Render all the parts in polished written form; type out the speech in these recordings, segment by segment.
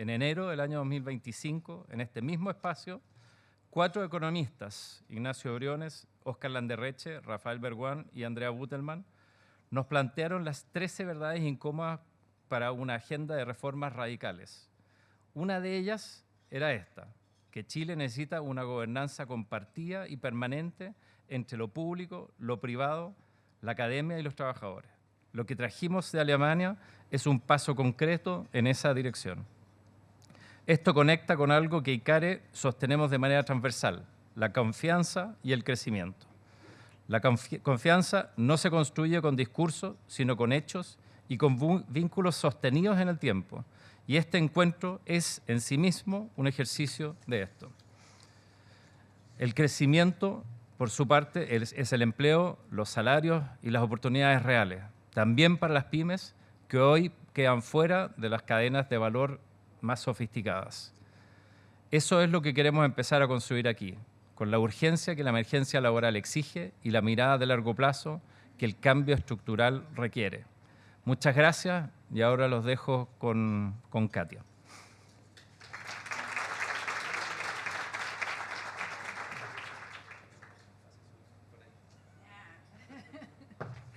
En enero del año 2025, en este mismo espacio, 4 economistas, Ignacio Briones, Óscar Landerreche, Rafael Berguán y Andrea Butelman, nos plantearon las 13 verdades incómodas para una agenda de reformas radicales. Una de ellas era esta, que Chile necesita una gobernanza compartida y permanente entre lo público, lo privado, la academia y los trabajadores. Lo que trajimos de Alemania es un paso concreto en esa dirección. Esto conecta con algo que ICARE sostenemos de manera transversal, la confianza y el crecimiento. La confianza no se construye con discursos, sino con hechos y con vínculos sostenidos en el tiempo. Y este encuentro es en sí mismo un ejercicio de esto. El crecimiento, por su parte, es el empleo, los salarios y las oportunidades reales, también para las pymes que hoy quedan fuera de las cadenas de valor más sofisticadas. Eso es lo que queremos empezar a construir aquí, con la urgencia que la emergencia laboral exige y la mirada de largo plazo que el cambio estructural requiere. Muchas gracias y ahora los dejo con Katia.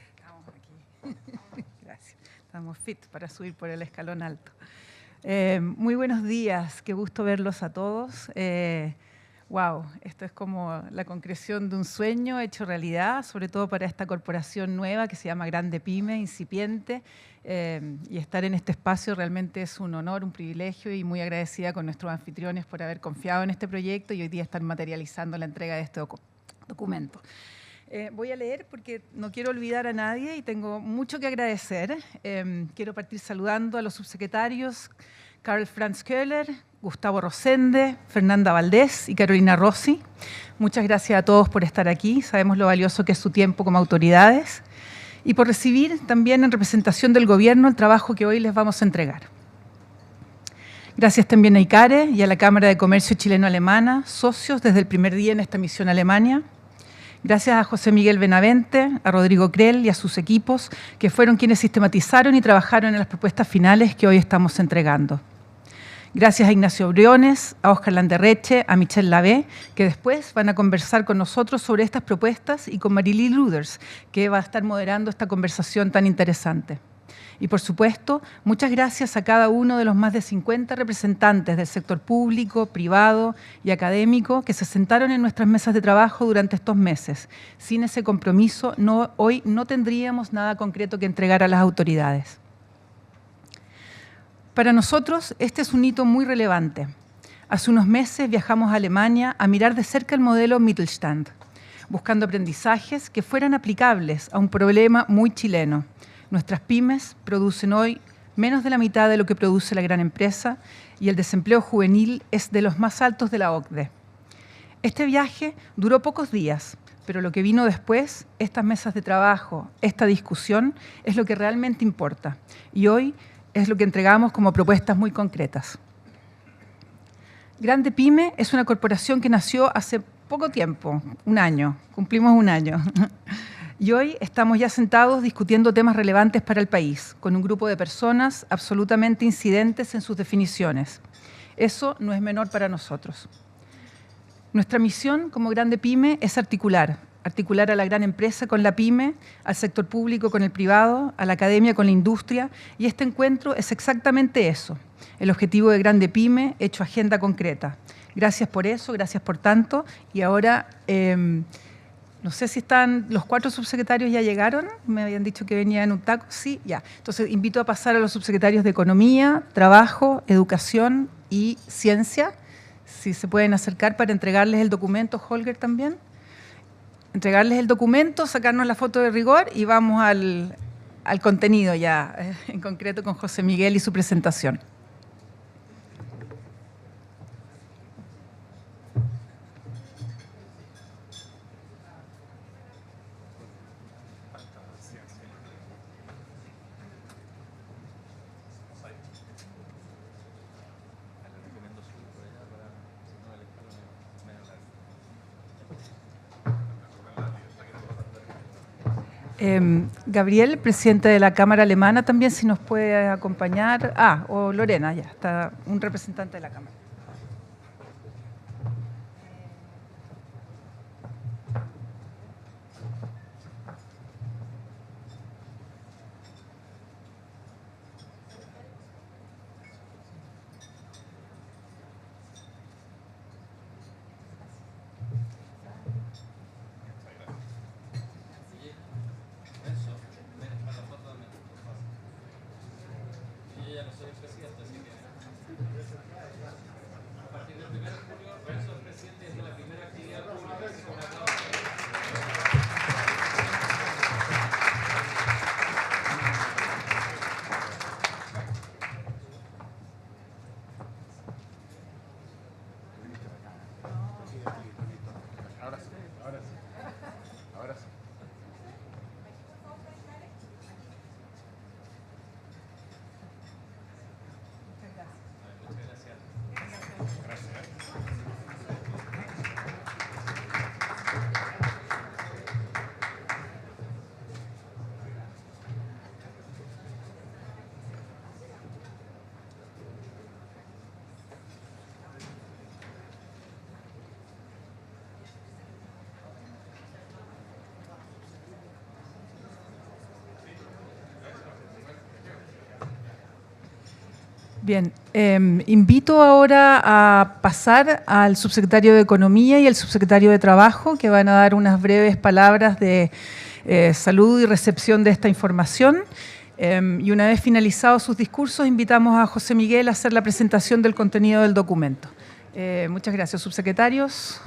Estamos aquí. Gracias. Estamos fit para subir por el escalón alto. Muy buenos días, qué gusto verlos a todos. Wow, esto es como la concreción de un sueño hecho realidad, sobre todo para esta corporación nueva que se llama Grande Pyme, incipiente, y estar en este espacio realmente es un honor, un privilegio y muy agradecida con nuestros anfitriones por haber confiado en este proyecto y hoy día están materializando la entrega de este documento. Voy a leer porque no quiero olvidar a nadie y tengo mucho que agradecer. Quiero partir saludando a los subsecretarios Karl Franz Köhler, Gustavo Rosende, Fernanda Valdés y Carolina Rossi. Muchas gracias a todos por estar aquí. Sabemos lo valioso que es su tiempo como autoridades y por recibir también en representación del gobierno el trabajo que hoy les vamos a entregar. Gracias también a ICARE y a la Cámara de Comercio Chileno-Alemana, socios desde el primer día en esta misión a Alemania. Gracias a José Miguel Benavente, a Rodrigo Krell y a sus equipos, que fueron quienes sistematizaron y trabajaron en las propuestas finales que hoy estamos entregando. Gracias a Ignacio Briones, a Óscar Landerreche, a Michelle Lavé, que después van a conversar con nosotros sobre estas propuestas, y con Marily Luders, que va a estar moderando esta conversación tan interesante. Y por supuesto, muchas gracias a cada uno de los más de 50 representantes del sector público, privado y académico que se sentaron en nuestras mesas de trabajo durante estos meses. Sin ese compromiso, hoy no tendríamos nada concreto que entregar a las autoridades. Para nosotros, este es un hito muy relevante. Hace unos meses viajamos a Alemania a mirar de cerca el modelo Mittelstand, buscando aprendizajes que fueran aplicables a un problema muy chileno. Nuestras pymes producen hoy menos de la mitad de lo que produce la gran empresa y el desempleo juvenil es de los más altos de la OCDE. Este viaje duró pocos días, pero lo que vino después, estas mesas de trabajo, esta discusión, es lo que realmente importa. Y hoy es lo que entregamos como propuestas muy concretas. Grande Pyme es una corporación que nació hace poco tiempo, un año, cumplimos un año. Y hoy estamos ya sentados discutiendo temas relevantes para el país, con un grupo de personas absolutamente incidentes en sus definiciones. Eso no es menor para nosotros. Nuestra misión como Grande Pyme es articular a la gran empresa con la pyme, al sector público con el privado, a la academia con la industria, y este encuentro es exactamente eso, el objetivo de Grande Pyme hecho agenda concreta. Gracias por eso, gracias por tanto, y ahora... no sé si están, los 4 subsecretarios ya llegaron, me habían dicho que venían en un taco, sí, ya. Entonces invito a pasar a los subsecretarios de Economía, Trabajo, Educación y Ciencia, si se pueden acercar para entregarles el documento, Holger también. Entregarles el documento, sacarnos la foto de rigor y vamos al contenido ya, en concreto con José Miguel y su presentación. Gabriel, presidente de la Cámara Alemana, también si nos puede acompañar. O Lorena, ya está un representante de la Cámara. Bien, invito ahora a pasar al subsecretario de Economía y al subsecretario de Trabajo, que van a dar unas breves palabras de salud y recepción de esta información. Y una vez finalizados sus discursos, invitamos a José Miguel a hacer la presentación del contenido del documento. Muchas gracias, subsecretarios.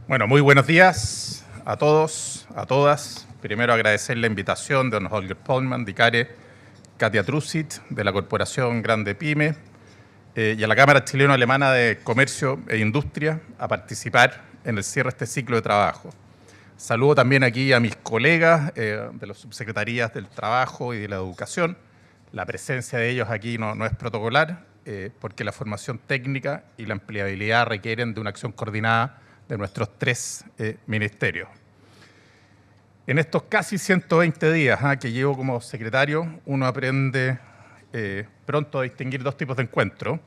Bueno, muy buenos días a todos, a todas. Primero agradecer la invitación de don Holger Pollmann, Dicare, Katia Trusit, de la Corporación Grande Pyme, y a la Cámara Chileno-Alemana de Comercio e Industria a participar en el cierre de este ciclo de trabajo. Saludo también aquí a mis colegas de las subsecretarías del Trabajo y de la Educación. La presencia de ellos aquí no es protocolar, porque la formación técnica y la empleabilidad requieren de una acción coordinada de nuestros tres ministerios. En estos casi 120 días que llevo como secretario, uno aprende pronto a distinguir dos tipos de encuentros.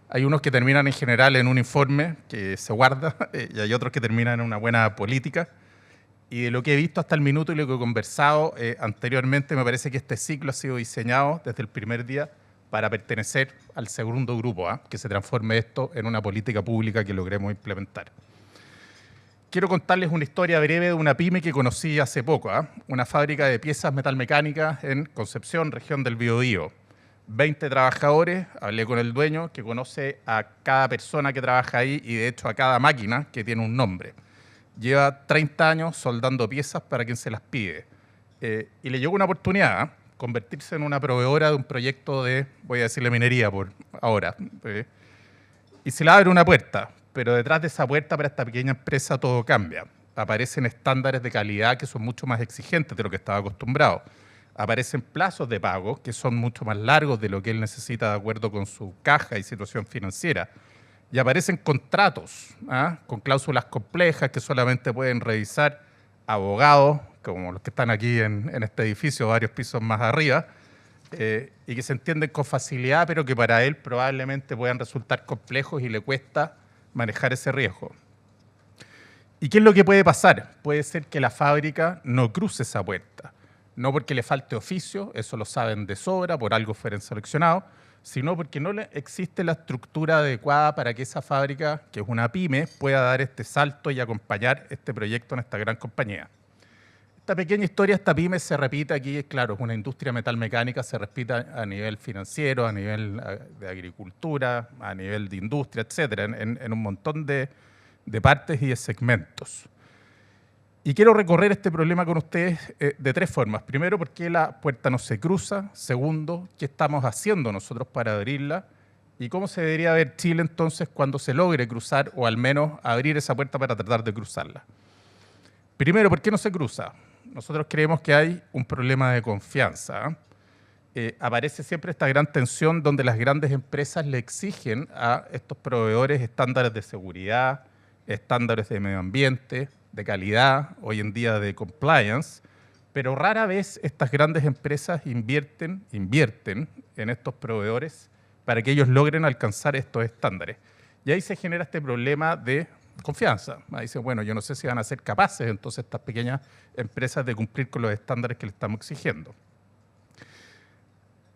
Hay unos que terminan en general en un informe que se guarda y hay otros que terminan en una buena política. Y de lo que he visto hasta el minuto y lo que he conversado anteriormente, me parece que este ciclo ha sido diseñado desde el primer día para pertenecer al segundo grupo, que se transforme esto en una política pública que logremos implementar. Quiero contarles una historia breve de una pyme que conocí hace poco, una fábrica de piezas metalmecánicas en Concepción, región del Biobío. 20 trabajadores, hablé con el dueño que conoce a cada persona que trabaja ahí y de hecho a cada máquina que tiene un nombre. Lleva 30 años soldando piezas para quien se las pide. Y le llegó una oportunidad, convertirse en una proveedora de un proyecto de, voy a decirle minería por ahora. Y se le abre una puerta. Pero detrás de esa puerta para esta pequeña empresa todo cambia. Aparecen estándares de calidad que son mucho más exigentes de lo que estaba acostumbrado. Aparecen plazos de pago que son mucho más largos de lo que él necesita de acuerdo con su caja y situación financiera. Y aparecen contratos con cláusulas complejas que solamente pueden revisar abogados, como los que están aquí en este edificio, varios pisos más arriba, y que se entienden con facilidad, pero que para él probablemente puedan resultar complejos y le cuesta manejar ese riesgo. ¿Y qué es lo que puede pasar? Puede ser que la fábrica no cruce esa puerta, no porque le falte oficio, eso lo saben de sobra, por algo fueron seleccionados, sino porque no existe la estructura adecuada para que esa fábrica, que es una pyme, pueda dar este salto y acompañar este proyecto en esta gran compañía. Esta pequeña historia, esta pyme se repite aquí, claro, es una industria metalmecánica, se repite a nivel financiero, a nivel de agricultura, a nivel de industria, etcétera, en un montón de partes y de segmentos. Y quiero recorrer este problema con ustedes de tres formas. Primero, ¿por qué la puerta no se cruza? Segundo, ¿qué estamos haciendo nosotros para abrirla? ¿Y cómo se debería ver Chile entonces cuando se logre cruzar o al menos abrir esa puerta para tratar de cruzarla? Primero, ¿por qué no se cruza? nosotros creemos que hay un problema de confianza. Aparece siempre esta gran tensión donde las grandes empresas le exigen a estos proveedores estándares de seguridad, estándares de medio ambiente, de calidad, hoy en día de compliance, pero rara vez estas grandes empresas invierten en estos proveedores para que ellos logren alcanzar estos estándares. Y ahí se genera este problema de confianza. Ahí dicen, bueno, yo no sé si van a ser capaces entonces estas pequeñas empresas de cumplir con los estándares que le estamos exigiendo.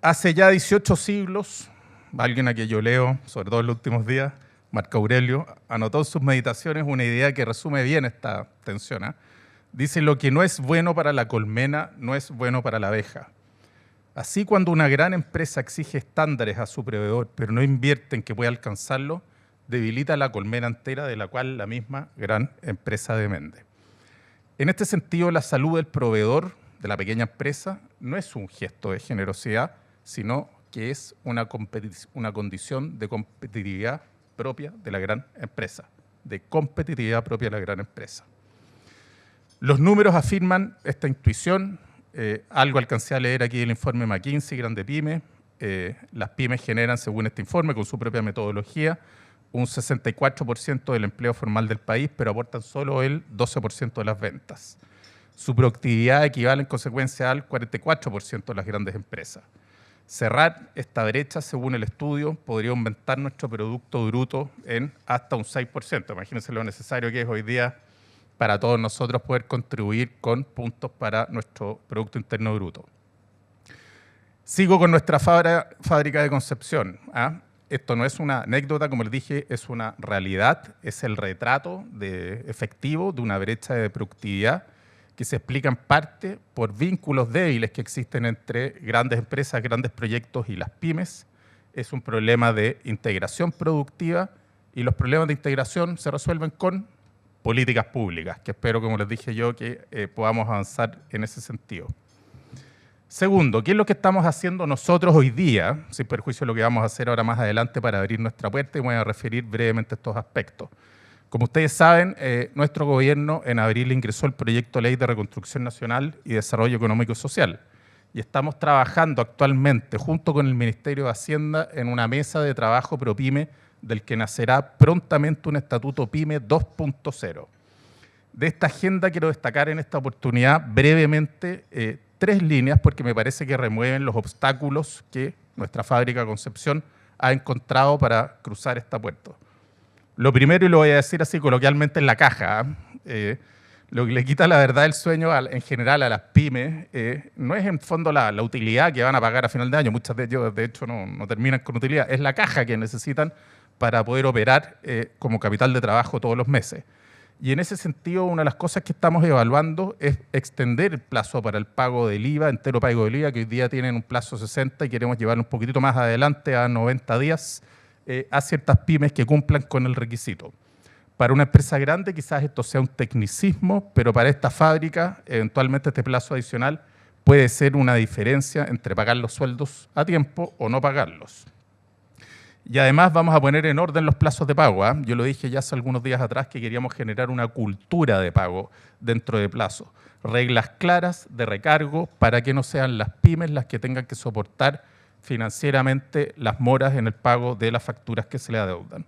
Hace ya 18 siglos, alguien a quien yo leo, sobre todo en los últimos días, Marco Aurelio, anotó en sus meditaciones una idea que resume bien esta tensión. Dice, lo que no es bueno para la colmena no es bueno para la abeja. Así, cuando una gran empresa exige estándares a su proveedor, pero no invierte en que pueda alcanzarlo, debilita la colmena entera de la cual la misma gran empresa depende. En este sentido, la salud del proveedor de la pequeña empresa no es un gesto de generosidad, sino que es una condición de competitividad propia de la gran empresa, Los números afirman esta intuición. Algo alcancé a leer aquí el informe McKinsey, Grande Pyme. Las pymes generan, según este informe, con su propia metodología, un 64% del empleo formal del país, pero aportan solo el 12% de las ventas. Su productividad equivale en consecuencia al 44% de las grandes empresas. Cerrar esta brecha, según el estudio, podría aumentar nuestro Producto Bruto en hasta un 6%. Imagínense lo necesario que es hoy día para todos nosotros poder contribuir con puntos para nuestro Producto Interno Bruto. Sigo con nuestra fábrica de Concepción. Esto no es una anécdota, como les dije, es una realidad, es el retrato efectivo de una brecha de productividad que se explica en parte por vínculos débiles que existen entre grandes empresas, grandes proyectos y las pymes. Es un problema de integración productiva y los problemas de integración se resuelven con políticas públicas, que espero, como les dije yo, que podamos avanzar en ese sentido. Segundo, ¿qué es lo que estamos haciendo nosotros hoy día, sin perjuicio de lo que vamos a hacer ahora más adelante para abrir nuestra puerta? Y me voy a referir brevemente a estos aspectos. Como ustedes saben, nuestro gobierno en abril ingresó el proyecto de Ley de Reconstrucción Nacional y Desarrollo Económico y Social. Y estamos trabajando actualmente, junto con el Ministerio de Hacienda, en una mesa de trabajo ProPyme, del que nacerá prontamente un Estatuto PYME 2.0. De esta agenda quiero destacar en esta oportunidad brevemente 3 líneas, porque me parece que remueven los obstáculos que nuestra fábrica Concepción ha encontrado para cruzar esta puerta. Lo primero, y lo voy a decir así coloquialmente, en la caja. Lo que le quita la verdad del sueño en general a las pymes no es en fondo la utilidad que van a pagar a final de año. Muchas de ellos, de hecho, no terminan con utilidad. Es la caja que necesitan para poder operar como capital de trabajo todos los meses. Y en ese sentido, una de las cosas que estamos evaluando es extender el plazo para el pago del IVA, entero pago del IVA, que hoy día tienen un plazo 60 y queremos llevarlo un poquitito más adelante a 90 días, a ciertas pymes que cumplan con el requisito. Para una empresa grande quizás esto sea un tecnicismo, pero para esta fábrica eventualmente este plazo adicional puede ser una diferencia entre pagar los sueldos a tiempo o no pagarlos. Y además vamos a poner en orden los plazos de pago. Yo lo dije ya hace algunos días atrás que queríamos generar una cultura de pago dentro de plazos. Reglas claras de recargo para que no sean las pymes las que tengan que soportar financieramente las moras en el pago de las facturas que se le adeudan.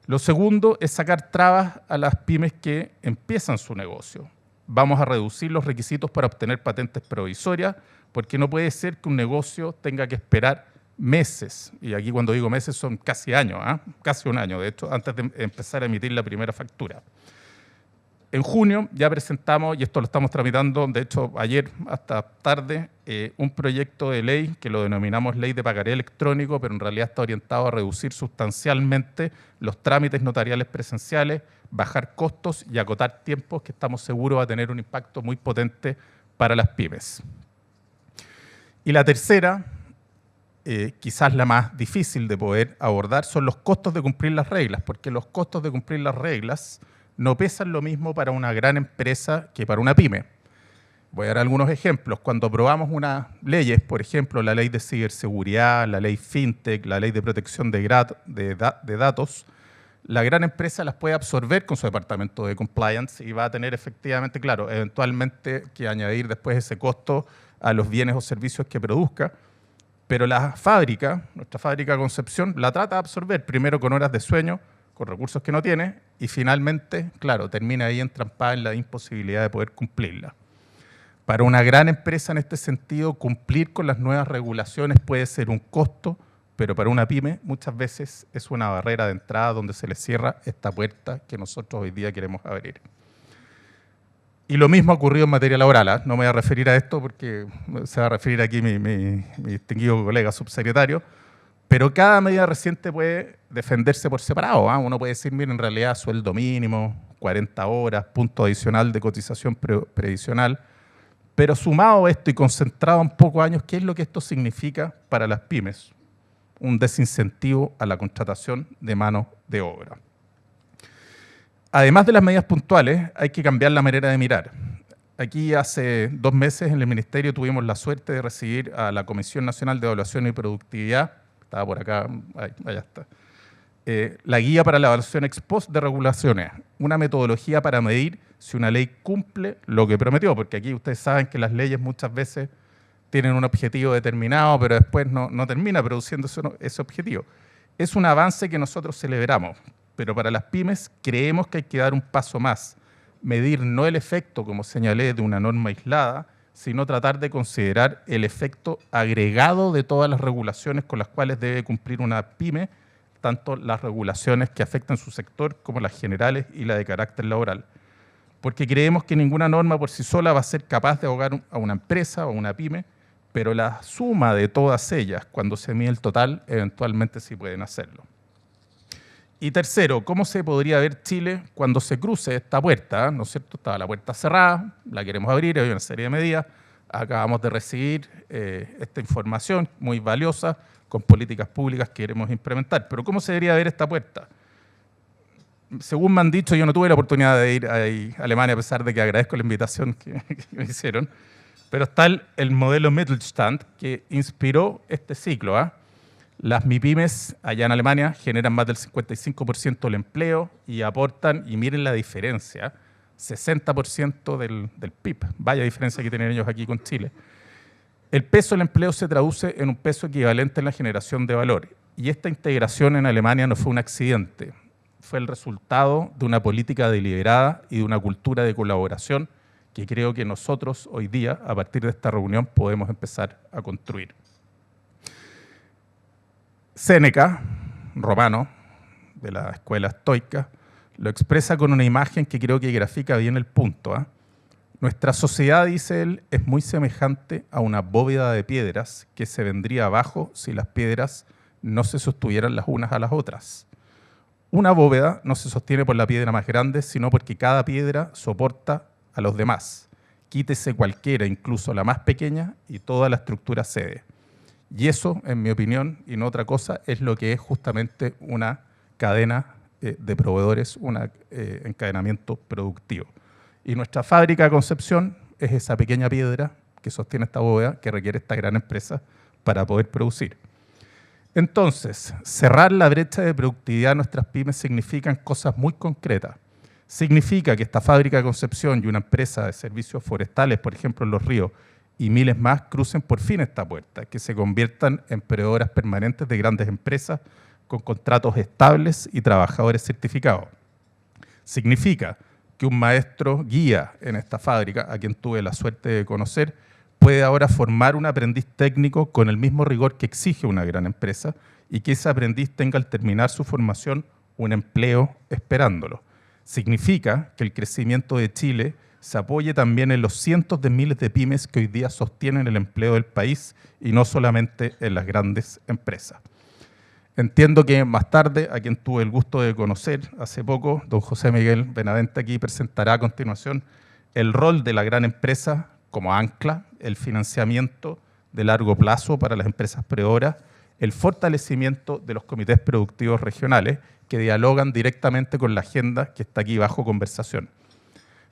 Lo segundo es sacar trabas a las pymes que empiezan su negocio. Vamos a reducir los requisitos para obtener patentes provisorias, porque no puede ser que un negocio tenga que esperar meses, y aquí cuando digo meses son casi años, casi un año, de hecho, antes de empezar a emitir la primera factura. En junio ya presentamos, y esto lo estamos tramitando, de hecho ayer hasta tarde, un proyecto de ley que lo denominamos Ley de Pagaré Electrónico, pero en realidad está orientado a reducir sustancialmente los trámites notariales presenciales, bajar costos y acotar tiempos que estamos seguros va a tener un impacto muy potente para las pymes. Y la tercera, quizás la más difícil de poder abordar, son los costos de cumplir las reglas, porque los costos de cumplir las reglas no pesan lo mismo para una gran empresa que para una pyme. Voy a dar algunos ejemplos. Cuando aprobamos unas leyes, por ejemplo, la ley de ciberseguridad, la ley FinTech, la ley de protección de datos, la gran empresa las puede absorber con su departamento de compliance y va a tener efectivamente, claro, eventualmente que añadir después ese costo a los bienes o servicios que produzca, pero la fábrica, nuestra fábrica de Concepción, la trata de absorber primero con horas de sueño, con recursos que no tiene, y finalmente, claro, termina ahí entrampada en la imposibilidad de poder cumplirla. Para una gran empresa en este sentido, cumplir con las nuevas regulaciones puede ser un costo, pero para una pyme muchas veces es una barrera de entrada donde se le cierra esta puerta que nosotros hoy día queremos abrir. Y lo mismo ha ocurrido en materia laboral, ¿eh? No me voy a referir a esto porque se va a referir aquí mi distinguido colega subsecretario, pero cada medida reciente puede defenderse por separado, ¿eh? Uno puede decir, miren, en realidad sueldo mínimo, 40 horas, punto adicional de cotización previsional, pero sumado a esto y concentrado en pocos años, ¿qué es lo que esto significa para las pymes? Un desincentivo a la contratación de mano de obra. Además de las medidas puntuales, hay que cambiar la manera de mirar. Aquí hace 2 meses en el Ministerio tuvimos la suerte de recibir a la Comisión Nacional de Evaluación y Productividad, estaba por acá, allá está, la guía para la evaluación ex post de regulaciones, una metodología para medir si una ley cumple lo que prometió, porque aquí ustedes saben que las leyes muchas veces tienen un objetivo determinado, pero después no termina produciendo ese objetivo. Es un avance que nosotros celebramos, pero para las pymes creemos que hay que dar un paso más, medir no el efecto, como señalé, de una norma aislada, sino tratar de considerar el efecto agregado de todas las regulaciones con las cuales debe cumplir una pyme, tanto las regulaciones que afectan su sector como las generales y la de carácter laboral. Porque creemos que ninguna norma por sí sola va a ser capaz de ahogar a una empresa o a una pyme, pero la suma de todas ellas, cuando se mide el total, eventualmente sí pueden hacerlo. Y tercero, ¿cómo se podría ver Chile cuando se cruce esta puerta? ¿No es cierto? Estaba la puerta cerrada, la queremos abrir, hay una serie de medidas. Acabamos de recibir esta información muy valiosa con políticas públicas que queremos implementar. Pero ¿cómo se debería ver esta puerta? Según me han dicho, yo no tuve la oportunidad de ir a Alemania, a pesar de que agradezco la invitación que me hicieron, pero está el modelo Mittelstand que inspiró este ciclo, ¿eh? Las MIPYMES allá en Alemania generan más del 55% del empleo y aportan, y miren la diferencia, 60% del PIB. Vaya diferencia que tienen ellos aquí con Chile. El peso del empleo se traduce en un peso equivalente en la generación de valor. Y esta integración en Alemania no fue un accidente. Fue el resultado de una política deliberada y de una cultura de colaboración que creo que nosotros hoy día, a partir de esta reunión, podemos empezar a construir. Séneca, romano, de la escuela estoica, lo expresa con una imagen que creo que grafica bien el punto, ¿eh? Nuestra sociedad, dice él, es muy semejante a una bóveda de piedras que se vendría abajo si las piedras no se sostuvieran las unas a las otras. Una bóveda no se sostiene por la piedra más grande, sino porque cada piedra soporta a los demás. Quítese cualquiera, incluso la más pequeña, y toda la estructura cede. Y eso, en mi opinión, y no otra cosa, es lo que es justamente una cadena de proveedores, un encadenamiento productivo. Y nuestra fábrica de Concepción es esa pequeña piedra que sostiene esta bóveda que requiere esta gran empresa para poder producir. Entonces, cerrar la brecha de productividad de nuestras pymes significan cosas muy concretas. Significa que esta fábrica de Concepción y una empresa de servicios forestales, por ejemplo en Los Ríos, y miles más crucen por fin esta puerta, que se conviertan en proveedoras permanentes de grandes empresas con contratos estables y trabajadores certificados. Significa que un maestro guía en esta fábrica, a quien tuve la suerte de conocer, puede ahora formar un aprendiz técnico con el mismo rigor que exige una gran empresa y que ese aprendiz tenga al terminar su formación un empleo esperándolo. Significa que el crecimiento de Chile se apoye también en los cientos de miles de pymes que hoy día sostienen el empleo del país y no solamente en las grandes empresas. Entiendo que más tarde, a quien tuve el gusto de conocer hace poco, don José Miguel Benavente aquí presentará a continuación el rol de la gran empresa como ancla, el financiamiento de largo plazo para las empresas proveedoras, el fortalecimiento de los comités productivos regionales que dialogan directamente con la agenda que está aquí bajo conversación.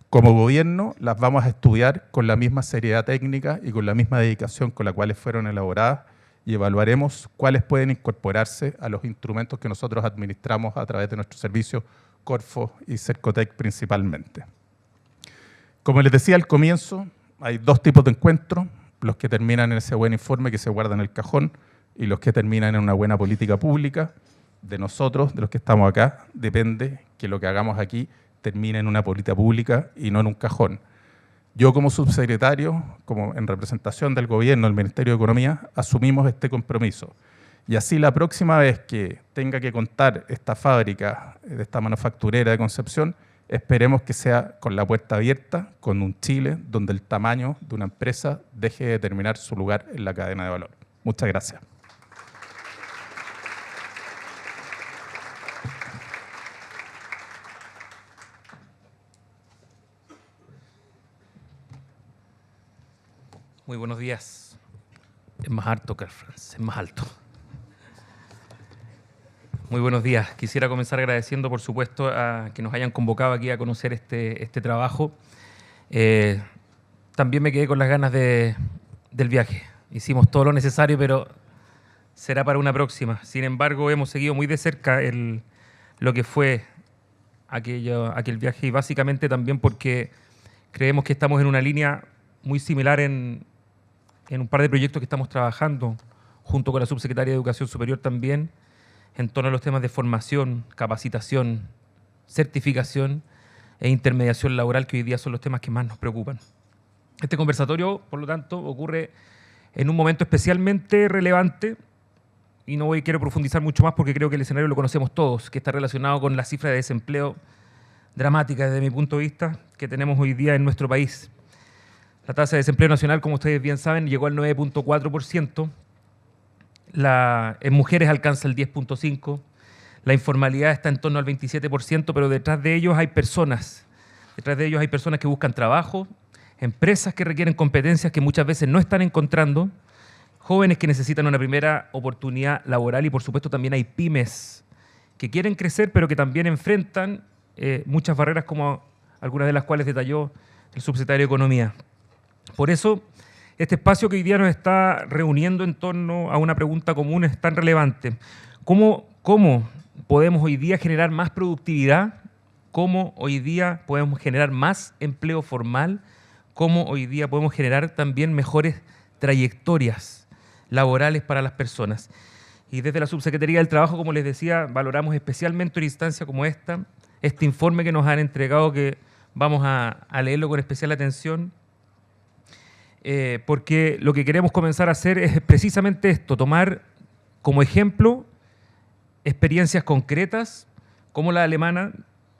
Como gobierno las vamos a estudiar con la misma seriedad técnica y con la misma dedicación con la cual fueron elaboradas y evaluaremos cuáles pueden incorporarse a los instrumentos que nosotros administramos a través de nuestros servicios Corfo y Cercotec principalmente. Como les decía al comienzo, hay dos tipos de encuentros, los que terminan en ese buen informe que se guarda en el cajón y los que terminan en una buena política pública. De nosotros, de los que estamos acá, depende que lo que hagamos aquí termine en una política pública y no en un cajón. Yo como subsecretario, como en representación del gobierno, del Ministerio de Economía, asumimos este compromiso. Y así la próxima vez que tenga que contar esta fábrica, de esta manufacturera de Concepción, esperemos que sea con la puerta abierta, con un Chile donde el tamaño de una empresa deje de determinar su lugar en la cadena de valor. Muchas gracias. Muy buenos días. Es más alto, Carl Franz, es más alto. Muy buenos días. Quisiera comenzar agradeciendo, por supuesto, a que nos hayan convocado aquí a conocer este trabajo. También me quedé con las ganas del viaje. Hicimos todo lo necesario, pero será para una próxima. Sin embargo, hemos seguido muy de cerca lo que fue aquel viaje, y básicamente también porque creemos que estamos en una línea muy similar en un par de proyectos que estamos trabajando, junto con la Subsecretaría de Educación Superior también, en torno a los temas de formación, capacitación, certificación e intermediación laboral, que hoy día son los temas que más nos preocupan. Este conversatorio, por lo tanto, ocurre en un momento especialmente relevante, y quiero profundizar mucho más porque creo que el escenario lo conocemos todos, que está relacionado con la cifra de desempleo dramática desde mi punto de vista que tenemos hoy día en nuestro país. La tasa de desempleo nacional, como ustedes bien saben, llegó al 9.4%. En mujeres alcanza el 10.5%. La informalidad está en torno al 27%, pero detrás de ellos hay personas. Detrás de ellos hay personas que buscan trabajo, empresas que requieren competencias que muchas veces no están encontrando, jóvenes que necesitan una primera oportunidad laboral y, por supuesto, también hay pymes que quieren crecer, pero que también enfrentan muchas barreras, como algunas de las cuales detalló el subsecretario de Economía. Por eso, este espacio que hoy día nos está reuniendo en torno a una pregunta común es tan relevante. ¿Cómo podemos hoy día generar más productividad? ¿Cómo hoy día podemos generar más empleo formal? ¿Cómo hoy día podemos generar también mejores trayectorias laborales para las personas? Y desde la Subsecretaría del Trabajo, como les decía, valoramos especialmente una instancia como esta, este informe que nos han entregado, que vamos a leerlo con especial atención, porque lo que queremos comenzar a hacer es precisamente esto, tomar como ejemplo experiencias concretas como la alemana,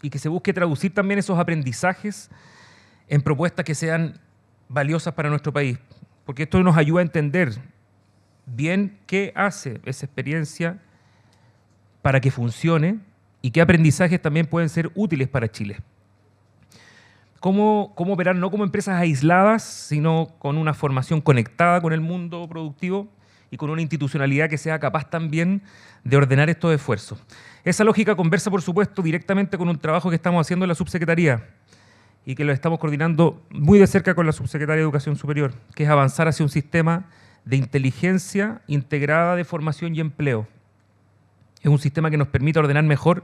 y que se busque traducir también esos aprendizajes en propuestas que sean valiosas para nuestro país, porque esto nos ayuda a entender bien qué hace esa experiencia para que funcione y qué aprendizajes también pueden ser útiles para Chile. Cómo operar no como empresas aisladas, sino con una formación conectada con el mundo productivo y con una institucionalidad que sea capaz también de ordenar estos esfuerzos. Esa lógica conversa, por supuesto, directamente con un trabajo que estamos haciendo en la Subsecretaría y que lo estamos coordinando muy de cerca con la Subsecretaría de Educación Superior, que es avanzar hacia un sistema de inteligencia integrada de formación y empleo. Es un sistema que nos permite ordenar mejor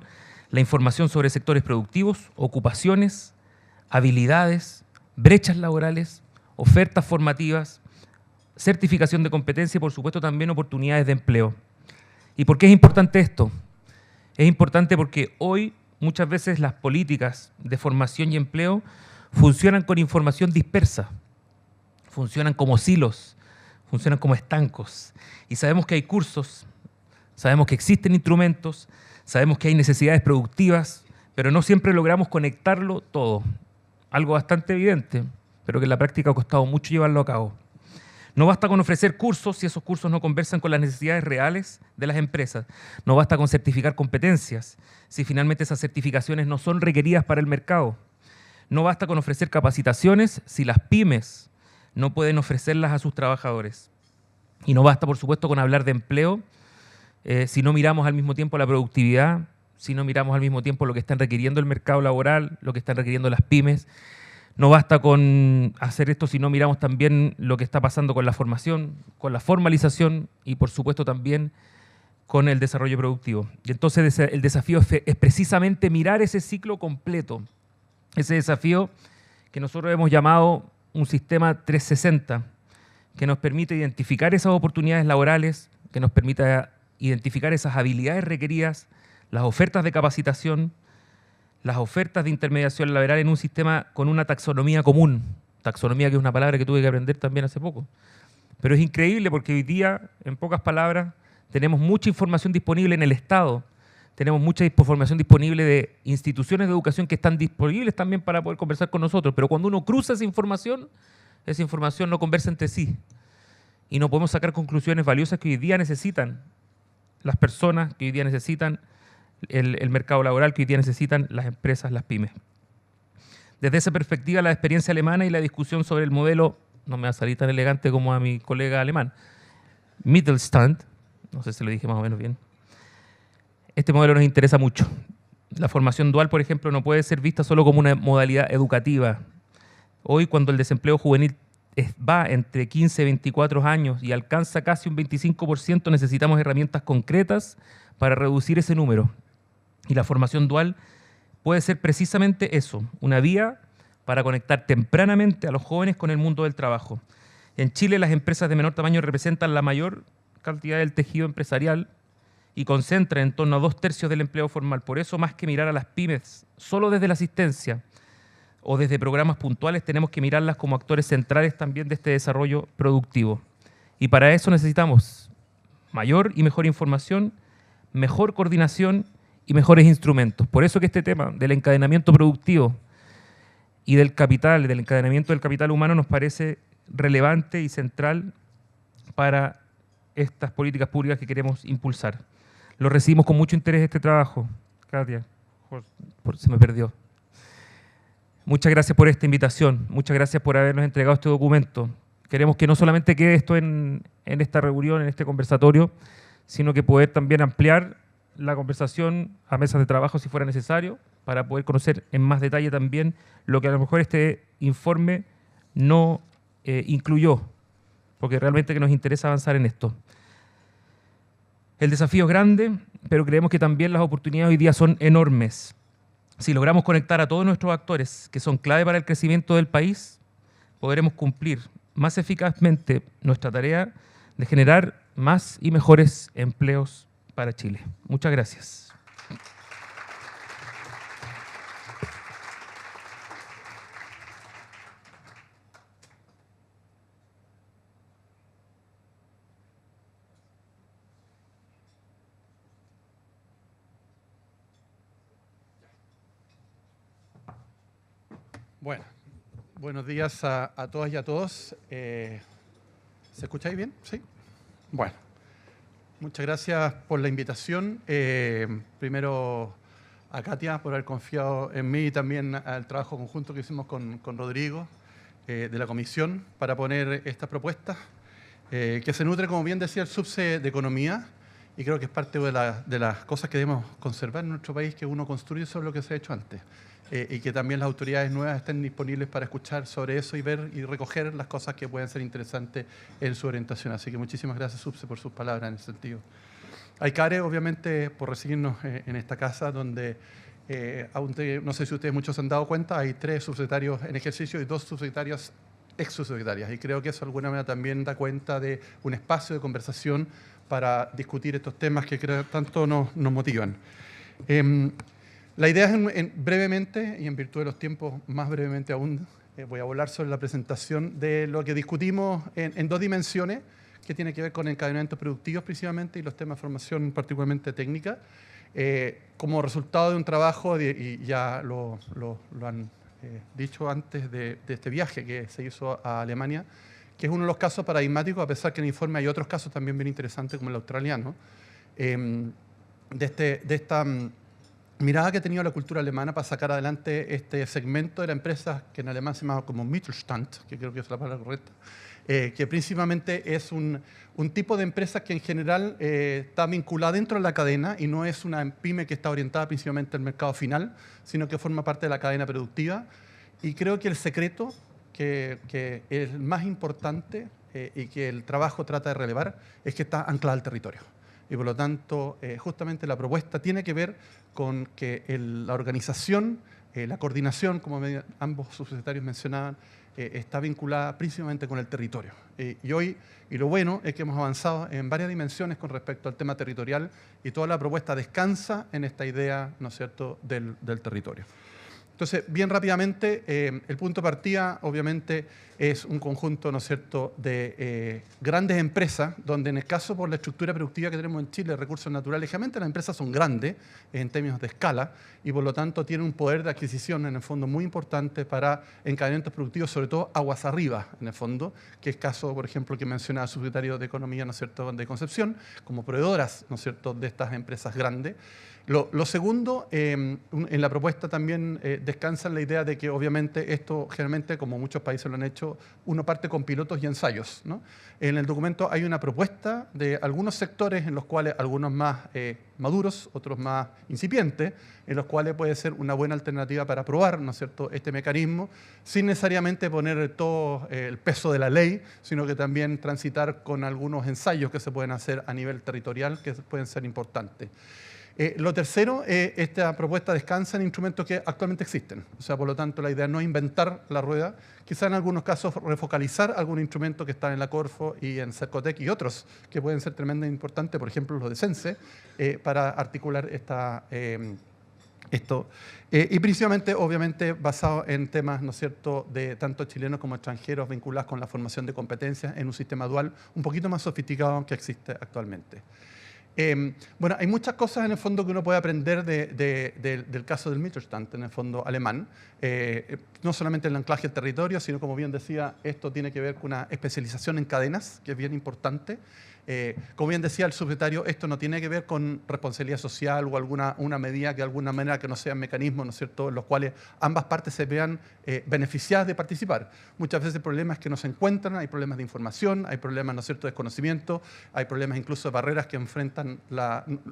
la información sobre sectores productivos, ocupaciones, habilidades, brechas laborales, ofertas formativas, certificación de competencia y, por supuesto, también oportunidades de empleo. ¿Y por qué es importante esto? Es importante porque hoy muchas veces las políticas de formación y empleo funcionan con información dispersa, funcionan como silos, funcionan como estancos. Y sabemos que hay cursos, sabemos que existen instrumentos, sabemos que hay necesidades productivas, pero no siempre logramos conectarlo todo. Algo bastante evidente, pero que en la práctica ha costado mucho llevarlo a cabo. No basta con ofrecer cursos si esos cursos no conversan con las necesidades reales de las empresas. No basta con certificar competencias si finalmente esas certificaciones no son requeridas para el mercado. No basta con ofrecer capacitaciones si las pymes no pueden ofrecerlas a sus trabajadores. Y no basta, por supuesto, con hablar de empleo si no miramos al mismo tiempo la productividad, si no miramos al mismo tiempo lo que están requiriendo el mercado laboral, lo que están requiriendo las pymes. No basta con hacer esto, sino miramos también lo que está pasando con la formación, con la formalización y, por supuesto, también con el desarrollo productivo. Y entonces el desafío es precisamente mirar ese ciclo completo, ese desafío que nosotros hemos llamado un sistema 360, que nos permite identificar esas oportunidades laborales, que nos permita identificar esas habilidades requeridas, las ofertas de capacitación, las ofertas de intermediación laboral en un sistema con una taxonomía común. Taxonomía, que es una palabra que tuve que aprender también hace poco. Pero es increíble porque hoy día, en pocas palabras, tenemos mucha información disponible en el Estado, tenemos mucha información disponible de instituciones de educación que están disponibles también para poder conversar con nosotros, pero cuando uno cruza esa información no conversa entre sí. Y no podemos sacar conclusiones valiosas que hoy día necesitan las personas, que hoy día necesitan el mercado laboral, que hoy día necesitan las empresas, las pymes. Desde esa perspectiva, la experiencia alemana y la discusión sobre el modelo, no me va a salir tan elegante como a mi colega alemán, Mittelstand, no sé si lo dije más o menos bien, este modelo nos interesa mucho. La formación dual, por ejemplo, no puede ser vista solo como una modalidad educativa. Hoy, cuando el desempleo juvenil va entre 15 y 24 años y alcanza casi un 25%, necesitamos herramientas concretas para reducir ese número. Y la formación dual puede ser precisamente eso, una vía para conectar tempranamente a los jóvenes con el mundo del trabajo. En Chile, las empresas de menor tamaño representan la mayor cantidad del tejido empresarial y concentran en torno a 2/3 del empleo formal. Por eso, más que mirar a las pymes solo desde la asistencia o desde programas puntuales, tenemos que mirarlas como actores centrales también de este desarrollo productivo. Y para eso necesitamos mayor y mejor información, mejor coordinación y mejores instrumentos. Por eso que este tema del encadenamiento productivo y del capital, del encadenamiento del capital humano, nos parece relevante y central para estas políticas públicas que queremos impulsar. Lo recibimos con mucho interés este trabajo. Katia, se me perdió. Muchas gracias por esta invitación, muchas gracias por habernos entregado este documento. Queremos que no solamente quede esto en esta reunión, en este conversatorio, sino que poder también ampliar la conversación a mesas de trabajo si fuera necesario, para poder conocer en más detalle también lo que a lo mejor este informe no incluyó, porque realmente que nos interesa avanzar en esto. El desafío es grande, pero creemos que también las oportunidades hoy día son enormes. Si logramos conectar a todos nuestros actores que son clave para el crecimiento del país, podremos cumplir más eficazmente nuestra tarea de generar más y mejores empleos para Chile. Muchas gracias. Bueno, buenos días a todas y a todos. ¿Se escucha ahí bien? ¿Sí? Bueno, muchas gracias por la invitación. Primero a Katia por haber confiado en mí y también al trabajo conjunto que hicimos con Rodrigo de la comisión para poner estas propuestas, que se nutre, como bien decía, el subse de economía, y creo que es parte de las cosas que debemos conservar en nuestro país, que uno construye sobre lo que se ha hecho antes. Y que también las autoridades nuevas estén disponibles para escuchar sobre eso y ver y recoger las cosas que pueden ser interesantes en su orientación. Así que muchísimas gracias, Subse, por sus palabras en ese sentido. A Icare, obviamente, por recibirnos en esta casa, donde, no sé si ustedes muchos se han dado cuenta, hay 3 subsecretarios en ejercicio y 2 subsecretarias ex-subsecretarias. Y creo que eso de alguna manera también da cuenta de un espacio de conversación para discutir estos temas que creo tanto nos motivan. La idea es, brevemente, y en virtud de los tiempos más brevemente aún, voy a hablar sobre la presentación de lo que discutimos en 2 dimensiones, que tiene que ver con encadenamientos productivos principalmente y los temas de formación particularmente técnica, como resultado de un trabajo, y ya lo han dicho antes, de este viaje que se hizo a Alemania, que es uno de los casos paradigmáticos, a pesar que en el informe hay otros casos también bien interesantes, como el australiano, de esta mirada que ha tenido la cultura alemana para sacar adelante este segmento de la empresa que en alemán se llama como Mittelstand, que creo que es la palabra correcta, que principalmente es un tipo de empresa que en general está vinculada dentro de la cadena y no es una pyme que está orientada principalmente al mercado final, sino que forma parte de la cadena productiva Y creo que el secreto, que es el más importante y que el trabajo trata de relevar, es que está anclada al territorio. Y por lo tanto, justamente la propuesta tiene que ver con que la organización, la coordinación, como ambos subsecretarios mencionaban, está vinculada principalmente con el territorio. Y lo bueno es que hemos avanzado en varias dimensiones con respecto al tema territorial y toda la propuesta descansa en esta idea, ¿no es cierto?, del territorio. Entonces, bien rápidamente, el punto de partida, obviamente, es un conjunto, ¿no es cierto?, de grandes empresas, donde en el caso por la estructura productiva que tenemos en Chile, recursos naturales, generalmente las empresas son grandes en términos de escala y por lo tanto tienen un poder de adquisición, en el fondo, muy importante para encadenamientos productivos, sobre todo aguas arriba, en el fondo, que es caso, por ejemplo, que menciona el subsecretario de Economía, ¿no es cierto?, de Concepción, como proveedoras, ¿no es cierto?, de estas empresas grandes. Lo segundo, en la propuesta también descansa en la idea de que obviamente esto generalmente, como muchos países lo han hecho, uno parte con pilotos y ensayos, ¿no? En el documento hay una propuesta de algunos sectores en los cuales algunos más maduros, otros más incipientes, en los cuales puede ser una buena alternativa para probar, ¿no es cierto?, este mecanismo, sin necesariamente poner todo el peso de la ley, sino que también transitar con algunos ensayos que se pueden hacer a nivel territorial que pueden ser importantes. Lo tercero, esta propuesta descansa en instrumentos que actualmente existen. O sea, por lo tanto, la idea no es inventar la rueda, quizá en algunos casos refocalizar algún instrumento que está en la Corfo y en Cercotec y otros que pueden ser tremendamente importantes, por ejemplo, los de CENSE, para articular esto. Y principalmente, obviamente, basado en temas, ¿no es cierto?, de tanto chilenos como extranjeros vinculados con la formación de competencias en un sistema dual un poquito más sofisticado que existe actualmente. Bueno, hay muchas cosas en el fondo que uno puede aprender del caso del Mittelstand, en el fondo alemán. No solamente el anclaje al territorio, sino, como bien decía, esto tiene que ver con una especialización en cadenas, que es bien importante. Como bien decía el subsecretario, esto no tiene que ver con responsabilidad social o una medida que de alguna manera que no sean mecanismos, ¿no es cierto?, en los cuales ambas partes se vean beneficiadas de participar. Muchas veces el problema es que no se encuentran, hay problemas de información, hay problemas, ¿no es cierto?, de desconocimiento, hay problemas incluso de barreras que enfrentan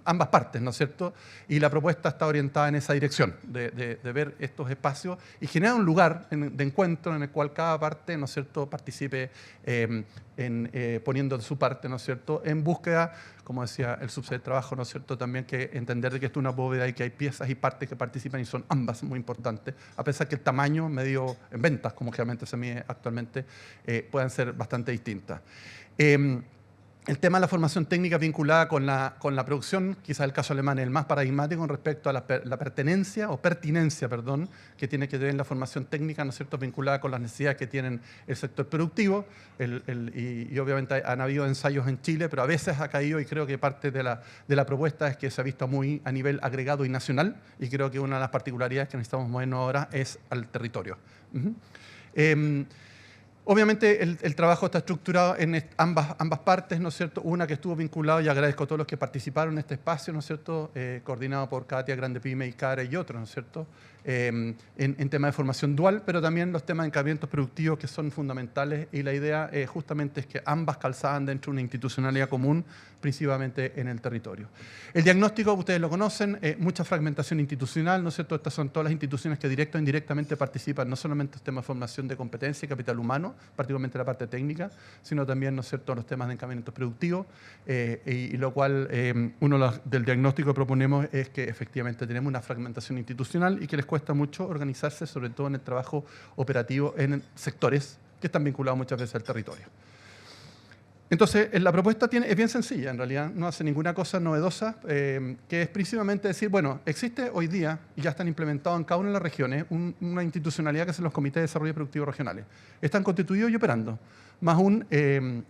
ambas partes, ¿no es cierto? Y la propuesta está orientada en esa dirección, de ver estos espacios y generar un lugar de encuentro en el cual cada parte, ¿no es cierto?, participe poniendo de su parte, ¿no es cierto?, en búsqueda, como decía el subsecretario de Trabajo, ¿no es cierto?, también que entender de que esto es una bóveda y que hay piezas y partes que participan y son ambas muy importantes, a pesar que el tamaño medio en ventas, como generalmente se mide actualmente, puedan ser bastante distintas. El tema de la formación técnica vinculada con la producción, quizás el caso alemán es el más paradigmático con respecto a la pertinencia, perdón, que tiene que ver en la formación técnica, ¿no es cierto?, vinculada con las necesidades que tienen el sector productivo. Y obviamente han habido ensayos en Chile, pero a veces ha caído, y creo que parte de la propuesta es que se ha visto muy a nivel agregado y nacional, y creo que una de las particularidades que necesitamos movernos ahora es al territorio. Obviamente el trabajo está estructurado en ambas partes, ¿no es cierto? Una que estuvo vinculado, y agradezco a todos los que participaron en este espacio, ¿no es cierto?, coordinado por Katia, Grande Pyme, ICARE y otros, ¿no es cierto?, en temas de formación dual, pero también los temas de encadenamientos productivos que son fundamentales, y la idea justamente es que ambas calzaban dentro de una institucionalidad común, principalmente en el territorio. El diagnóstico, ustedes lo conocen, mucha fragmentación institucional, ¿no es cierto? Estas son todas las instituciones que directa o indirectamente participan, no solamente en los temas de formación de competencia y capital humano, particularmente la parte técnica, sino también, ¿no es cierto?, los temas de encadenamientos productivos, y lo cual uno del diagnóstico que proponemos es que efectivamente tenemos una fragmentación institucional y que les cuesta mucho organizarse, sobre todo en el trabajo operativo en sectores que están vinculados muchas veces al territorio. Entonces, la propuesta es bien sencilla, en realidad, no hace ninguna cosa novedosa, que es principalmente decir, bueno, existe hoy día, y ya están implementados en cada una de las regiones, una institucionalidad que son los comités de desarrollo productivo regionales. Están constituidos y operando. Más aún,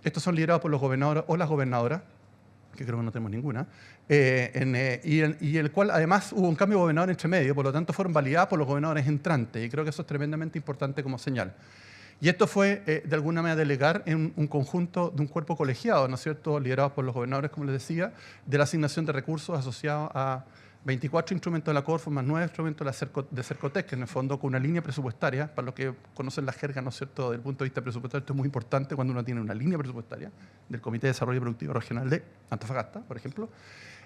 estos son liderados por los gobernadores o las gobernadoras, que creo que no tenemos ninguna, y el cual además hubo un cambio de gobernador entre medio, por lo tanto fueron validados por los gobernadores entrantes, y creo que eso es tremendamente importante como señal. Y esto fue, de alguna manera, delegar en un conjunto de un cuerpo colegiado, ¿no es cierto?, liderados por los gobernadores, como les decía, de la asignación de recursos asociados a 24 instrumentos de la Corfo más 9 instrumentos de Cercotec, que en el fondo con una línea presupuestaria, para los que conocen la jerga, ¿no es cierto?, desde el punto de vista presupuestario, esto es muy importante cuando uno tiene una línea presupuestaria del Comité de Desarrollo Productivo Regional de Antofagasta, por ejemplo,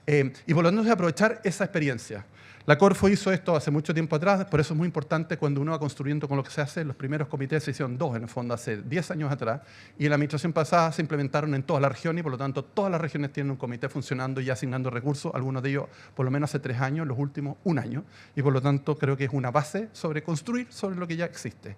Y por lo tanto, aprovechar esa experiencia. La Corfo hizo esto hace mucho tiempo atrás, por eso es muy importante cuando uno va construyendo con lo que se hace. Los primeros comités se hicieron 2, en el fondo, hace 10 años atrás, y en la administración pasada se implementaron en todas las regiones, y por lo tanto todas las regiones tienen un comité funcionando y asignando recursos, algunos de ellos por lo menos hace 3 años, los últimos 1 año, y por lo tanto creo que es una base sobre construir sobre lo que ya existe.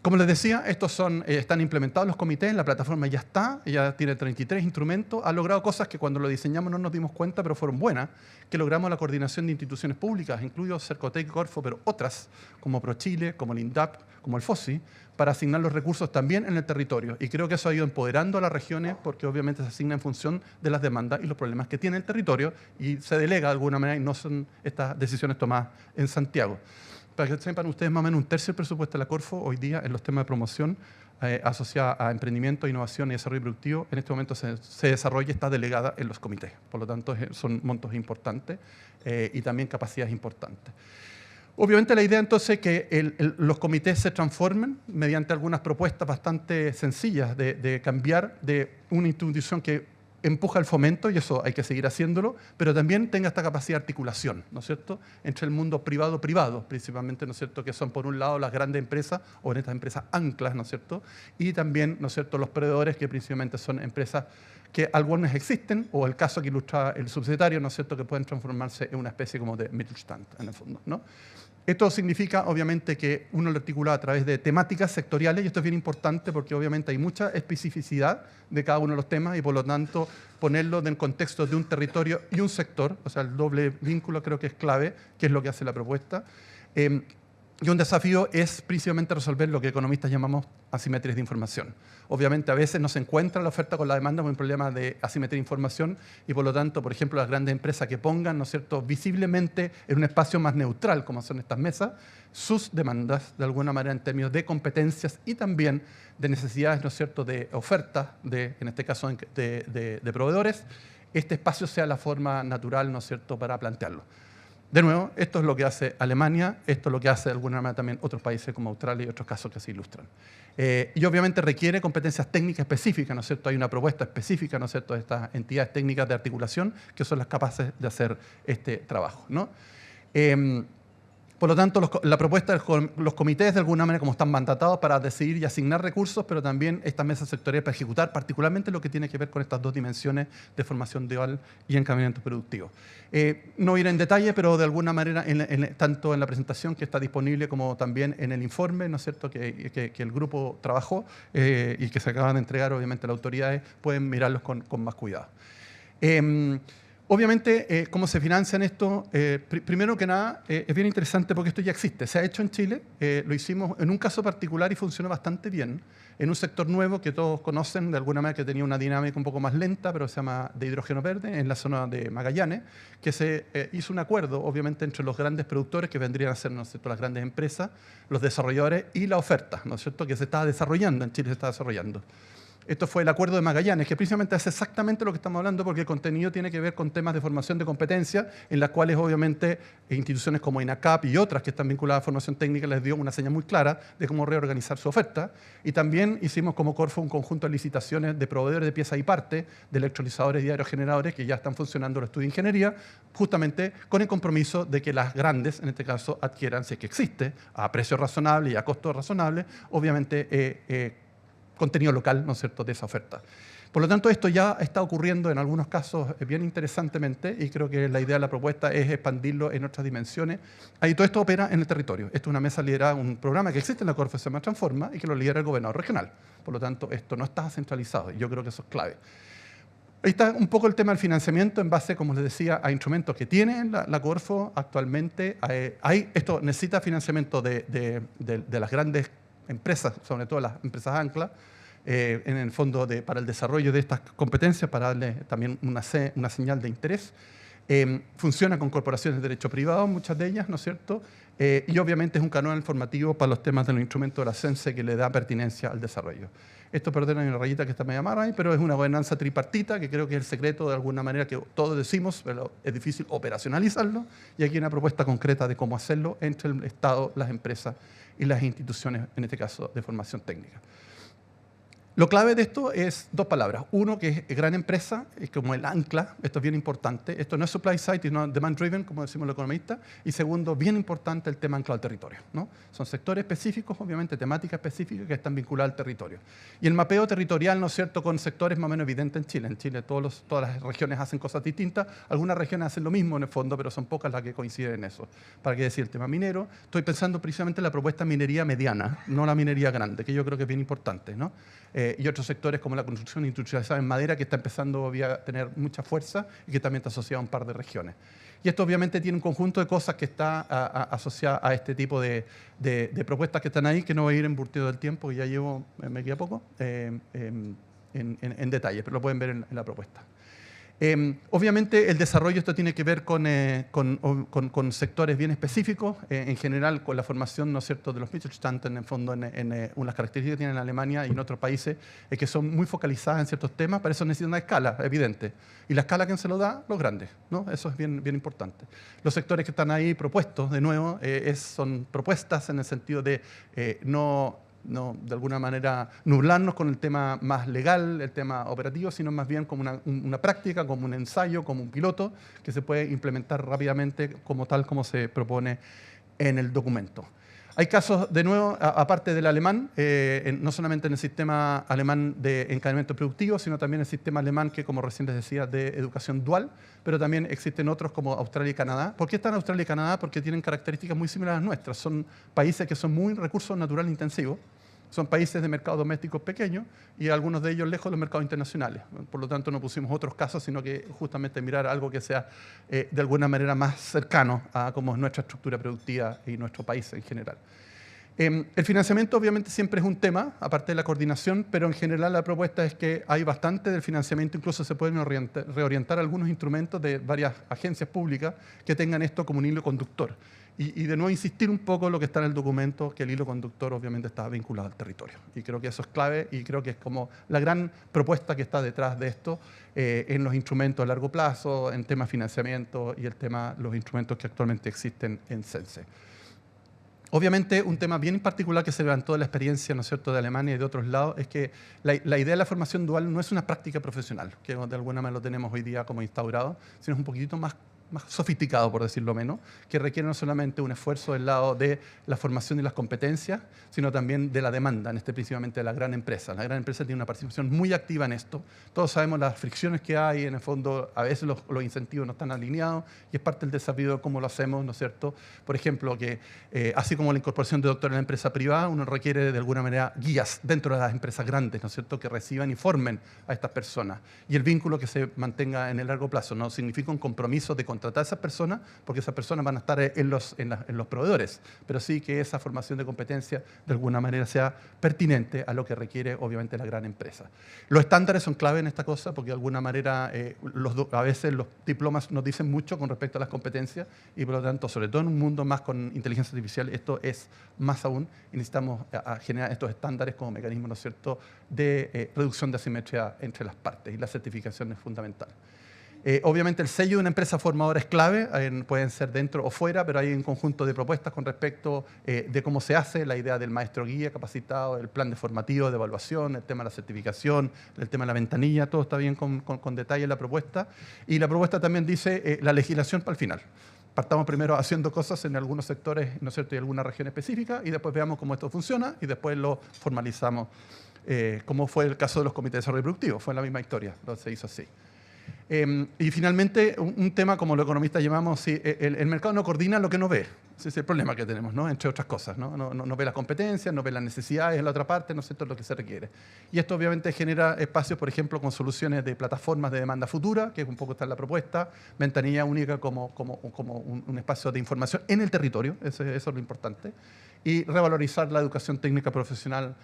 Como les decía, estos están implementados los comités, la plataforma ya está, ya tiene 33 instrumentos, ha logrado cosas que cuando lo diseñamos no nos dimos cuenta, pero fueron buenas, que logramos la coordinación de instituciones públicas, incluido Cercotec y Corfo, pero otras, como ProChile, como el INDAP, como el FOSI, para asignar los recursos también en el territorio. Y creo que eso ha ido empoderando a las regiones, porque obviamente se asigna en función de las demandas y los problemas que tiene el territorio, y se delega de alguna manera, y no son estas decisiones tomadas en Santiago. Para que sepan ustedes, más o menos 1/3 del presupuesto de la Corfo hoy día en los temas de promoción asociada a emprendimiento, innovación y desarrollo productivo, en este momento se desarrolla y está delegada en los comités. Por lo tanto, son montos importantes y también capacidades importantes. Obviamente la idea entonces es que los comités se transformen mediante algunas propuestas bastante sencillas de cambiar de una institución que empuja el fomento, y eso hay que seguir haciéndolo, pero también tenga esta capacidad de articulación, ¿no es cierto?, entre el mundo privado-privado, principalmente, ¿no es cierto?, que son por un lado las grandes empresas, o en estas empresas anclas, ¿no es cierto?, y también, ¿no es cierto?, los proveedores, que principalmente son empresas que algunas existen, o el caso que ilustra el subsecretario, ¿no es cierto?, que pueden transformarse en una especie como de Mittelstand, en el fondo, ¿no? Esto significa, obviamente, que uno lo articula a través de temáticas sectoriales, y esto es bien importante porque obviamente hay mucha especificidad de cada uno de los temas, y por lo tanto ponerlo en el contexto de un territorio y un sector, o sea, el doble vínculo creo que es clave, que es lo que hace la propuesta. Y un desafío es principalmente resolver lo que economistas llamamos asimetrías de información. Obviamente a veces no se encuentra la oferta con la demanda por un problema de asimetría de información, y por lo tanto, por ejemplo, las grandes empresas que pongan, ¿no es cierto?, visiblemente en un espacio más neutral, como son estas mesas, sus demandas, de alguna manera en términos de competencias y también de necesidades, ¿no es cierto?, de ofertas, en este caso de proveedores, este espacio sea la forma natural, ¿no es cierto?, para plantearlo. De nuevo, esto es lo que hace Alemania, esto es lo que hace de alguna manera también otros países como Australia y otros casos que se ilustran. Y obviamente requiere competencias técnicas específicas, ¿no es cierto? Hay una propuesta específica, ¿no es cierto?, de estas entidades técnicas de articulación que son las capaces de hacer este trabajo, ¿no? Por lo tanto, la propuesta de los comités, de alguna manera, como están mandatados para decidir y asignar recursos, pero también estas mesas sectoriales para ejecutar, particularmente lo que tiene que ver con estas 2 dimensiones de formación dual y encaminamiento productivo. No iré en detalle, pero de alguna manera, tanto en la presentación que está disponible como también en el informe, ¿no es cierto?, que el grupo trabajó y que se acaban de entregar, obviamente, a las autoridades, pueden mirarlos con más cuidado. Obviamente, ¿cómo se financian esto? Primero que nada, es bien interesante porque esto ya existe. Se ha hecho en Chile, lo hicimos en un caso particular y funcionó bastante bien, en un sector nuevo que todos conocen, de alguna manera, que tenía una dinámica un poco más lenta, pero se llama de hidrógeno verde, en la zona de Magallanes, que se hizo un acuerdo, obviamente, entre los grandes productores, que vendrían a ser, ¿no es cierto?, las grandes empresas, los desarrolladores y la oferta, ¿no es cierto?, que se está desarrollando, en Chile se está desarrollando. Esto fue el acuerdo de Magallanes, que precisamente hace exactamente lo que estamos hablando, porque el contenido tiene que ver con temas de formación de competencia, en las cuales obviamente instituciones como INACAP y otras que están vinculadas a formación técnica les dio una señal muy clara de cómo reorganizar su oferta. Y también hicimos como Corfo un conjunto de licitaciones de proveedores de piezas y partes, de electrolizadores y aerogeneradores que ya están funcionando en el estudio de ingeniería, justamente con el compromiso de que las grandes, en este caso, adquieran, si es que existe, a precios razonables y a costos razonables, obviamente contenido local, ¿no es cierto?, de esa oferta. Por lo tanto, esto ya está ocurriendo en algunos casos bien interesantemente, y creo que la idea de la propuesta es expandirlo en otras dimensiones. Ahí todo esto opera en el territorio. Esto es una mesa liderada, un programa que existe en la Corfo, se llama Transforma, y que lo lidera el gobernador regional. Por lo tanto, esto no está centralizado, y yo creo que eso es clave. Ahí está un poco el tema del financiamiento en base, como les decía, a instrumentos que tiene la Corfo actualmente. Esto necesita financiamiento de las grandes empresas, sobre todo las empresas anclas, en el fondo para el desarrollo de estas competencias, para darle también una señal de interés. Funciona con corporaciones de derecho privado, muchas de ellas, ¿no es cierto? Y obviamente es un canal informativo para los temas de los instrumentos de la CENSE que le da pertinencia al desarrollo. Esto, perdón, hay una rayita que está medio amarra ahí, pero es una gobernanza tripartita, que creo que es el secreto de alguna manera que todos decimos, pero es difícil operacionalizarlo, y aquí hay una propuesta concreta de cómo hacerlo entre el Estado, las empresas y las instituciones, en este caso, de formación técnica. Lo clave de esto es dos palabras. Uno, que es gran empresa, es como el ancla. Esto es bien importante. Esto no es supply side, sino demand driven, como decimos los economistas. Y segundo, bien importante, el tema anclado al territorio, ¿no? Son sectores específicos, obviamente, temáticas específicas que están vinculadas al territorio. Y el mapeo territorial, ¿no es cierto?, con sectores más o menos evidentes en Chile. En Chile todas las regiones hacen cosas distintas. Algunas regiones hacen lo mismo en el fondo, pero son pocas las que coinciden en eso. ¿Para qué decir el tema minero? Estoy pensando precisamente en la propuesta minería mediana, no la minería grande, que yo creo que es bien importante, ¿no? Y otros sectores como la construcción industrializada en madera, que está empezando a tener mucha fuerza y que también está asociada a un par de regiones. Y esto obviamente tiene un conjunto de cosas que está asociada a este tipo de propuestas que están ahí, que no voy a ir embutido del tiempo, que ya llevo, me queda poco, en detalle, pero lo pueden ver en la propuesta. Obviamente el desarrollo, esto tiene que ver con sectores bien específicos, en general con la formación, ¿no es cierto?, de los Mittelstand, en el fondo, en unas características que tienen en Alemania y en otros países, que son muy focalizadas en ciertos temas. Para eso necesitan una escala, evidente. Y la escala, ¿quién se lo da? Los grandes, ¿no? Eso es bien importante. Los sectores que están ahí propuestos, de nuevo, son propuestas en el sentido de no de alguna manera nublarnos con el tema más legal, el tema operativo, sino más bien como una práctica, como un ensayo, como un piloto que se puede implementar rápidamente como tal como se propone en el documento. Hay casos, de nuevo, aparte del alemán, no solamente en el sistema alemán de encadenamiento productivo, sino también el sistema alemán que, como recién les decía, de educación dual, pero también existen otros como Australia y Canadá. ¿Por qué están Australia y Canadá? Porque tienen características muy similares a las nuestras. Son países que son muy recursos naturales intensivos, son países de mercados domésticos pequeños y algunos de ellos lejos de los mercados internacionales. Por lo tanto, no pusimos otros casos, sino que justamente mirar algo que sea de alguna manera más cercano a cómo es nuestra estructura productiva y nuestro país en general. El financiamiento obviamente siempre es un tema, aparte de la coordinación, pero en general la propuesta es que hay bastante del financiamiento, incluso se pueden reorientar algunos instrumentos de varias agencias públicas que tengan esto como un hilo conductor. Y de nuevo insistir un poco en lo que está en el documento, que el hilo conductor obviamente está vinculado al territorio. Y creo que eso es clave y creo que es como la gran propuesta que está detrás de esto en los instrumentos a largo plazo, en temas de financiamiento y los instrumentos que actualmente existen en CENSE. Obviamente, un tema bien particular que se levantó de la experiencia, ¿no es cierto?, de Alemania y de otros lados, es que la idea de la formación dual no es una práctica profesional, que de alguna manera lo tenemos hoy día como instaurado, sino es un poquitito más sofisticado, por decirlo menos, que requiere no solamente un esfuerzo del lado de la formación y las competencias, sino también de la demanda, principalmente de la gran empresa. La gran empresa tiene una participación muy activa en esto. Todos sabemos las fricciones que hay, en el fondo, a veces los incentivos no están alineados y es parte del desafío de cómo lo hacemos, ¿no es cierto? Por ejemplo, que así como la incorporación de doctores en la empresa privada, uno requiere de alguna manera guías dentro de las empresas grandes, ¿no es cierto?, que reciban y formen a estas personas. Y el vínculo que se mantenga en el largo plazo no significa un compromiso de contratar a esas personas, porque esas personas van a estar en los proveedores, pero sí que esa formación de competencia de alguna manera sea pertinente a lo que requiere obviamente la gran empresa. Los estándares son clave en esta cosa porque de alguna manera a veces los diplomas nos dicen mucho con respecto a las competencias y por lo tanto, sobre todo en un mundo más con inteligencia artificial, esto es más aún y necesitamos generar estos estándares como mecanismo, ¿no es cierto?, de reducción de asimetría entre las partes y la certificación es fundamental. Obviamente el sello de una empresa formadora es clave, pueden ser dentro o fuera, pero hay un conjunto de propuestas con respecto de cómo se hace, la idea del maestro guía capacitado, el plan de formativo, de evaluación, el tema de la certificación, el tema de la ventanilla, todo está bien con detalle en la propuesta. Y la propuesta también dice la legislación para el final. Partamos primero haciendo cosas en algunos sectores, ¿no es cierto?, y alguna región específica, y después veamos cómo esto funciona y después lo formalizamos, como fue el caso de los comités de desarrollo productivo, fue la misma historia, se hizo así. Y finalmente, un tema como los economistas llamamos, el mercado no coordina lo que no ve. Ese es el problema que tenemos, ¿no?, entre otras cosas. No ve las competencias, no ve las necesidades en la otra parte, no sé todo lo que se requiere. Y esto obviamente genera espacios, por ejemplo, con soluciones de plataformas de demanda futura, que un poco está en la propuesta, ventanilla única como un espacio de información en el territorio, eso es lo importante, y revalorizar la educación técnica profesional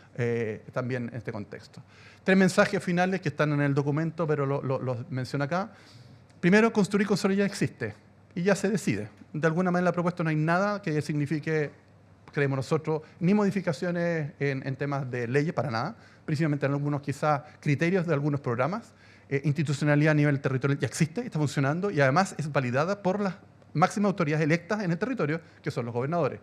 también en este contexto. 3 mensajes finales que están en el documento, pero los menciono acá. Primero, construir con solo ya existe y ya se decide. De alguna manera en la propuesta no hay nada que signifique, creemos nosotros, ni modificaciones en temas de leyes, para nada, principalmente en algunos quizás criterios de algunos programas. Institucionalidad a nivel territorial ya existe, está funcionando y además es validada por las máximas autoridades electas en el territorio, que son los gobernadores.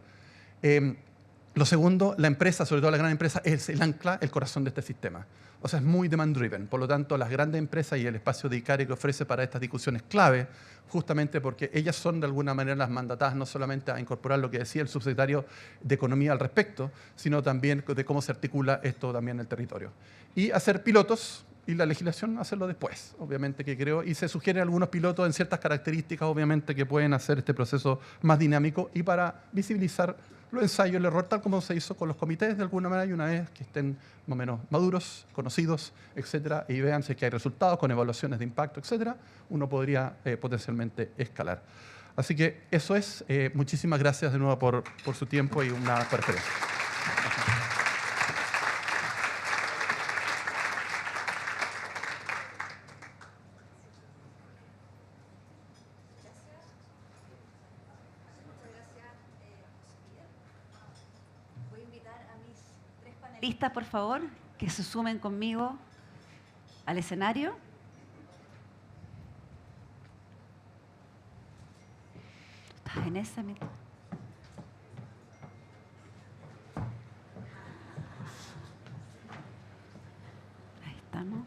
Lo segundo, la empresa, sobre todo la gran empresa, es el ancla, el corazón de este sistema. O sea, es muy demand-driven. Por lo tanto, las grandes empresas y el espacio de ICARE que ofrece para estas discusiones clave, justamente porque ellas son de alguna manera las mandatadas no solamente a incorporar lo que decía el subsecretario de Economía al respecto, sino también de cómo se articula esto también en el territorio. Y hacer pilotos, y la legislación hacerlo después, obviamente que creo, y se sugieren algunos pilotos en ciertas características, obviamente, que pueden hacer este proceso más dinámico y para visibilizar los ensayos, el error, tal como se hizo con los comités de alguna manera, y una vez que estén más o menos maduros, conocidos, etcétera, y vean si es que hay resultados con evaluaciones de impacto, etcétera, uno podría potencialmente escalar. Así que eso es. Muchísimas gracias de nuevo por su tiempo y una preferencia. Listas, por favor, que se sumen conmigo al escenario. ¿Estás en esa mitad? Ahí estamos.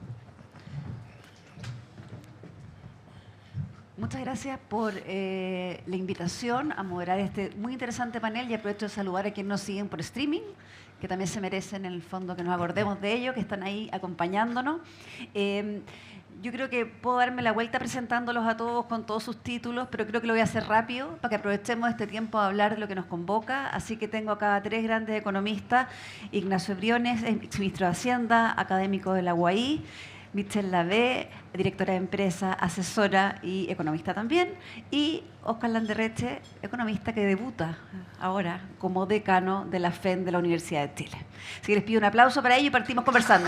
Muchas gracias por la invitación a moderar este muy interesante panel, y aprovecho de saludar a quienes nos siguen por streaming, que también se merecen en el fondo que nos acordemos de ellos, que están ahí acompañándonos. Yo creo que puedo darme la vuelta presentándolos a todos con todos sus títulos, pero creo que lo voy a hacer rápido para que aprovechemos este tiempo a hablar de lo que nos convoca. Así que tengo acá a tres grandes economistas: Ignacio Briones, exministro de Hacienda, académico de la UAI; Michelle Lavé, directora de empresa, asesora y economista también; y Óscar Landerreche, economista que debuta ahora como decano de la FEN de la Universidad de Chile. Así que les pido un aplauso para ello y partimos conversando.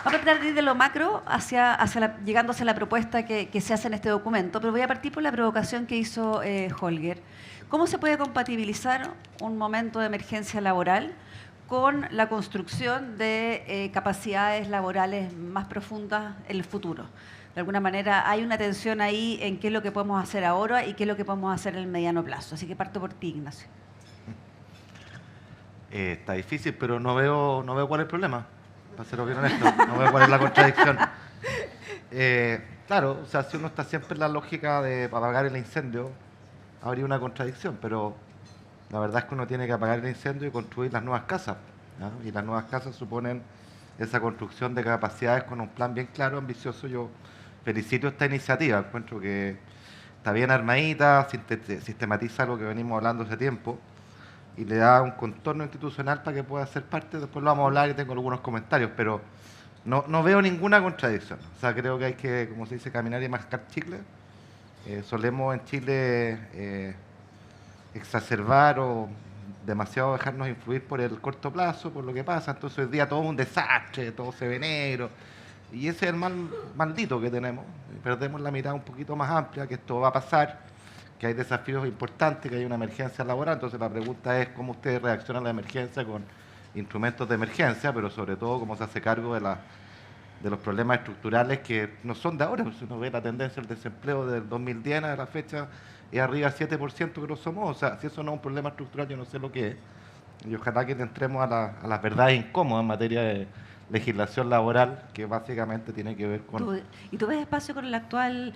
Vamos a partir de lo macro, llegando hacia la propuesta que se hace en este documento, pero voy a partir por la provocación que hizo Holger. ¿Cómo se puede compatibilizar un momento de emergencia laboral con la construcción de capacidades laborales más profundas en el futuro? De alguna manera hay una tensión ahí en qué es lo que podemos hacer ahora y qué es lo que podemos hacer en el mediano plazo. Así que parto por ti, Ignacio. Está difícil, pero no veo cuál es el problema, para ser bien honesto. No veo cuál es la contradicción. Claro, o sea, si uno está siempre en la lógica de apagar el incendio, habría una contradicción, pero la verdad es que uno tiene que apagar el incendio y construir las nuevas casas, ¿ya? Y las nuevas casas suponen esa construcción de capacidades con un plan bien claro, ambicioso. Yo felicito esta iniciativa, encuentro que está bien armadita, sistematiza lo que venimos hablando hace tiempo y le da un contorno institucional para que pueda ser parte. Después lo vamos a hablar y tengo algunos comentarios, pero no veo ninguna contradicción. O sea, creo que hay que, como se dice, caminar y mascar chicle. Solemos en Chile exacerbar o demasiado dejarnos influir por el corto plazo, por lo que pasa. Entonces hoy día todo es un desastre, todo se ve negro. Y ese es el mal maldito que tenemos. Perdemos la mirada un poquito más amplia, que esto va a pasar, que hay desafíos importantes, que hay una emergencia laboral. Entonces la pregunta es cómo ustedes reaccionan a la emergencia con instrumentos de emergencia, pero sobre todo cómo se hace cargo de los problemas estructurales que no son de ahora. Si uno ve la tendencia del desempleo del 2010 a la fecha, es arriba del 7% grosso modo. O sea, si eso no es un problema estructural, yo no sé lo que es. Y ojalá que entremos a las verdades incómodas en materia de legislación laboral, que básicamente tiene que ver con... ¿Y tú ves espacio con el actual,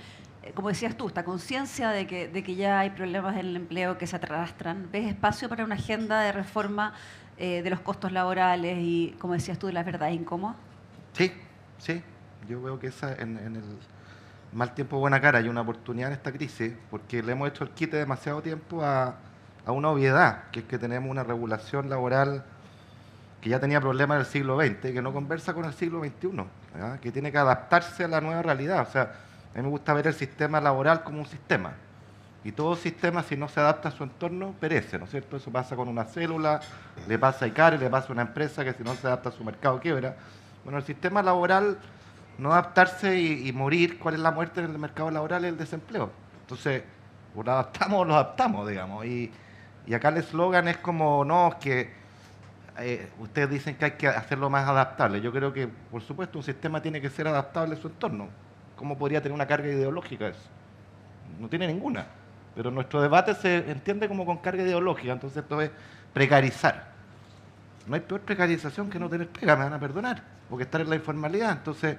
como decías tú, esta conciencia de que ya hay problemas en el empleo que se arrastran? ¿Ves espacio para una agenda de reforma de los costos laborales y, como decías tú, de las verdades incómodas? Sí. Yo veo que esa en el mal tiempo buena cara hay una oportunidad en esta crisis, porque le hemos hecho el quite demasiado tiempo a una obviedad, que es que tenemos una regulación laboral que ya tenía problemas en el siglo XX, que no conversa con el siglo XXI, ¿verdad? Que tiene que adaptarse a la nueva realidad. O sea, a mí me gusta ver el sistema laboral como un sistema. Y todo sistema, si no se adapta a su entorno, perece, ¿no es cierto? Eso pasa con una célula, le pasa a ICARE, le pasa a una empresa que si no se adapta a su mercado quiebra. Bueno, el sistema laboral, no adaptarse y morir, ¿cuál es la muerte en el mercado laboral? Es el desempleo. Entonces, o lo adaptamos o lo adaptamos, digamos. Y acá el eslogan es como, no, es que ustedes dicen que hay que hacerlo más adaptable. Yo creo que, por supuesto, un sistema tiene que ser adaptable a su entorno. ¿Cómo podría tener una carga ideológica eso? No tiene ninguna. pero nuestro debate se entiende como con carga ideológica, entonces esto es precarizar. No hay peor precarización que no tener pega, me van a perdonar, porque estar en la informalidad. Entonces,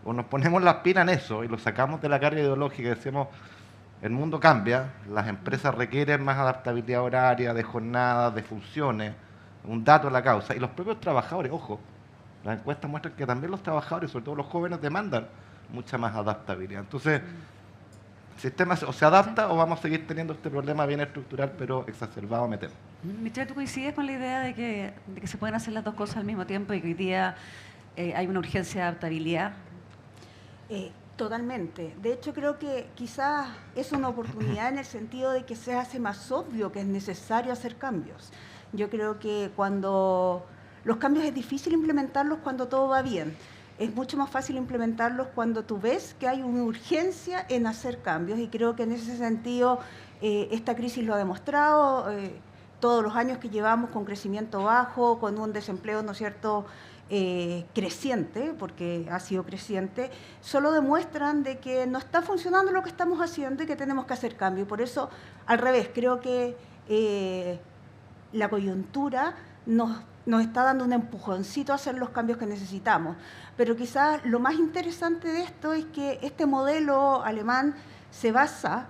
o nos ponemos las pilas en eso y lo sacamos de la carga ideológica y decimos, el mundo cambia, las empresas requieren más adaptabilidad horaria, de jornadas, de funciones, un dato a la causa, y los propios trabajadores, ojo, las encuestas muestran que también los trabajadores, sobre todo los jóvenes, demandan mucha más adaptabilidad. Entonces, el sistema o se adapta o vamos a seguir teniendo este problema bien estructural, pero exacerbado, me temo. Michelle, ¿tú coincides con la idea de que se pueden hacer las dos cosas al mismo tiempo y que hoy día hay una urgencia de adaptabilidad? Totalmente. De hecho, creo que quizás es una oportunidad en el sentido de que se hace más obvio que es necesario hacer cambios. Yo creo que cuando los cambios es difícil implementarlos cuando todo va bien. Es mucho más fácil implementarlos cuando tú ves que hay una urgencia en hacer cambios, y creo que en ese sentido esta crisis lo ha demostrado. Todos los años que llevamos con crecimiento bajo, con un desempleo, ¿no es cierto?, creciente, porque ha sido creciente, solo demuestran de que no está funcionando lo que estamos haciendo y que tenemos que hacer cambio. Y por eso, al revés, creo que la coyuntura nos está dando un empujoncito a hacer los cambios que necesitamos. Pero quizás lo más interesante de esto es que este modelo alemán se basa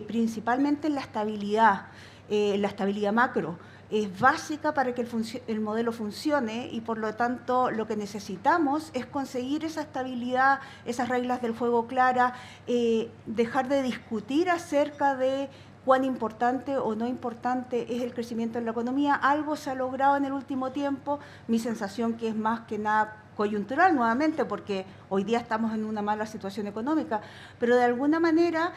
principalmente en la estabilidad macro. Es básica para que el modelo funcione, y por lo tanto lo que necesitamos es conseguir esa estabilidad, esas reglas del juego claras, dejar de discutir acerca de cuán importante o no importante es el crecimiento en la economía. Algo se ha logrado en el último tiempo, mi sensación que es más que nada coyuntural nuevamente, porque hoy día estamos en una mala situación económica, pero de alguna manera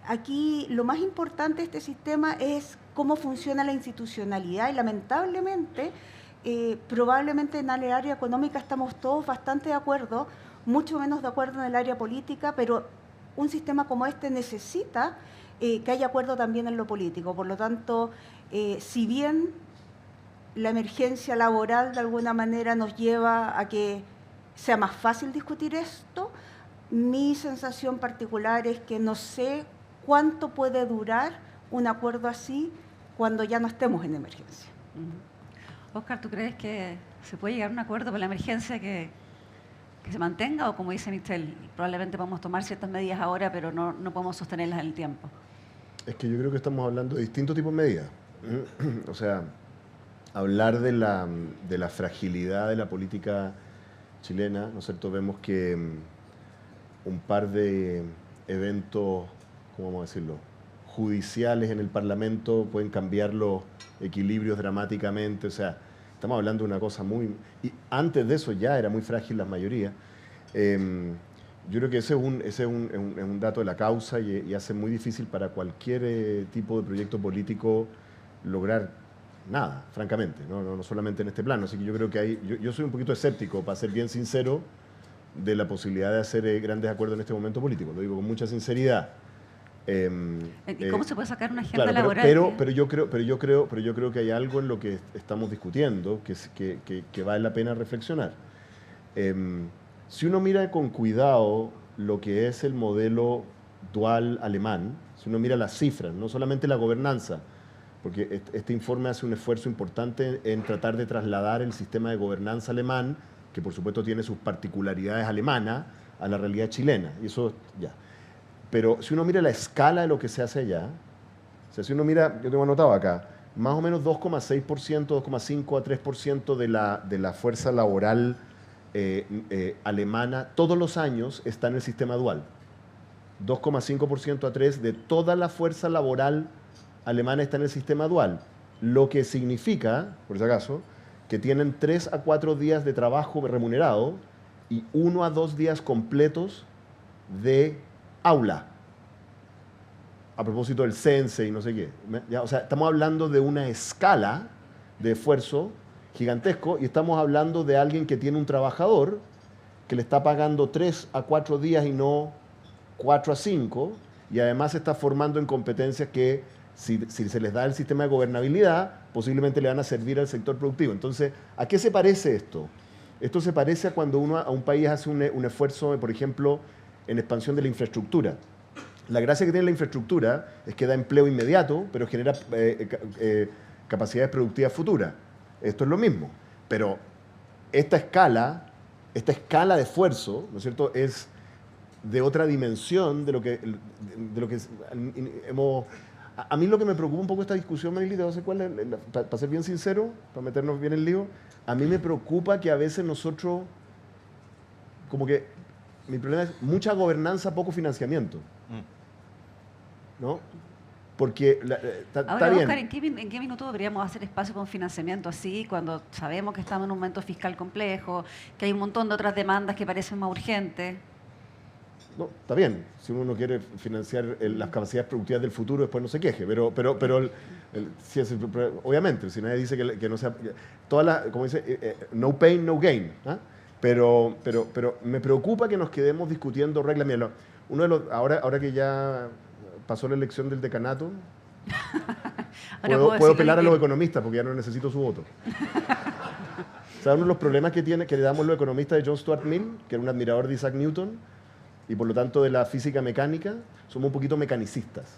aquí lo más importante de este sistema es cómo funciona la institucionalidad, y lamentablemente probablemente en el área económica estamos todos bastante de acuerdo, mucho menos de acuerdo en el área política, pero un sistema como este necesita que haya acuerdo también en lo político. Por lo tanto, si bien la emergencia laboral de alguna manera nos lleva a que sea más fácil discutir esto, mi sensación particular es que no sé cuánto puede durar un acuerdo así cuando ya no estemos en emergencia. Óscar, ¿tú crees que se puede llegar a un acuerdo por la emergencia que se mantenga, o como dice Michelle, probablemente podemos tomar ciertas medidas ahora, pero no podemos sostenerlas en el tiempo? Es que yo creo que estamos hablando de distintos tipos de medidas. O sea, hablar de la fragilidad de la política chilena, ¿no es cierto? Vemos que un par de eventos, ¿cómo vamos a decirlo?, judiciales en el Parlamento pueden cambiar los equilibrios dramáticamente. O sea, estamos hablando de una cosa muy... Y antes de eso ya era muy frágil la mayoría. Yo creo que ese es un dato de la causa, y hace muy difícil para cualquier tipo de proyecto político lograr nada, francamente, no solamente en este plano. Así que yo creo que yo soy un poquito escéptico, para ser bien sincero, de la posibilidad de hacer grandes acuerdos en este momento político. Lo digo con mucha sinceridad. ¿Cómo se puede sacar una agenda claro, laboral? Pero yo creo que hay algo en lo que estamos discutiendo que vale la pena reflexionar. Si uno mira con cuidado lo que es el modelo dual alemán, si uno mira las cifras, no solamente la gobernanza, porque este informe hace un esfuerzo importante en tratar de trasladar el sistema de gobernanza alemán, que por supuesto tiene sus particularidades alemanas, a la realidad chilena. Y eso ya. Pero si uno mira la escala de lo que se hace allá, o sea, si uno mira, yo tengo anotado acá, más o menos 2,6%, 2,5 a 3% de la fuerza laboral alemana todos los años está en el sistema dual. 2,5% a 3% de toda la fuerza laboral alemana está en el sistema dual, lo que significa, por si acaso, que tienen 3 a 4 días de trabajo remunerado y 1 a 2 días completos de aula. A propósito del CENSE y no sé qué. O sea, estamos hablando de una escala de esfuerzo gigantesco, y estamos hablando de alguien que tiene un trabajador que le está pagando 3 a 4 días y no 4 a 5, y además se está formando en competencias que, si se les da el sistema de gobernabilidad, posiblemente le van a servir al sector productivo. Entonces, ¿a qué se parece esto? Esto se parece a cuando a un país hace un esfuerzo, por ejemplo, en expansión de la infraestructura. La gracia que tiene la infraestructura es que da empleo inmediato, pero genera capacidades productivas futuras. Esto es lo mismo. Pero esta escala de esfuerzo, ¿no es cierto?, es de otra dimensión de lo que hemos... A mí lo que me preocupa un poco esta discusión, Marilita, no sé cuál es, para ser bien sincero, para meternos bien en el lío, a mí me preocupa que a veces nosotros, como que mi problema es mucha gobernanza, poco financiamiento. ¿No? Porque ahora, bien. Oscar, ¿en qué minuto deberíamos hacer espacio con financiamiento así, cuando sabemos que estamos en un momento fiscal complejo, que hay un montón de otras demandas que parecen más urgentes? No, está bien, si uno no quiere financiar las capacidades productivas del futuro, después no se queje, pero obviamente, si nadie dice que no sea... como dice, no pain, no gain. ¿Ah? Pero me preocupa que nos quedemos discutiendo reglas. Mira, ahora que ya pasó la elección del decanato, puedo apelar a los economistas porque ya no necesito su voto. O sea, uno de los problemas que le damos los economistas de John Stuart Mill, que era un admirador de Isaac Newton, y por lo tanto de la física mecánica, somos un poquito mecanicistas.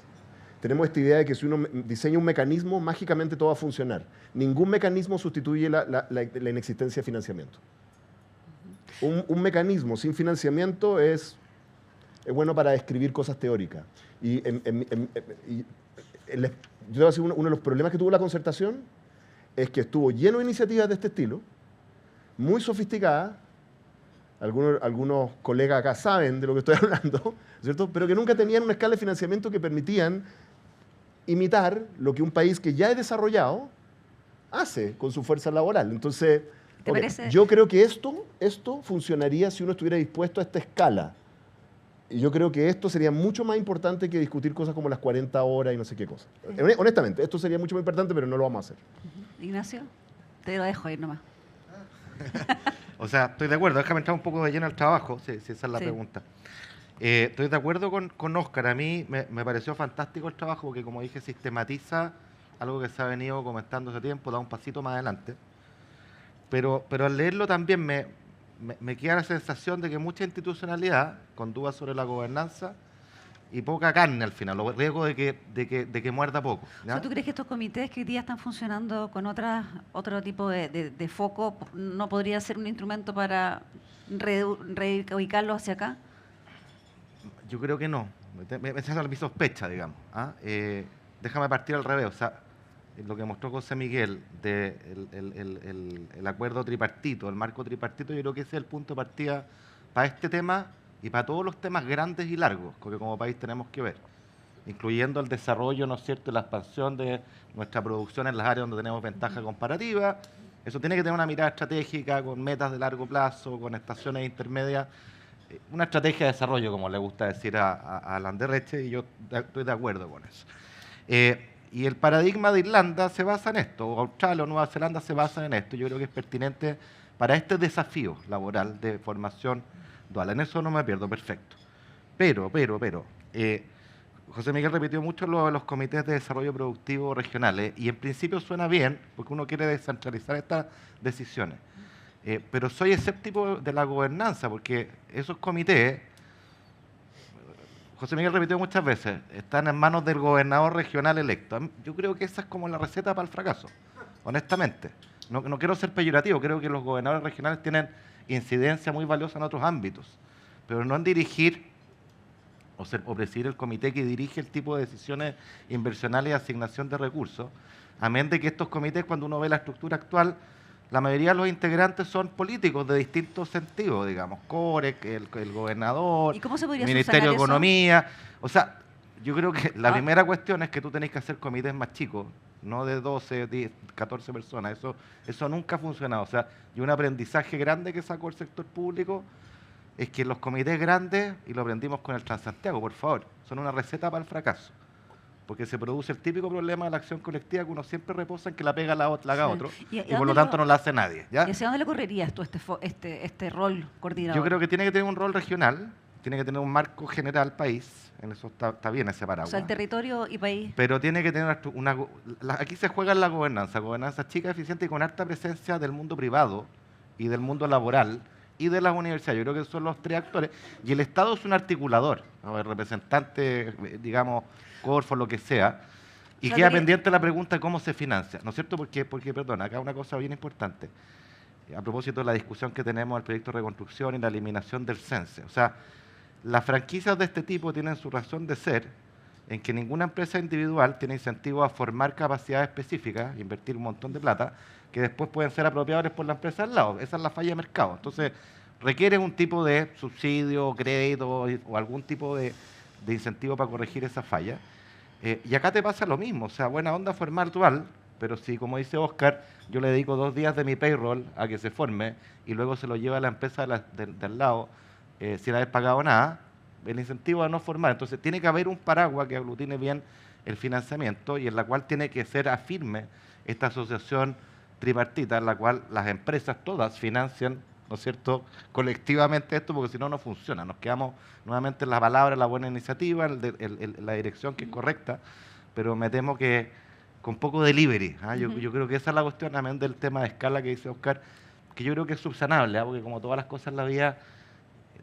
Tenemos esta idea de que si uno diseña un mecanismo, mágicamente todo va a funcionar. Ningún mecanismo sustituye la inexistencia de financiamiento. Un mecanismo sin financiamiento es bueno para describir cosas teóricas. Yo te voy a decir, uno de los problemas que tuvo la concertación es que estuvo lleno de iniciativas de este estilo, muy sofisticadas. Algunos colegas acá saben de lo que estoy hablando, ¿cierto? Pero que nunca tenían una escala de financiamiento que permitían imitar lo que un país que ya es desarrollado hace con su fuerza laboral. Entonces, yo creo que esto funcionaría si uno estuviera dispuesto a esta escala. Y yo creo que esto sería mucho más importante que discutir cosas como las 40 horas y no sé qué cosa. Honestamente, esto sería mucho más importante, pero no lo vamos a hacer. Ignacio, te lo dejo ir nomás. O sea, estoy de acuerdo. Déjame entrar un poco de lleno al trabajo, si esa es la pregunta. Estoy de acuerdo con Oscar. A mí me pareció fantástico el trabajo porque, como dije, sistematiza algo que se ha venido comentando hace tiempo, da un pasito más adelante. Pero al leerlo también me queda la sensación de que mucha institucionalidad, con dudas sobre la gobernanza, y poca carne al final, o riesgo de que muerda poco. ¿Ya? ¿Tú crees que estos comités que hoy día están funcionando con otro tipo de foco no podría ser un instrumento para reubicarlos hacia acá? Yo creo que no. Esa es mi sospecha, digamos. ¿Ah? Déjame partir al revés. O sea, lo que mostró José Miguel el acuerdo tripartito, el marco tripartito, yo creo que ese es el punto de partida para este tema y para todos los temas grandes y largos que como país tenemos que ver, incluyendo el desarrollo, ¿no es cierto?, y la expansión de nuestra producción en las áreas donde tenemos ventaja comparativa. Eso tiene que tener una mirada estratégica, con metas de largo plazo, con estaciones intermedias, una estrategia de desarrollo, como le gusta decir a Landerreche, y yo estoy de acuerdo con eso. Y el paradigma de Irlanda se basa en esto, o Australia o Nueva Zelanda se basa en esto. Yo creo que es pertinente para este desafío laboral de formación dual. En eso no me pierdo, perfecto. Pero, José Miguel repitió mucho lo de los comités de desarrollo productivo regionales, y en principio suena bien, porque uno quiere descentralizar estas decisiones. Pero soy escéptico de la gobernanza, porque esos comités, José Miguel repitió muchas veces, están en manos del gobernador regional electo. Yo creo que esa es como la receta para el fracaso, honestamente. No quiero ser peyorativo, creo que los gobernadores regionales tienen incidencia muy valiosa en otros ámbitos, pero no en dirigir o presidir el comité que dirige el tipo de decisiones inversionales y asignación de recursos, amén de que estos comités, cuando uno ve la estructura actual, la mayoría de los integrantes son políticos de distintos sentidos, digamos, COREC, el gobernador, el Ministerio de Economía. O sea, yo creo que la primera cuestión es que tú tenés que hacer comités más chicos, no de 12, 10, 14 personas. Eso nunca ha funcionado. O sea, y un aprendizaje grande que sacó el sector público es que los comités grandes, y lo aprendimos con el Transantiago, por favor, son una receta para el fracaso. Porque se produce el típico problema de la acción colectiva que uno siempre reposa en que la pega la haga otro, y por lo tanto no la hace nadie. ¿Ya? ¿Y hacia dónde le correrías tú este rol coordinador? Yo creo que tiene que tener un rol regional, tiene que tener un marco general país, en eso está bien ese paraguas. O sea, el territorio y país. Pero tiene que tener aquí se juega en la gobernanza chica, eficiente y con alta presencia del mundo privado y del mundo laboral y de las universidades. Yo creo que son los tres actores. Y el Estado es un articulador, ¿no? El representante, digamos, Corfo, lo que sea. Y queda pendiente la pregunta de cómo se financia, ¿no es cierto? Porque, perdón, acá una cosa bien importante. A propósito de la discusión que tenemos del proyecto de reconstrucción y la eliminación del CENSE. O sea, las franquicias de este tipo tienen su razón de ser en que ninguna empresa individual tiene incentivo a formar capacidades específicas, invertir un montón de plata, que después pueden ser apropiables por la empresa al lado. Esa es la falla de mercado. Entonces, requiere un tipo de subsidio, crédito o algún tipo de incentivo para corregir esa falla. Y acá te pasa lo mismo. O sea, buena onda formar dual, pero si, como dice Oscar, yo le dedico 2 días de mi payroll a que se forme y luego se lo lleva a la empresa de al lado sin haber pagado nada, el incentivo a no formar. Entonces, tiene que haber un paraguas que aglutine bien el financiamiento y en la cual tiene que ser firme esta asociación tripartita, en la cual las empresas todas financian, ¿no es cierto?, colectivamente esto, porque si no, no funciona. Nos quedamos nuevamente en la palabra, la buena iniciativa, la dirección que es correcta, pero me temo que con poco delivery. Yo creo que esa es la cuestión también del tema de escala que dice Oscar, que yo creo que es subsanable, porque como todas las cosas en la vida,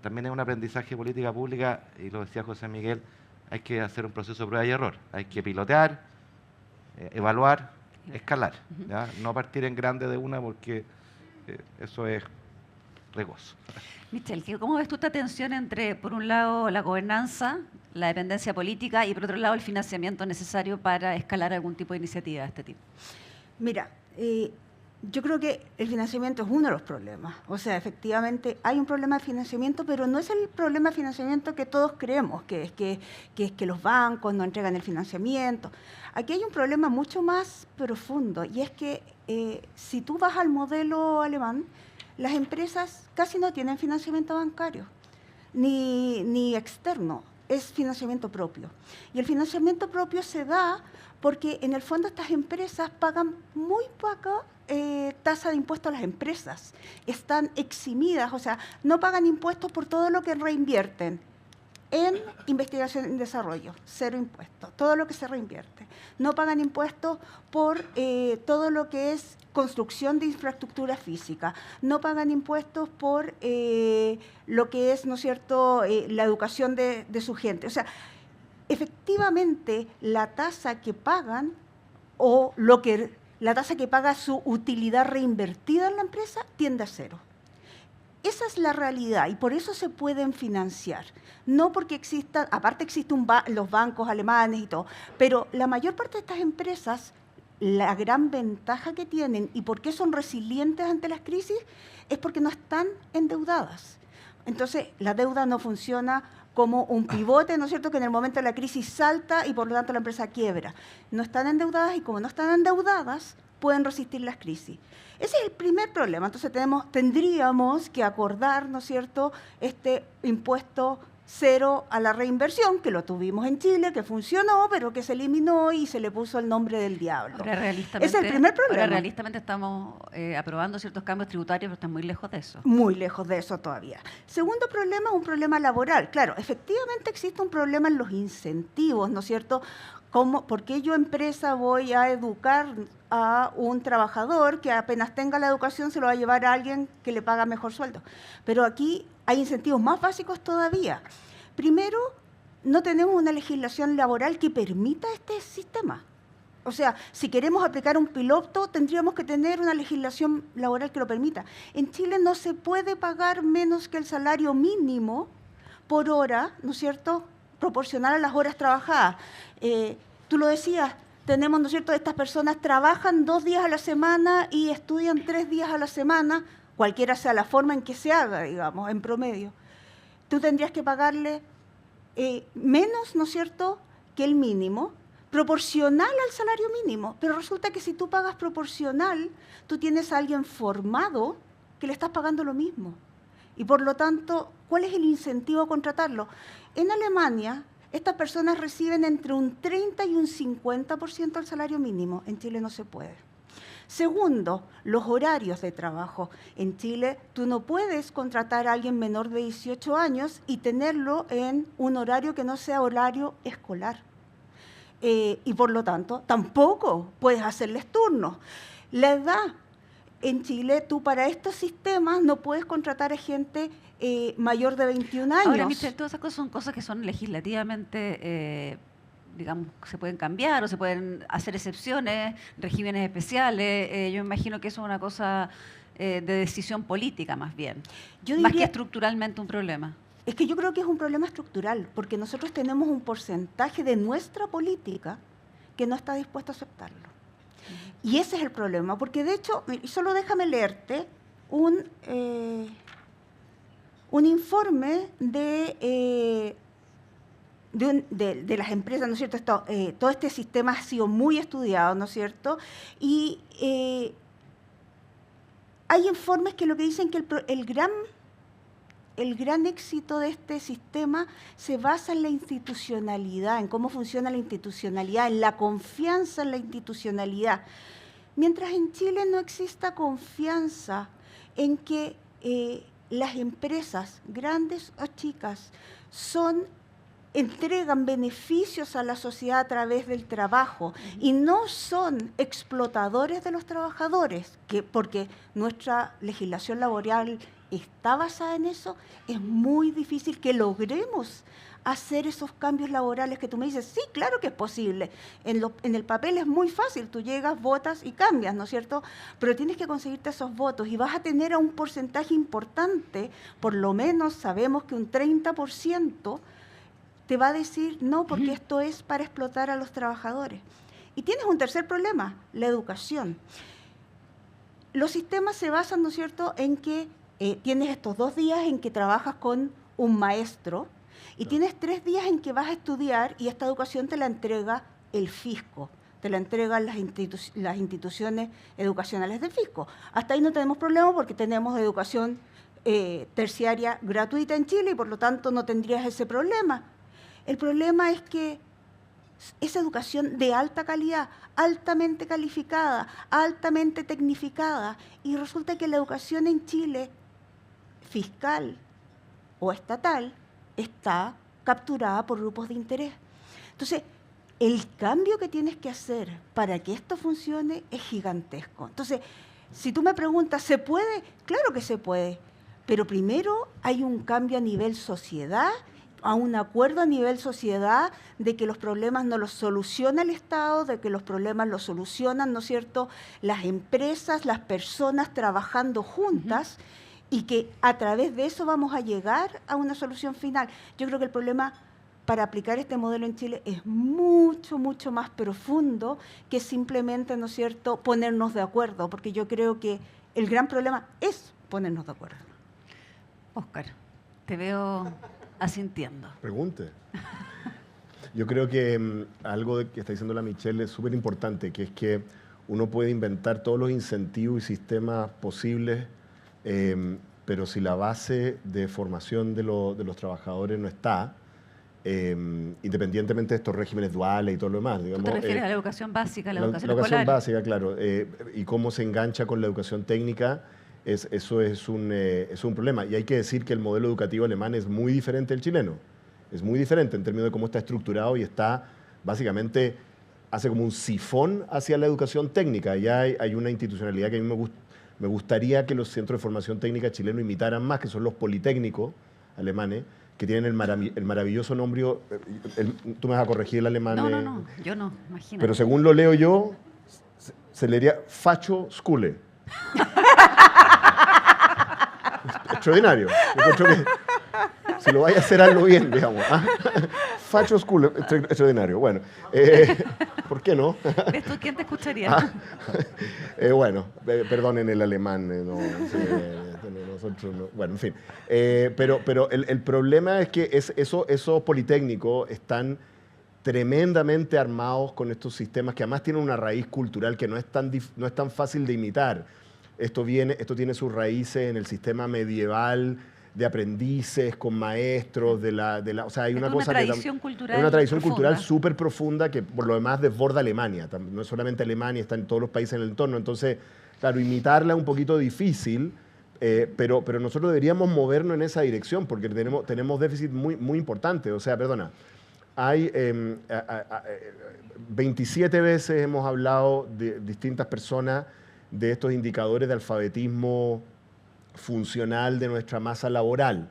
también es un aprendizaje de política pública, y lo decía José Miguel, hay que hacer un proceso de prueba y error. Hay que pilotear, evaluar, escalar. ¿Ya? No partir en grande de una, porque eso es regoso. Michel, ¿cómo ves tú esta tensión entre, por un lado, la gobernanza, la dependencia política y, por otro lado, el financiamiento necesario para escalar algún tipo de iniciativa de este tipo? Mira, yo creo que el financiamiento es uno de los problemas. O sea, efectivamente hay un problema de financiamiento, pero no es el problema de financiamiento que todos creemos, que es que los bancos no entregan el financiamiento. Aquí hay un problema mucho más profundo, y es que si tú vas al modelo alemán, las empresas casi no tienen financiamiento bancario, ni externo, es financiamiento propio. Y el financiamiento propio se da porque en el fondo estas empresas pagan muy poca tasa de impuesto a las empresas. Están eximidas, o sea, no pagan impuestos por todo lo que reinvierten en investigación y desarrollo, 0 impuestos, todo lo que se reinvierte. No pagan impuestos por todo lo que es construcción de infraestructura física, no pagan impuestos por lo que es, ¿no es cierto?, la educación de su gente. O sea, efectivamente, la tasa que pagan o la tasa que paga su utilidad reinvertida en la empresa tiende a 0. Esa es la realidad y por eso se pueden financiar. No porque existan, aparte existen los bancos alemanes y todo, pero la mayor parte de estas empresas, la gran ventaja que tienen y por qué son resilientes ante las crisis es porque no están endeudadas. Entonces, la deuda no funciona como un pivote, ¿no es cierto?, que en el momento de la crisis salta y por lo tanto la empresa quiebra. No están endeudadas y como no están endeudadas, pueden resistir las crisis. Ese es el primer problema. Entonces tendríamos que acordar, ¿no es cierto?, este impuesto 0 a la reinversión, que lo tuvimos en Chile, que funcionó, pero que se eliminó y se le puso el nombre del diablo. Ese es el primer problema. Ahora, realistamente estamos aprobando ciertos cambios tributarios, pero están muy lejos de eso. Muy lejos de eso todavía. Segundo problema es un problema laboral. Claro, efectivamente existe un problema en los incentivos, ¿no es cierto? ¿Por qué yo, empresa, voy a educar a un trabajador que apenas tenga la educación se lo va a llevar a alguien que le paga mejor sueldo? Pero aquí hay incentivos más básicos todavía. Primero, no tenemos una legislación laboral que permita este sistema. O sea, si queremos aplicar un piloto, tendríamos que tener una legislación laboral que lo permita. En Chile no se puede pagar menos que el salario mínimo por hora, ¿no es cierto?, proporcional a las horas trabajadas. Tú lo decías, tenemos, ¿no es cierto?, estas personas trabajan 2 días a la semana y estudian 3 días a la semana, cualquiera sea la forma en que se haga, digamos, en promedio. Tú tendrías que pagarle menos, ¿no es cierto?, que el mínimo, proporcional al salario mínimo. Pero resulta que si tú pagas proporcional, tú tienes a alguien formado que le estás pagando lo mismo. Y por lo tanto, ¿cuál es el incentivo a contratarlo? En Alemania, estas personas reciben entre un 30 y un 50% del salario mínimo. En Chile no se puede. Segundo, los horarios de trabajo. En Chile, tú no puedes contratar a alguien menor de 18 años y tenerlo en un horario que no sea horario escolar. Y por lo tanto, tampoco puedes hacerles turnos. La edad. en Chile tú para estos sistemas no puedes contratar a gente mayor de 21 años. Ahora, Michelle, todas esas cosas son cosas que son legislativamente, digamos, se pueden cambiar o se pueden hacer excepciones, regímenes especiales. Yo imagino que eso es una cosa de decisión política más bien, más que estructuralmente un problema. Es que yo creo que es un problema estructural, porque nosotros tenemos un porcentaje de nuestra política que no está dispuesto a aceptarlo. Y ese es el problema, porque de hecho, solo déjame leerte un informe de las empresas, ¿no es cierto? Todo este sistema ha sido muy estudiado, ¿no es cierto? Y hay informes que lo que dicen que el gran éxito de este sistema se basa en la institucionalidad, en cómo funciona la institucionalidad, en la confianza en la institucionalidad. Mientras en Chile no exista confianza en que las empresas, grandes o chicas, entregan beneficios a la sociedad a través del trabajo y no son explotadores de los trabajadores, porque nuestra legislación laboral está basada en eso, es muy difícil que logremos hacer esos cambios laborales que tú me dices. Sí, claro que es posible. En el papel es muy fácil, tú llegas, votas y cambias, ¿no es cierto? Pero tienes que conseguirte esos votos y vas a tener a un porcentaje importante, por lo menos sabemos que un 30% te va a decir no, porque esto es para explotar a los trabajadores. Y tienes un tercer problema, la educación. Los sistemas se basan, ¿no es cierto?, en que tienes estos 2 días en que trabajas con un maestro y tienes 3 días en que vas a estudiar y esta educación te la entrega el fisco, te la entregan las instituciones educacionales del fisco. Hasta ahí no tenemos problema porque tenemos educación terciaria gratuita en Chile y por lo tanto no tendrías ese problema. El problema es que esa educación de alta calidad, altamente calificada, altamente tecnificada, y resulta que la educación en Chile, fiscal o estatal, está capturada por grupos de interés. Entonces, el cambio que tienes que hacer para que esto funcione es gigantesco. Entonces, si tú me preguntas, ¿se puede? Claro que se puede, pero primero hay un cambio a nivel sociedad, a un acuerdo a nivel sociedad de que los problemas no los soluciona el Estado, de que los problemas los solucionan, ¿no es cierto?, las empresas, las personas trabajando juntas, y que a través de eso vamos a llegar a una solución final. Yo creo que el problema para aplicar este modelo en Chile es mucho, mucho más profundo que simplemente, ¿no es cierto?, ponernos de acuerdo, porque yo creo que el gran problema es ponernos de acuerdo. Óscar, te veo asintiendo. Pregunte. Yo creo que algo que está diciendo la Michelle es súper importante, que es que uno puede inventar todos los incentivos y sistemas posibles, pero si la base de formación de los trabajadores no está, independientemente de estos regímenes duales y todo lo demás. Digamos, ¿Tú te refieres a la educación básica, la educación escolar? La educación básica, claro, y cómo se engancha con la educación técnica. Eso es un problema. Y hay que decir que el modelo educativo alemán es muy diferente del chileno. Es muy diferente en términos de cómo está estructurado y está, básicamente, hace como un sifón hacia la educación técnica. Ya hay una institucionalidad que a mí me gustaría que los centros de formación técnica chilenos imitaran más, que son los politécnicos alemanes, que tienen el maravilloso nombre. Tú me vas a corregir el alemán. No, yo no, imagínate. Pero según lo leo yo, se leería Fachhochschule. Extraordinario. Yo encuentro que si lo vaya a hacer, hazlo bien, digamos. Fachhochschule, extraordinario. Bueno, ¿por qué no? ¿Ves tú quién te escucharía? Bueno, perdonen el alemán. Nosotros no. Bueno, en fin. Pero el problema es que esos politécnicos están tremendamente armados con estos sistemas que además tienen una raíz cultural que no es tan fácil de imitar. Esto tiene sus raíces en el sistema medieval de aprendices con maestros, o sea, hay una cosa tradición cultural. Es una tradición cultural súper profunda que por lo demás desborda Alemania. No es solamente Alemania, está en todos los países en el entorno. Entonces, claro, imitarla es un poquito difícil, pero nosotros deberíamos movernos en esa dirección porque tenemos déficit muy, muy importante. O sea, perdona, hay 27 veces hemos hablado de distintas personas de estos indicadores de alfabetismo funcional de nuestra masa laboral.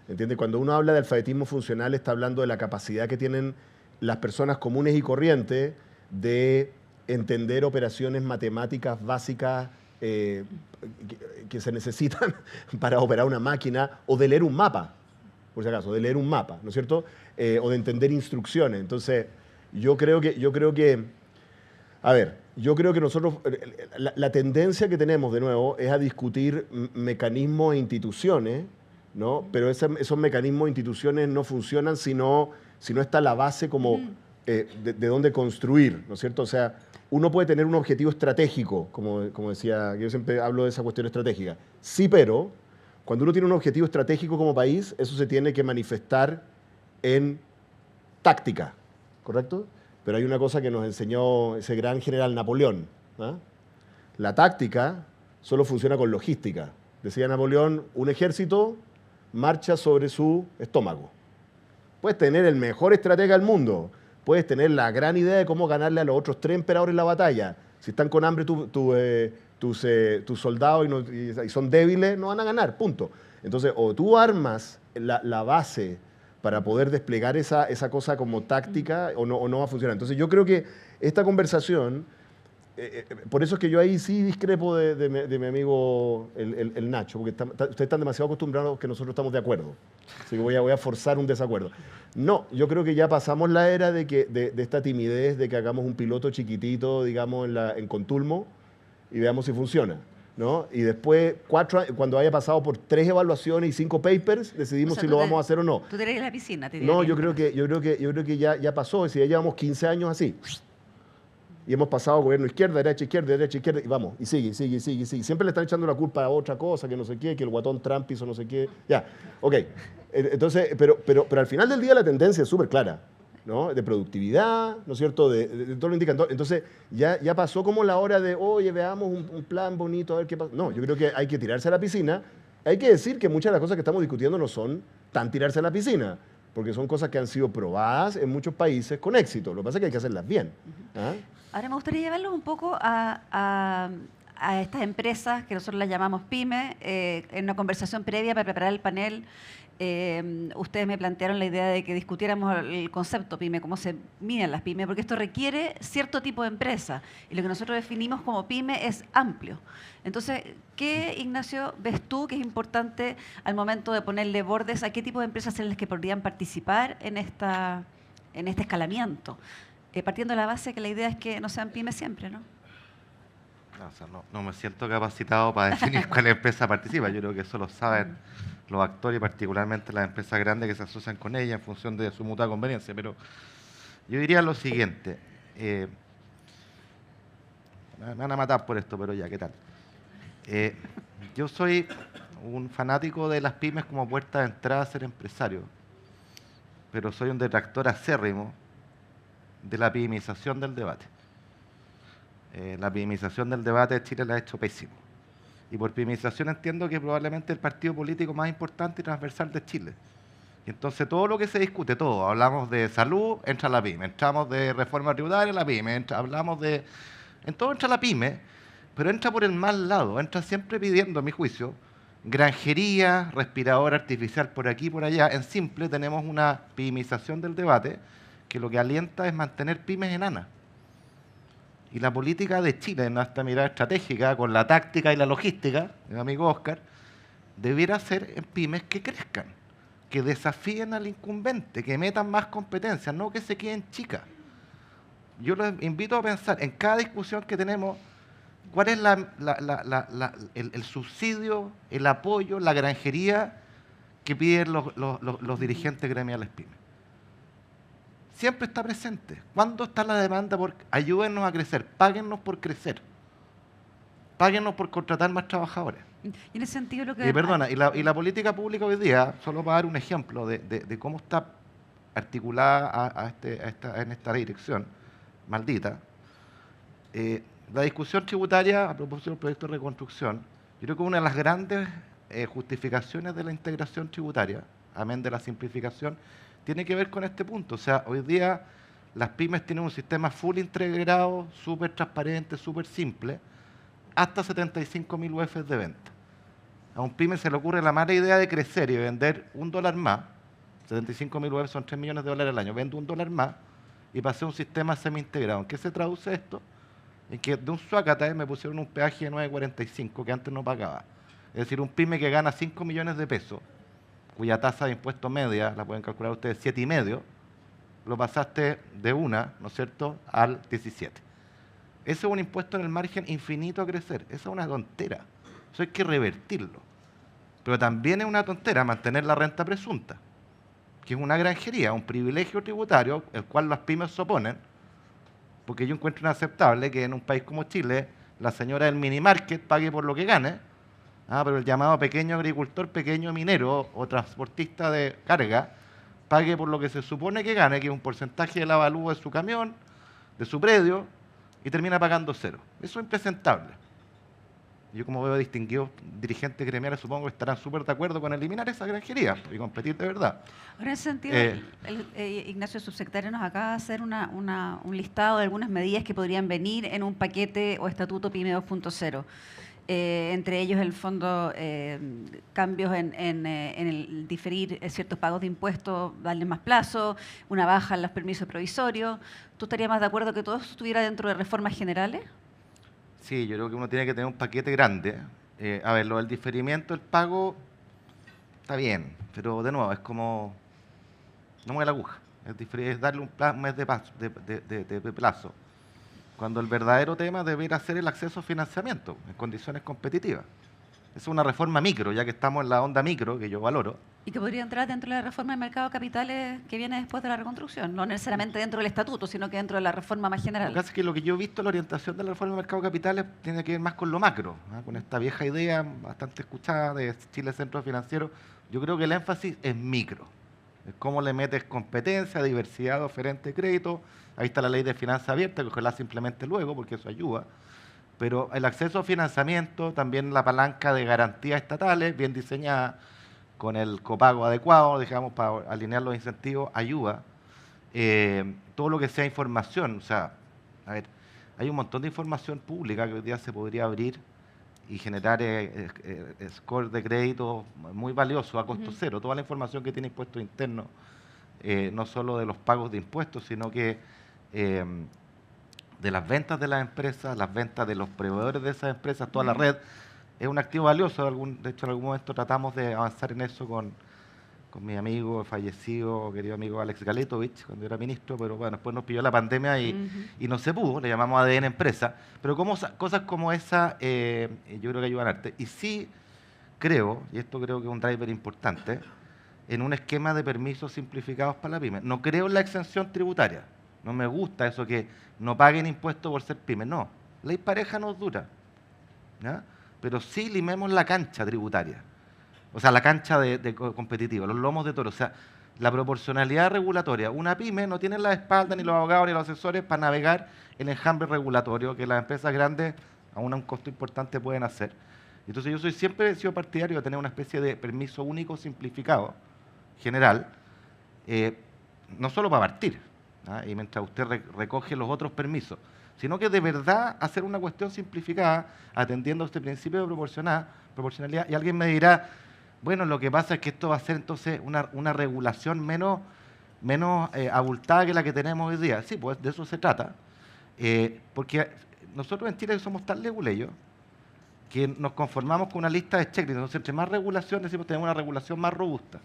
¿Entiende? Cuando uno habla de alfabetismo funcional está hablando de la capacidad que tienen las personas comunes y corrientes de entender operaciones matemáticas básicas que se necesitan para operar una máquina, o de leer un mapa, por si acaso, de leer un mapa, ¿no es cierto? O de entender instrucciones. Entonces, yo creo que nosotros, la tendencia que tenemos, de nuevo, es a discutir mecanismos e instituciones, ¿no? Pero esos mecanismos e instituciones no funcionan si no está la base como de dónde construir, ¿no es cierto? O sea, uno puede tener un objetivo estratégico, como decía, yo siempre hablo de esa cuestión estratégica. Sí, pero cuando uno tiene un objetivo estratégico como país, eso se tiene que manifestar en táctica, ¿correcto? Pero hay una cosa que nos enseñó ese gran general Napoleón, ¿ah? La táctica solo funciona con logística. Decía Napoleón, un ejército marcha sobre su estómago. Puedes tener el mejor estratega del mundo, puedes tener la gran idea de cómo ganarle a los otros 3 emperadores en la batalla. Si están con hambre tus soldados y son débiles, no van a ganar, punto. Entonces, o tú armas la base para poder desplegar esa cosa como táctica, o no va a funcionar. Entonces, yo creo que esta conversación, por eso es que yo ahí sí discrepo de mi amigo el Nacho, porque ustedes están demasiado acostumbrados que nosotros estamos de acuerdo. Así que voy a forzar un desacuerdo. No, yo creo que ya pasamos la era de esta timidez de que hagamos un piloto chiquitito, digamos, en Contulmo, y veamos si funciona, ¿no? Y después, cuando haya pasado por 3 evaluaciones y 5 papers, decidimos si lo vamos a hacer o no. ¿Tú te en la piscina? No, yo creo que ya pasó. Es decir, ya llevamos 15 años así. Y hemos pasado gobierno izquierda, derecha, y vamos, y sigue. Siempre le están echando la culpa a otra cosa, que no sé qué, que el guatón Trump hizo no sé qué. Ya, ok. Entonces, pero al final del día la tendencia es súper clara, ¿no? De productividad, ¿no es cierto? De todo lo indicador. Entonces, ya pasó como la hora de, oye, veamos un plan bonito, a ver qué pasa. No, yo creo que hay que tirarse a la piscina. Hay que decir que muchas de las cosas que estamos discutiendo no son tan tirarse a la piscina, porque son cosas que han sido probadas en muchos países con éxito. Lo que pasa es que hay que hacerlas bien. ¿Ah? Ahora me gustaría llevarlos un poco a estas empresas que nosotros las llamamos PYME. En una conversación previa para preparar el panel, ustedes me plantearon la idea de que discutiéramos el concepto PYME, cómo se miden las PYME, porque esto requiere cierto tipo de empresa. Y lo que nosotros definimos como PYME es amplio. Entonces, ¿qué, Ignacio, ves tú que es importante al momento de ponerle bordes a qué tipo de empresas son las que podrían participar en este escalamiento? Partiendo de la base que la idea es que no sean pymes siempre, ¿no? O sea, no me siento capacitado para definir cuál empresa participa. Yo creo que eso lo saben los actores, y particularmente las empresas grandes que se asocian con ella en función de su mutua conveniencia. Pero yo diría lo siguiente. Me van a matar por esto, pero ya, ¿qué tal? Yo soy un fanático de las pymes como puerta de entrada a ser empresario, pero soy un detractor acérrimo de la pymización del debate. La pymización del debate de Chile la ha hecho pésimo. Y por pymización entiendo que probablemente el partido político más importante y transversal de Chile. Y entonces todo lo que se discute, todo, hablamos de salud, entra la pyme, entramos de reforma tributaria, la pyme, hablamos de... En todo entra la pyme, pero entra por el mal lado, entra siempre pidiendo, a mi juicio, granjería, respirador artificial por aquí y por allá. En simple tenemos una pymización del debate que lo que alienta es mantener pymes enanas. Y la política de Chile, en esta mirada estratégica, con la táctica y la logística, mi amigo Oscar, debiera ser en pymes que crezcan, que desafíen al incumbente, que metan más competencias, no que se queden chicas. Yo los invito a pensar en cada discusión que tenemos, cuál es el subsidio, el apoyo, la granjería que piden los dirigentes gremiales pymes. Siempre está presente. ¿Cuándo está la demanda por ayúdennos a crecer? Páguennos por crecer. Páguennos por contratar más trabajadores. Y en ese sentido lo que... Y la política pública hoy día, solo para dar un ejemplo de cómo está articulada en esta dirección maldita, la discusión tributaria a propósito del proyecto de reconstrucción, yo creo que una de las grandes justificaciones de la integración tributaria, amén de la simplificación, tiene que ver con este punto. O sea, hoy día las pymes tienen un sistema full integrado, súper transparente, súper simple, hasta 75.000 UF de venta. A un pyme se le ocurre la mala idea de crecer y vender $1 más. 75.000 UF son $3 millones al año. Vendo $1 más y pasé a un sistema semi-integrado. ¿En qué se traduce esto? En que de un Suácata me pusieron un peaje de 9,45 que antes no pagaba. Es decir, un pyme que gana 5 millones de pesos, cuya tasa de impuesto media, la pueden calcular ustedes, 7,5, lo pasaste de una, ¿no es cierto?, al 17. Ese es un impuesto en el margen infinito a crecer. Esa es una tontera. Eso hay que revertirlo. Pero también es una tontera mantener la renta presunta, que es una granjería, un privilegio tributario, el cual las pymes se oponen, porque yo encuentro inaceptable que en un país como Chile la señora del minimarket pague por lo que gane, pero el llamado pequeño agricultor, pequeño minero o transportista de carga pague por lo que se supone que gane, que es un porcentaje del avalúo de su camión, de su predio, y termina pagando cero. Eso es impresentable. Yo, como veo distinguidos dirigentes gremiales, supongo que estarán súper de acuerdo con eliminar esa granjería y competir de verdad. En ese sentido, Ignacio Subsecretario nos acaba de hacer un listado de algunas medidas que podrían venir en un paquete o estatuto PYME 2.0. Entre ellos el fondo, cambios en el diferir ciertos pagos de impuestos, darle más plazo, una baja en los permisos provisorios. ¿Tú estarías más de acuerdo que todo eso estuviera dentro de reformas generales? Sí, yo creo que uno tiene que tener un paquete grande. A ver, lo del diferimiento, el pago, está bien, pero de nuevo, es como, no mueve la aguja, es darle un mes de plazo, cuando el verdadero tema debería ser el acceso a financiamiento en condiciones competitivas. Es una reforma micro, ya que estamos en la onda micro, que yo valoro. Y que podría entrar dentro de la reforma del mercado de capitales que viene después de la reconstrucción, no necesariamente dentro del estatuto, sino que dentro de la reforma más general. Lo que pasa es que lo que yo he visto, la orientación de la reforma del mercado de capitales tiene que ver más con lo macro, con esta vieja idea bastante escuchada de Chile Centro Financiero. Yo creo que el énfasis es micro. Es cómo le metes competencia, diversidad de oferente de crédito. Ahí está la ley de finanzas abiertas, que ojalá simplemente luego, porque eso ayuda. Pero el acceso a financiamiento, también la palanca de garantías estatales, bien diseñada, con el copago adecuado, digamos, para alinear los incentivos, ayuda. Todo lo que sea información, o sea, a ver, hay un montón de información pública que hoy día se podría abrir y generar score de crédito muy valioso a costo cero. Toda la información que tiene impuestos internos, no solo de los pagos de impuestos, sino que de las ventas de las empresas, las ventas de los proveedores de esas empresas, toda la red, es un activo valioso. De hecho, en algún momento tratamos de avanzar en eso con mi amigo fallecido, querido amigo Alex Galetovich, cuando era ministro, pero bueno, después nos pilló la pandemia y no se pudo, le llamamos ADN Empresa. Pero cosas como esa, yo creo que ayudan arte. Y sí creo, y esto creo que es un driver importante, en un esquema de permisos simplificados para la pyme. No creo en la exención tributaria. No me gusta eso que no paguen impuestos por ser pyme. No, ley pareja nos dura, ¿ya? Pero sí limemos la cancha tributaria. O sea, la cancha de competitiva, los lomos de toro. O sea, la proporcionalidad regulatoria. Una pyme no tiene la espalda, ni los abogados, ni los asesores para navegar el enjambre regulatorio que las empresas grandes, aún a un costo importante, pueden hacer. Entonces, yo siempre he sido partidario de tener una especie de permiso único simplificado, general, no solo para partir, y mientras usted recoge los otros permisos, sino que de verdad hacer una cuestión simplificada, atendiendo a este principio de proporcionalidad. Y alguien me dirá, bueno, lo que pasa es que esto va a ser entonces una regulación menos abultada que la que tenemos hoy día. Sí, pues de eso se trata, porque nosotros en Chile somos tan leguleyos que nos conformamos con una lista de checklists. Entonces, entre más regulación, decimos tenemos una regulación más robusta.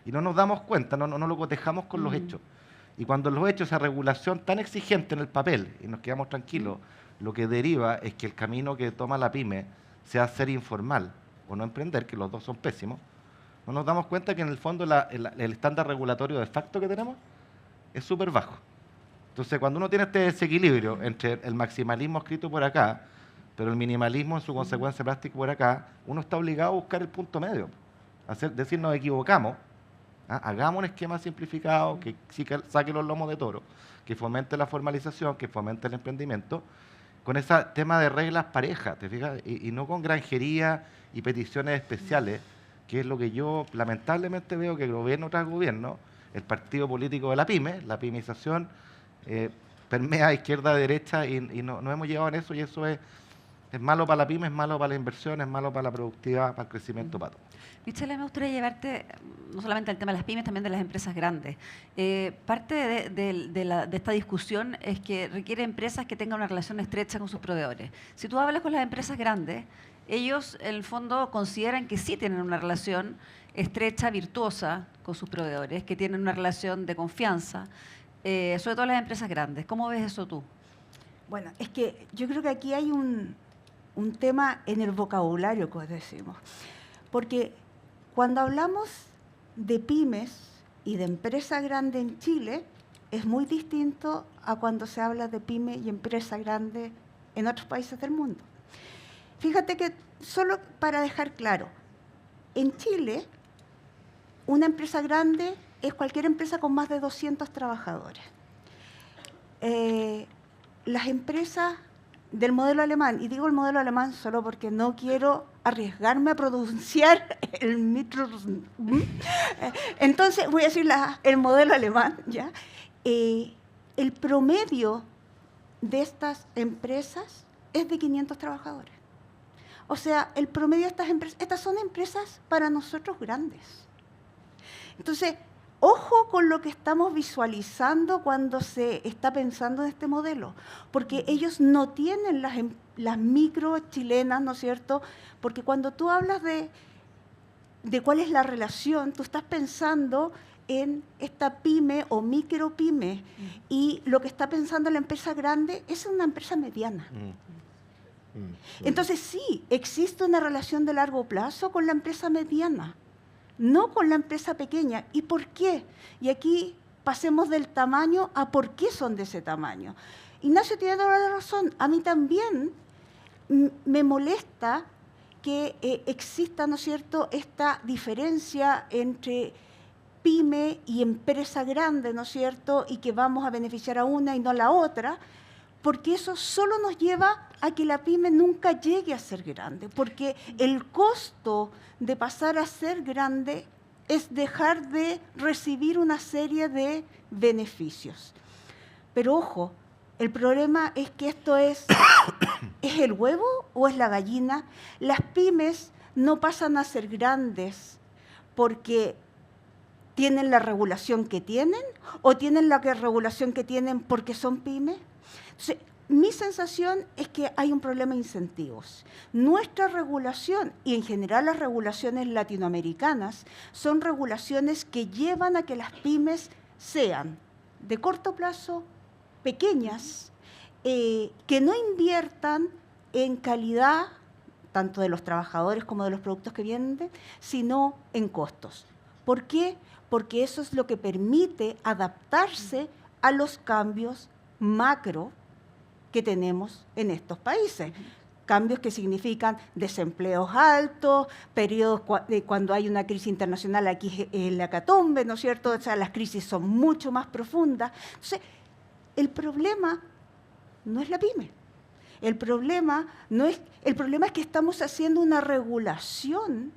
Y no nos damos cuenta, no lo cotejamos con los hechos. Y cuando los hechos, esa regulación tan exigente en el papel, y nos quedamos tranquilos, lo que deriva es que el camino que toma la pyme sea ser informal o no emprender, que los dos son pésimos, no nos damos cuenta que en el fondo el estándar regulatorio de facto que tenemos es súper bajo. Entonces, cuando uno tiene este desequilibrio entre el maximalismo escrito por acá, pero el minimalismo en su consecuencia práctica por acá, uno está obligado a buscar el punto medio. Decir, nos equivocamos, hagamos un esquema simplificado que saque los lomos de toro, que fomente la formalización, que fomente el emprendimiento, con ese tema de reglas parejas, ¿te fijas? Y no con granjería y peticiones especiales, que es lo que yo lamentablemente veo que gobierno tras gobierno, el partido político de la pyme, la pymización, permea izquierda a derecha y no hemos llegado en eso, y eso es Es malo para la pyme, es malo para la inversión, es malo para la productividad, para el crecimiento, para todo. Michelle, me gustaría llevarte no solamente al tema de las pymes, también de las empresas grandes. Parte de esta discusión es que requiere empresas que tengan una relación estrecha con sus proveedores. Si tú hablas con las empresas grandes, ellos en el fondo consideran que sí tienen una relación estrecha, virtuosa con sus proveedores, que tienen una relación de confianza, sobre todo las empresas grandes. ¿Cómo ves eso tú? Bueno, es que yo creo que aquí hay un tema en el vocabulario, como decimos. Porque cuando hablamos de pymes y de empresa grande en Chile, es muy distinto a cuando se habla de pyme y empresa grande en otros países del mundo. Fíjate que, solo para dejar claro, en Chile, una empresa grande es cualquier empresa con más de 200 trabajadores. Las empresas del modelo alemán, y digo el modelo alemán solo porque no quiero arriesgarme a pronunciar el mitro, entonces voy a decir el modelo alemán, ¿ya? El promedio de estas empresas es de 500 trabajadores. O sea, el promedio de estas empresas, estas son empresas para nosotros grandes. Entonces, ojo con lo que estamos visualizando cuando se está pensando en este modelo, porque ellos no tienen las micro chilenas, ¿no es cierto? Porque cuando tú hablas de cuál es la relación, tú estás pensando en esta pyme o micropyme, y lo que está pensando la empresa grande es una empresa mediana. Entonces sí, existe una relación de largo plazo con la empresa mediana, no con la empresa pequeña. ¿Y por qué? Y aquí pasemos del tamaño a por qué son de ese tamaño. Ignacio tiene toda la razón. A mí también me molesta que exista, ¿no es cierto?, esta diferencia entre pyme y empresa grande, ¿no es cierto?, y que vamos a beneficiar a una y no a la otra, porque eso solo nos lleva a que la pyme nunca llegue a ser grande, porque el costo de pasar a ser grande es dejar de recibir una serie de beneficios. Pero ojo, el problema es que esto ¿es el huevo o es la gallina? Las pymes no pasan a ser grandes porque tienen la regulación que tienen, o tienen la regulación que tienen porque son pymes. Entonces, mi sensación es que hay un problema de incentivos. Nuestra regulación, y en general las regulaciones latinoamericanas, son regulaciones que llevan a que las pymes sean de corto plazo, pequeñas, que no inviertan en calidad, tanto de los trabajadores como de los productos que venden, sino en costos. ¿Por qué? Porque eso es lo que permite adaptarse a los cambios macro que tenemos en estos países. Cambios que significan desempleos altos, periodos cuando hay una crisis internacional, aquí en la hecatombe, ¿no es cierto? O sea, las crisis son mucho más profundas. Entonces, el problema no es la pyme. El problema es que estamos haciendo una regulación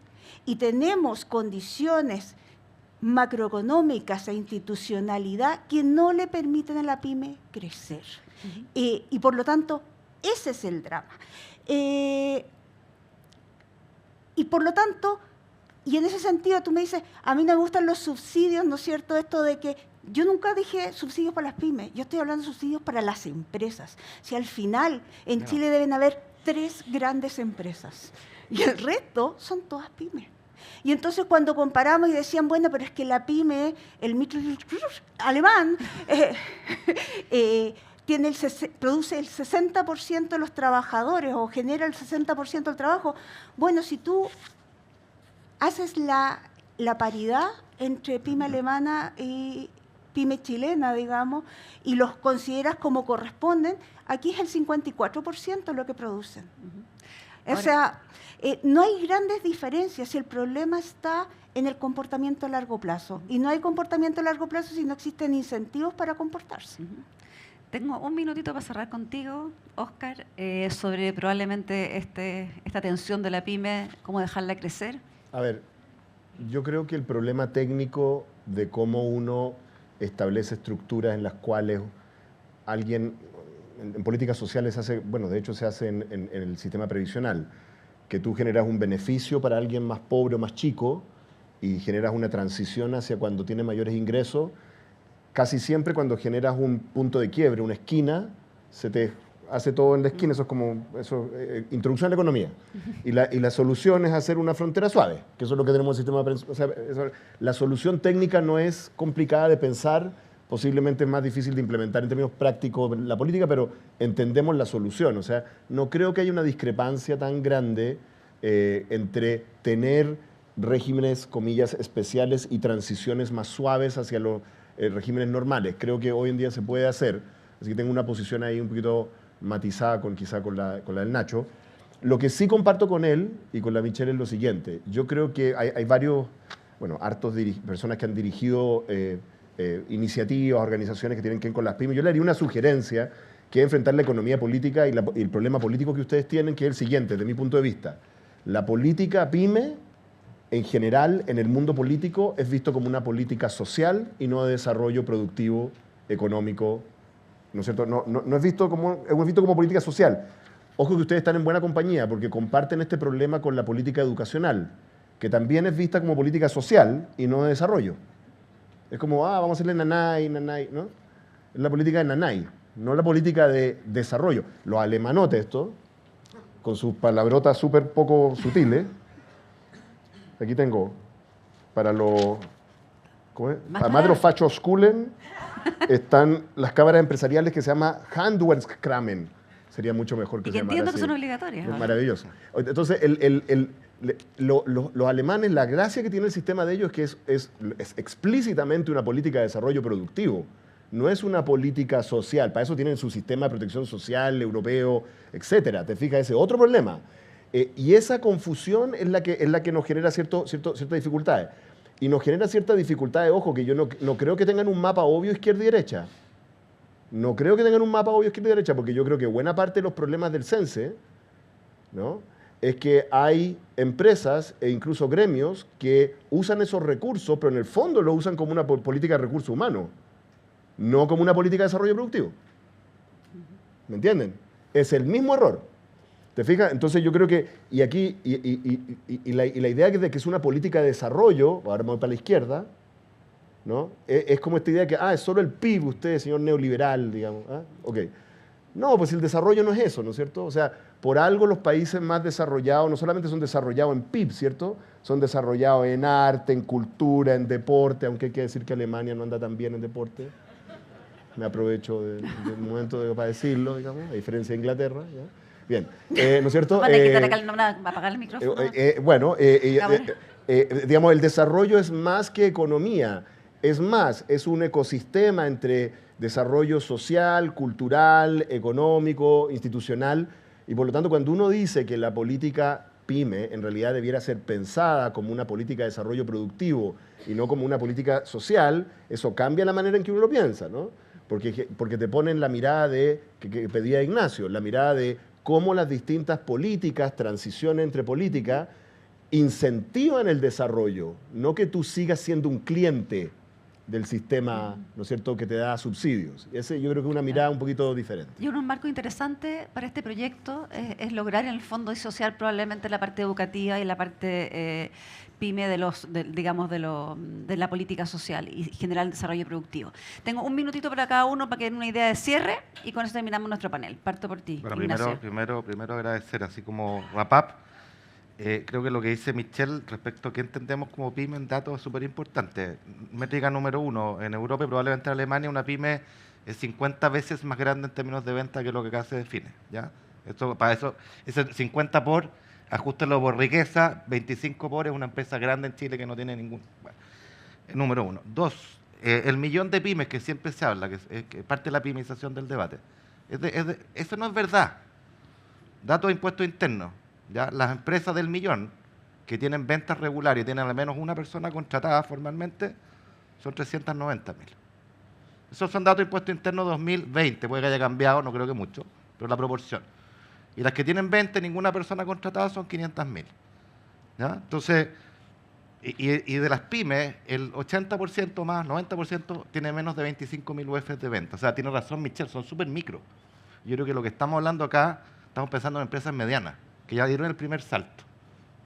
y tenemos condiciones macroeconómicas e institucionalidad que no le permiten a la pyme crecer. Y por lo tanto, ese es el drama. Y por lo tanto, y en ese sentido tú me dices, a mí no me gustan los subsidios, ¿no es cierto? Esto de que yo nunca dije subsidios para las pymes, yo estoy hablando de subsidios para las empresas. Si al final en Chile deben haber 3 grandes empresas y el resto son todas pymes. Y entonces cuando comparamos y decían, bueno, pero es que la pyme, el micro alemán, produce el 60% de los trabajadores o genera el 60% del trabajo. Bueno, si tú haces la paridad entre pyme alemana y pyme chilena, digamos, y los consideras como corresponden, aquí es el 54% lo que producen. O sea, no hay grandes diferencias y el problema está en el comportamiento a largo plazo. Y no hay comportamiento a largo plazo si no existen incentivos para comportarse. Tengo un minutito para cerrar contigo, Óscar, sobre probablemente esta tensión de la pyme, cómo dejarla crecer. A ver, yo creo que el problema técnico de cómo uno establece estructuras en las cuales alguien en políticas sociales se hace, bueno, de hecho se hace en el sistema previsional, que tú generas un beneficio para alguien más pobre o más chico y generas una transición hacia cuando tiene mayores ingresos. Casi siempre cuando generas un punto de quiebre, una esquina, se te hace todo en la esquina, eso es como introducción a la economía. Y la solución es hacer una frontera suave, que eso es lo que tenemos en el sistema. O sea, la solución técnica no es complicada de pensar, posiblemente es más difícil de implementar en términos prácticos la política, pero entendemos la solución. O sea, no creo que haya una discrepancia tan grande entre tener regímenes, comillas, especiales y transiciones más suaves hacia los regímenes normales. Creo que hoy en día se puede hacer, así que tengo una posición ahí un poquito matizada quizá con la del Nacho. Lo que sí comparto con él y con la Michelle es lo siguiente. Yo creo que hay varios, bueno, hartos personas que han dirigido iniciativas, organizaciones que tienen que ver con las pymes. Yo le haría una sugerencia, que es enfrentar la economía política y el problema político que ustedes tienen, que es el siguiente, desde mi punto de vista. La política pyme, en general, en el mundo político, es visto como una política social y no de desarrollo productivo, económico, ¿no es cierto? No es visto como política social. Ojo que ustedes están en buena compañía porque comparten este problema con la política educacional, que también es vista como política social y no de desarrollo. Es como, vamos a hacerle nanay, ¿no? Es la política de nanay, no la política de desarrollo. Los alemanotes, esto, con sus palabrotas súper poco sutiles. Aquí tengo, para los... ¿cómo es? Además de los Fachhochschulen, están las cámaras empresariales que se llama Handwerkskramen. Sería mucho mejor que se llamara así. Entiendo que son obligatorias. Es maravilloso. Entonces, los alemanes, la gracia que tiene el sistema de ellos es que es explícitamente una política de desarrollo productivo. No es una política social. Para eso tienen su sistema de protección social europeo, etcétera. ¿Te fijas? Ese otro problema. Y esa confusión es la que nos genera ciertas dificultades. Y nos genera ciertas dificultades, ojo, que yo no creo que tengan un mapa obvio izquierda y derecha. No creo que tengan un mapa obvio izquierda y derecha, porque yo creo que buena parte de los problemas del CENSE, ¿no?, es que hay empresas e incluso gremios que usan esos recursos, pero en el fondo lo usan como una política de recursos humanos, no como una política de desarrollo productivo. ¿Me entienden? Es el mismo error. ¿Te fijas? Entonces yo creo que, y aquí, la idea de que es una política de desarrollo, ahora me voy para la izquierda, ¿no? Es como esta idea de que, es solo el PIB usted, señor neoliberal, digamos. Ok. No, pues el desarrollo no es eso, ¿no es cierto? O sea, por algo los países más desarrollados no solamente son desarrollados en PIB, ¿cierto? Son desarrollados en arte, en cultura, en deporte, aunque hay que decir que Alemania no anda tan bien en deporte. Me aprovecho del momento para decirlo, digamos, a diferencia de Inglaterra, ¿ya? Bien, ¿no es cierto? ¿Va a apagar el micrófono? Bueno, digamos, el desarrollo es más que economía. Es más, es un ecosistema entre desarrollo social, cultural, económico, institucional. Y por lo tanto, cuando uno dice que la política PYME en realidad debiera ser pensada como una política de desarrollo productivo y no como una política social, eso cambia la manera en que uno lo piensa, ¿no? Porque te ponen la mirada que pedía Ignacio, la mirada de cómo las distintas políticas, transiciones entre políticas, incentivan el desarrollo, no que tú sigas siendo un cliente del sistema, ¿no es cierto?, que te da subsidios. Ese yo creo que es una mirada un poquito diferente. Y un marco interesante para este proyecto es lograr en el fondo y social probablemente la parte educativa y la parte PYME de la política social y generar el desarrollo productivo. Tengo un minutito para cada uno para que den una idea de cierre y con eso terminamos nuestro panel. Parto por ti, bueno, Ignacio. primero agradecer, así como wrap-up. Creo que lo que dice Michelle respecto a qué entendemos como PYME en datos es súper importante. Métrica número 1, en Europa y probablemente en Alemania una PYME es 50 veces más grande en términos de venta que lo que acá se define, ¿ya? Para eso, ese 50 por, ajustenlo por riqueza, 25 por es una empresa grande en Chile que no tiene ningún... Bueno, número 1. 2, el millón de pymes que siempre se habla, que parte de la pymización del debate, eso no es verdad. Datos de impuestos internos. ¿Ya? Las empresas del millón que tienen ventas regulares y tienen al menos una persona contratada formalmente son 390.000. Esos son datos de impuesto interno 2020, puede que haya cambiado, no creo que mucho, pero la proporción. Y las que tienen 20, ninguna persona contratada son 500.000. ¿Ya? Entonces, y de las pymes, el 80% más, 90% tiene menos de 25.000 UF de venta. O sea, tiene razón Michelle, son súper micro. Yo creo que lo que estamos hablando acá, estamos pensando en empresas medianas, que ya dieron el primer salto.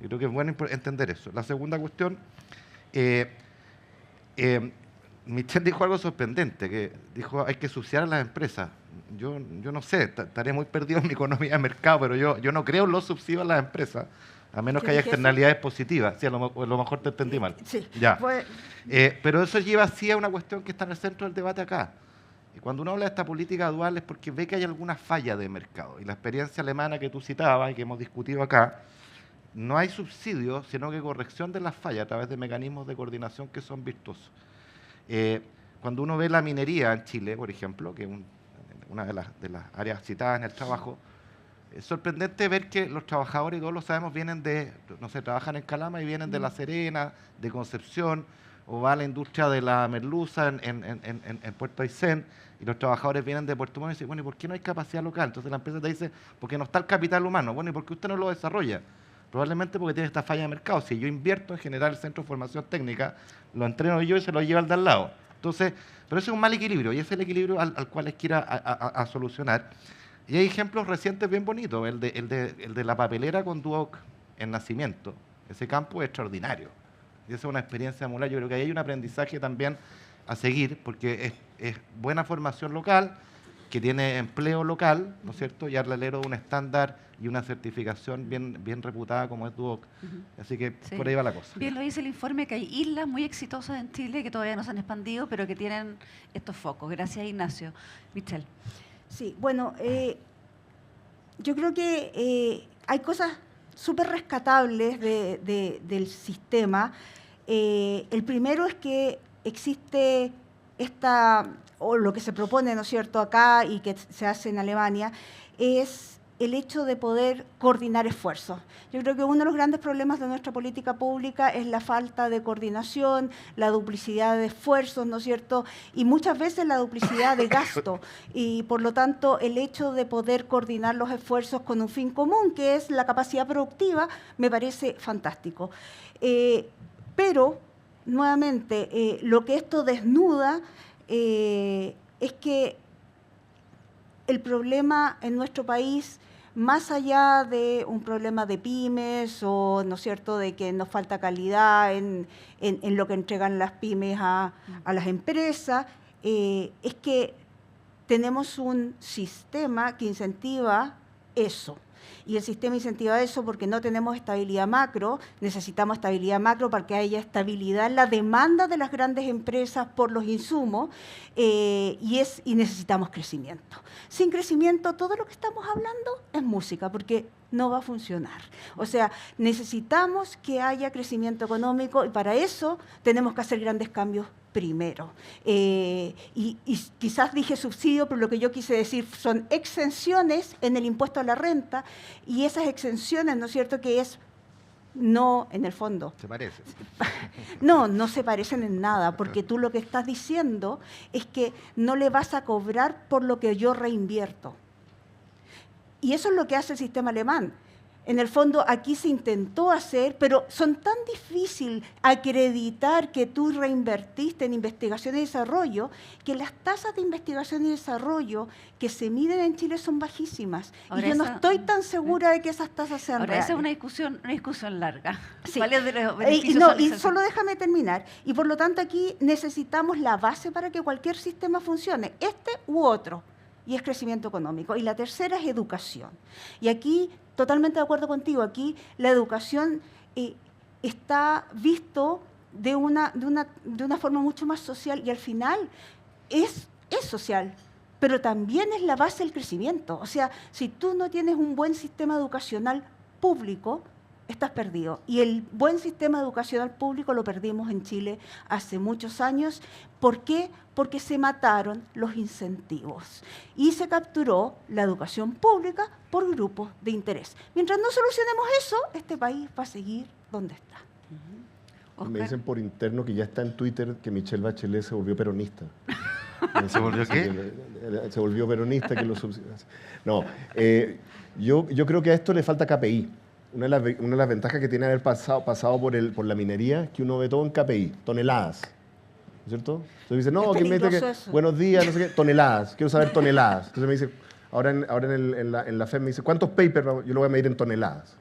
Yo creo que es bueno entender eso. La segunda cuestión, Michel dijo algo sorprendente, que dijo hay que subsidiar a las empresas. Yo no sé, estaré muy perdido en mi economía de mercado, pero yo no creo en los subsidios a las empresas, a menos que haya externalidades positivas. Sí, a lo mejor te entendí mal. Sí. Ya. Pues, Pero eso lleva así a una cuestión que está en el centro del debate acá. Y cuando uno habla de esta política dual es porque ve que hay alguna falla de mercado. Y la experiencia alemana que tú citabas y que hemos discutido acá, no hay subsidios, sino que corrección de las fallas a través de mecanismos de coordinación que son virtuosos. Cuando uno ve la minería en Chile, por ejemplo, que es una de las áreas citadas en el trabajo, es sorprendente ver que los trabajadores, y todos lo sabemos, vienen de, no sé, trabajan en Calama y vienen de La Serena, de Concepción, o va a la industria de la merluza en Puerto Aysén, y los trabajadores vienen de Puerto Montt y dicen, bueno, ¿y por qué no hay capacidad local? Entonces la empresa te dice, porque no está el capital humano. Bueno, ¿y por qué usted no lo desarrolla? Probablemente porque tiene esta falla de mercado. Si yo invierto en generar el centro de formación técnica, lo entreno yo y se lo lleva al de al lado. Entonces, pero ese es un mal equilibrio, y ese es el equilibrio al cual les quiera a solucionar. Y hay ejemplos recientes bien bonitos. El de la papelera con Duoc en Nacimiento. Ese campo es extraordinario. Y esa es una experiencia muy larga. Yo creo que ahí hay un aprendizaje también a seguir, porque es buena formación local, que tiene empleo local, ¿no es cierto? Y al alero de un estándar y una certificación bien reputada como es Duoc. Así que Sí. por ahí va la cosa. Bien lo dice el informe, que hay islas muy exitosas en Chile que todavía no se han expandido, pero que tienen estos focos. Gracias, Ignacio. Michelle. sí, bueno, yo creo que hay cosas súper rescatables del sistema. El primero es que existe o lo que se propone, ¿no es cierto?, acá y que se hace en Alemania, es el hecho de poder coordinar esfuerzos. Yo creo que uno de los grandes problemas de nuestra política pública es la falta de coordinación, la duplicidad de esfuerzos, ¿no es cierto?, y muchas veces la duplicidad de gasto. Y por lo tanto, el hecho de poder coordinar los esfuerzos con un fin común, que es la capacidad productiva, me parece fantástico. Pero, nuevamente, lo que esto desnuda es que el problema en nuestro país, más allá de un problema de pymes o, ¿no es cierto?, de que nos falta calidad en lo que entregan las pymes a las empresas, es que tenemos un sistema que incentiva eso. Y el sistema incentiva eso porque no tenemos estabilidad macro, necesitamos estabilidad macro para que haya estabilidad en la demanda de las grandes empresas por los insumos y necesitamos crecimiento. Sin crecimiento, todo lo que estamos hablando es música, porque no va a funcionar. O sea, necesitamos que haya crecimiento económico y para eso tenemos que hacer grandes cambios primero. Y quizás dije subsidio, pero lo que yo quise decir son exenciones en el impuesto a la renta, y esas exenciones, ¿no es cierto?, que es no, en el fondo. ¿Se parece? No se parecen en nada, porque tú lo que estás diciendo es que no le vas a cobrar por lo que yo reinvierto. Y eso es lo que hace el sistema alemán. En el fondo, aquí se intentó hacer, pero son tan difíciles acreditar que tú reinvertiste en investigación y desarrollo, que las tasas de investigación y desarrollo que se miden en Chile son bajísimas. Ahora y yo no estoy tan segura de que esas tasas sean Ahora, reales. esa es una discusión larga. Sí. ¿Cuáles de los Y beneficios solo déjame terminar. Y por lo tanto aquí necesitamos la base para que cualquier sistema funcione, este u otro, y es crecimiento económico. Y la tercera es educación. Y aquí, totalmente de acuerdo contigo, aquí la educación está visto de una forma mucho más social y al final es social, pero también es la base del crecimiento. O sea, si tú no tienes un buen sistema educacional público, estás perdido. Y el buen sistema educacional público lo perdimos en Chile hace muchos años. ¿Por qué? Porque se mataron los incentivos y se capturó la educación pública por grupos de interés. Mientras no solucionemos eso, este país va a seguir donde está. Me dicen por interno que ya está en Twitter que Michelle Bachelet se volvió peronista. ¿Se volvió qué? Se volvió peronista que lo subsidios. No, yo creo que a esto le falta KPI. Una de las ventajas que tiene haber pasado por la minería es que uno ve todo en KPI, toneladas. ¿No es cierto? Entonces dice, no, Es que mete que peligroso eso. buenos días, no sé qué, toneladas, quiero saber toneladas. Entonces me dice, ahora en la FED me dice, ¿cuántos papers? Yo lo voy a medir en toneladas,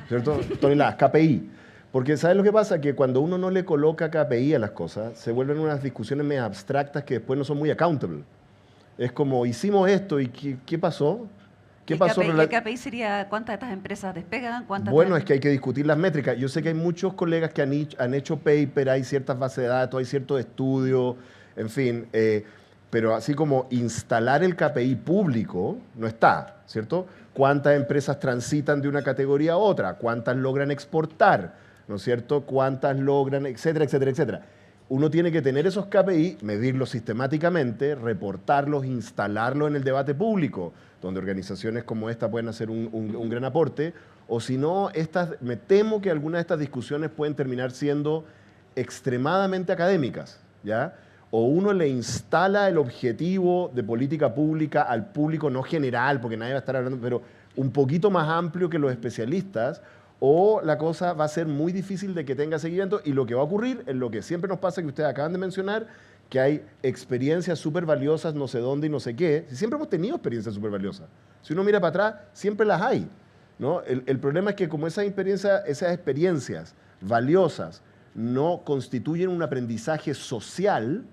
¿cierto? Toneladas, KPI. Porque ¿sabes lo que pasa? Que cuando uno no le coloca KPI a las cosas, se vuelven unas discusiones medio abstractas que después no son muy accountable. Es como, hicimos esto y ¿qué pasó? ¿Qué pasó? ¿El KPI sería cuántas de estas empresas despegan? Bueno, es que hay que discutir las métricas. Yo sé que hay muchos colegas que han hecho paper, hay ciertas bases de datos, hay ciertos estudios, en fin, pero así como instalar el KPI público no está, ¿cierto? ¿Cuántas empresas transitan de una categoría a otra? ¿Cuántas logran exportar? ¿No es cierto? ¿Cuántas logran? Etcétera, etcétera, etcétera. Uno tiene que tener esos KPI, medirlos sistemáticamente, reportarlos, instalarlos en el debate público, donde organizaciones como esta pueden hacer un gran aporte, o si no, me temo que algunas de estas discusiones pueden terminar siendo extremadamente académicas, ¿ya? O uno le instala el objetivo de política pública al público no general, porque nadie va a estar hablando, pero un poquito más amplio que los especialistas, o la cosa va a ser muy difícil de que tenga seguimiento, y lo que va a ocurrir es lo que siempre nos pasa, que ustedes acaban de mencionar, que hay experiencias súper valiosas, no sé dónde y no sé qué. Si siempre hemos tenido experiencias súper valiosas. Si uno mira para atrás, siempre las hay, ¿no? El problema es que como esas experiencias valiosas no constituyen un aprendizaje social,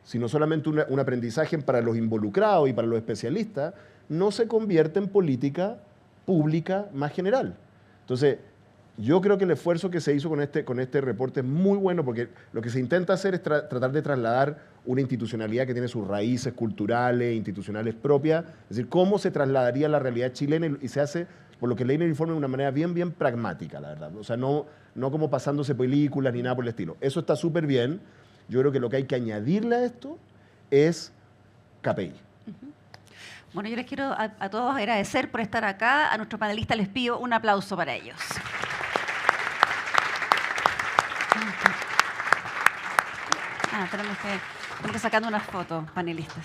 sino solamente un aprendizaje para los involucrados y para los especialistas, no se convierte en política pública más general. Entonces, yo creo que el esfuerzo que se hizo con este reporte es muy bueno, porque lo que se intenta hacer es tratar de trasladar una institucionalidad que tiene sus raíces culturales, institucionales propias, es decir, cómo se trasladaría la realidad chilena, y se hace, por lo que leí en el informe, de una manera bien, bien pragmática, la verdad. O sea, no como pasándose películas ni nada por el estilo. Eso está súper bien. Yo creo que lo que hay que añadirle a esto es KPI. Bueno, yo les quiero a todos agradecer por estar acá. A nuestros panelistas les pido un aplauso para ellos. Tenemos que sacar unas fotos, panelistas.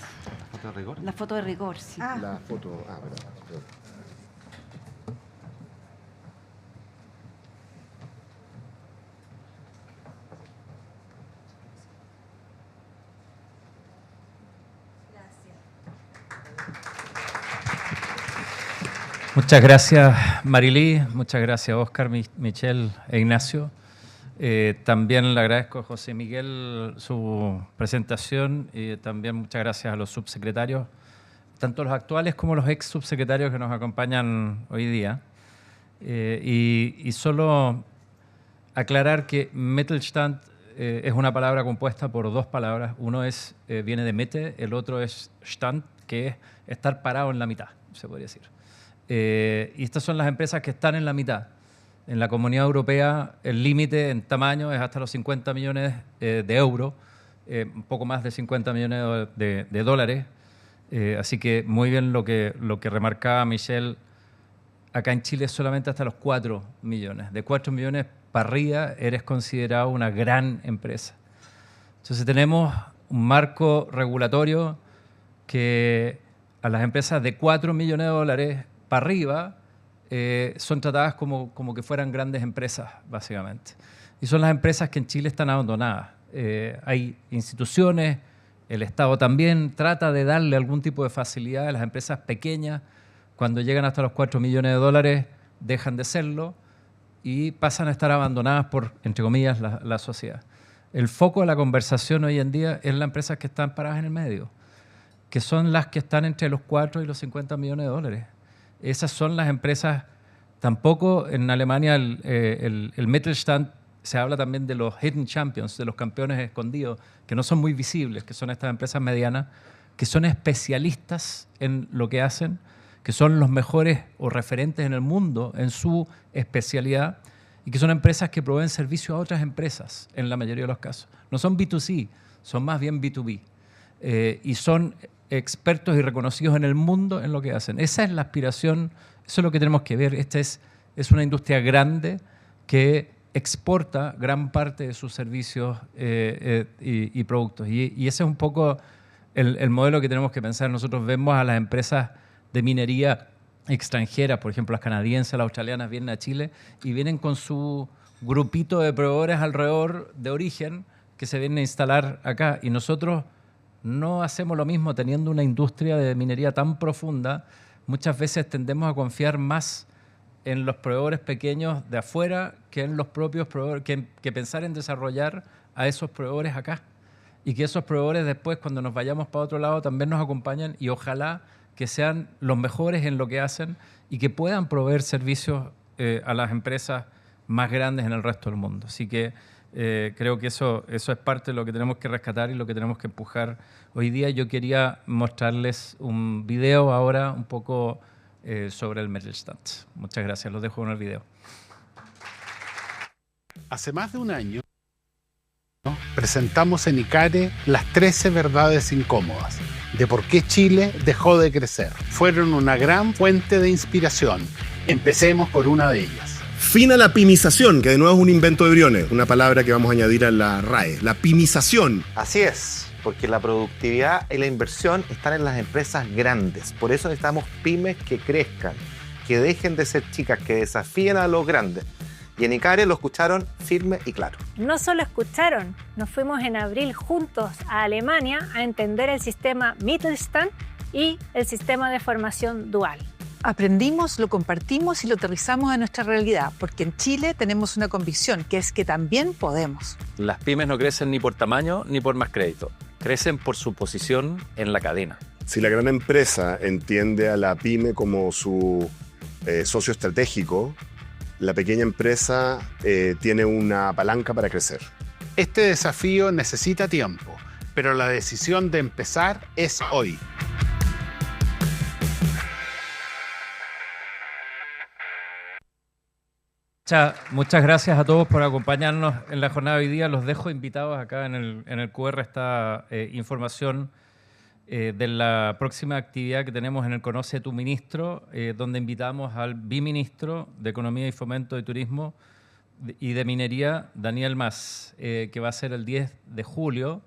¿La foto de rigor? La foto de rigor, sí. La foto, verdad. Muchas gracias, Marilí. Muchas gracias, Óscar, Michelle e Ignacio. También le agradezco a José Miguel su presentación, y también muchas gracias a los subsecretarios, tanto los actuales como los ex subsecretarios que nos acompañan hoy día. Y solo aclarar que Mittelstand es una palabra compuesta por dos palabras. Uno viene de Mitte, el otro es Stand, que es estar parado en la mitad, se podría decir. Y estas son las empresas que están en la mitad. En la Comunidad Europea el límite en tamaño es hasta los 50 millones de euros, un poco más de 50 millones de dólares. Así que muy bien lo que remarcaba Michelle, acá en Chile es solamente hasta los 4 millones. De 4 millones para arriba eres considerado una gran empresa. Entonces tenemos un marco regulatorio que a las empresas de 4 millones de dólares para arriba son tratadas como que fueran grandes empresas, básicamente. Y son las empresas que en Chile están abandonadas. Hay instituciones, el Estado también trata de darle algún tipo de facilidad a las empresas pequeñas. Cuando llegan hasta los 4 millones de dólares, dejan de serlo y pasan a estar abandonadas por, entre comillas, la sociedad. El foco de la conversación hoy en día es las empresas que están paradas en el medio, que son las que están entre los 4 y los 50 millones de dólares. Esas son las empresas. Tampoco en Alemania el Mittelstand, se habla también de los hidden champions, de los campeones escondidos, que no son muy visibles, que son estas empresas medianas, que son especialistas en lo que hacen, que son los mejores o referentes en el mundo en su especialidad, y que son empresas que proveen servicio a otras empresas en la mayoría de los casos. No son B2C, son más bien B2B. Y son expertos y reconocidos en el mundo en lo que hacen. Esa es la aspiración, eso es lo que tenemos que ver. Esta es una industria grande que exporta gran parte de sus servicios y productos. Y ese es un poco el modelo que tenemos que pensar. Nosotros vemos a las empresas de minería extranjeras, por ejemplo, las canadienses, las australianas, vienen a Chile y vienen con su grupito de proveedores alrededor de origen que se vienen a instalar acá. Y nosotros no hacemos lo mismo teniendo una industria de minería tan profunda. Muchas veces tendemos a confiar más en los proveedores pequeños de afuera que en los propios proveedores, que pensar en desarrollar a esos proveedores acá. Y que esos proveedores después, cuando nos vayamos para otro lado, también nos acompañen y ojalá que sean los mejores en lo que hacen y que puedan proveer servicios a las empresas más grandes en el resto del mundo. Así que creo que eso es parte de lo que tenemos que rescatar y lo que tenemos que empujar hoy día. Yo quería mostrarles un video ahora un poco sobre el Mittelstand. Muchas gracias. Los dejo con el video. Hace más de un año presentamos en ICARE las 13 verdades incómodas de por qué Chile dejó de crecer. Fueron una gran fuente de inspiración. Empecemos por una de ellas. Fin a la pimización, que de nuevo es un invento de Briones, una palabra que vamos a añadir a la RAE. La pimización. Así es, porque la productividad y la inversión están en las empresas grandes. Por eso necesitamos pymes que crezcan, que dejen de ser chicas, que desafíen a los grandes. Y en ICARE lo escucharon firme y claro. No solo escucharon, nos fuimos en abril juntos a Alemania a entender el sistema Mittelstand y el sistema de formación dual. Aprendimos, lo compartimos y lo aterrizamos a nuestra realidad, porque en Chile tenemos una convicción, que es que también podemos. Las pymes no crecen ni por tamaño ni por más crédito, crecen por su posición en la cadena. Si la gran empresa entiende a la pyme como su socio estratégico, la pequeña empresa tiene una palanca para crecer. Este desafío necesita tiempo, pero la decisión de empezar es hoy. Muchas gracias a todos por acompañarnos en la jornada de hoy día. Los dejo invitados acá en el QR, esta información de la próxima actividad que tenemos en el Conoce a tu Ministro, donde invitamos al biministro de Economía y Fomento de Turismo y de Minería, Daniel Mas, que va a ser el 10 de julio.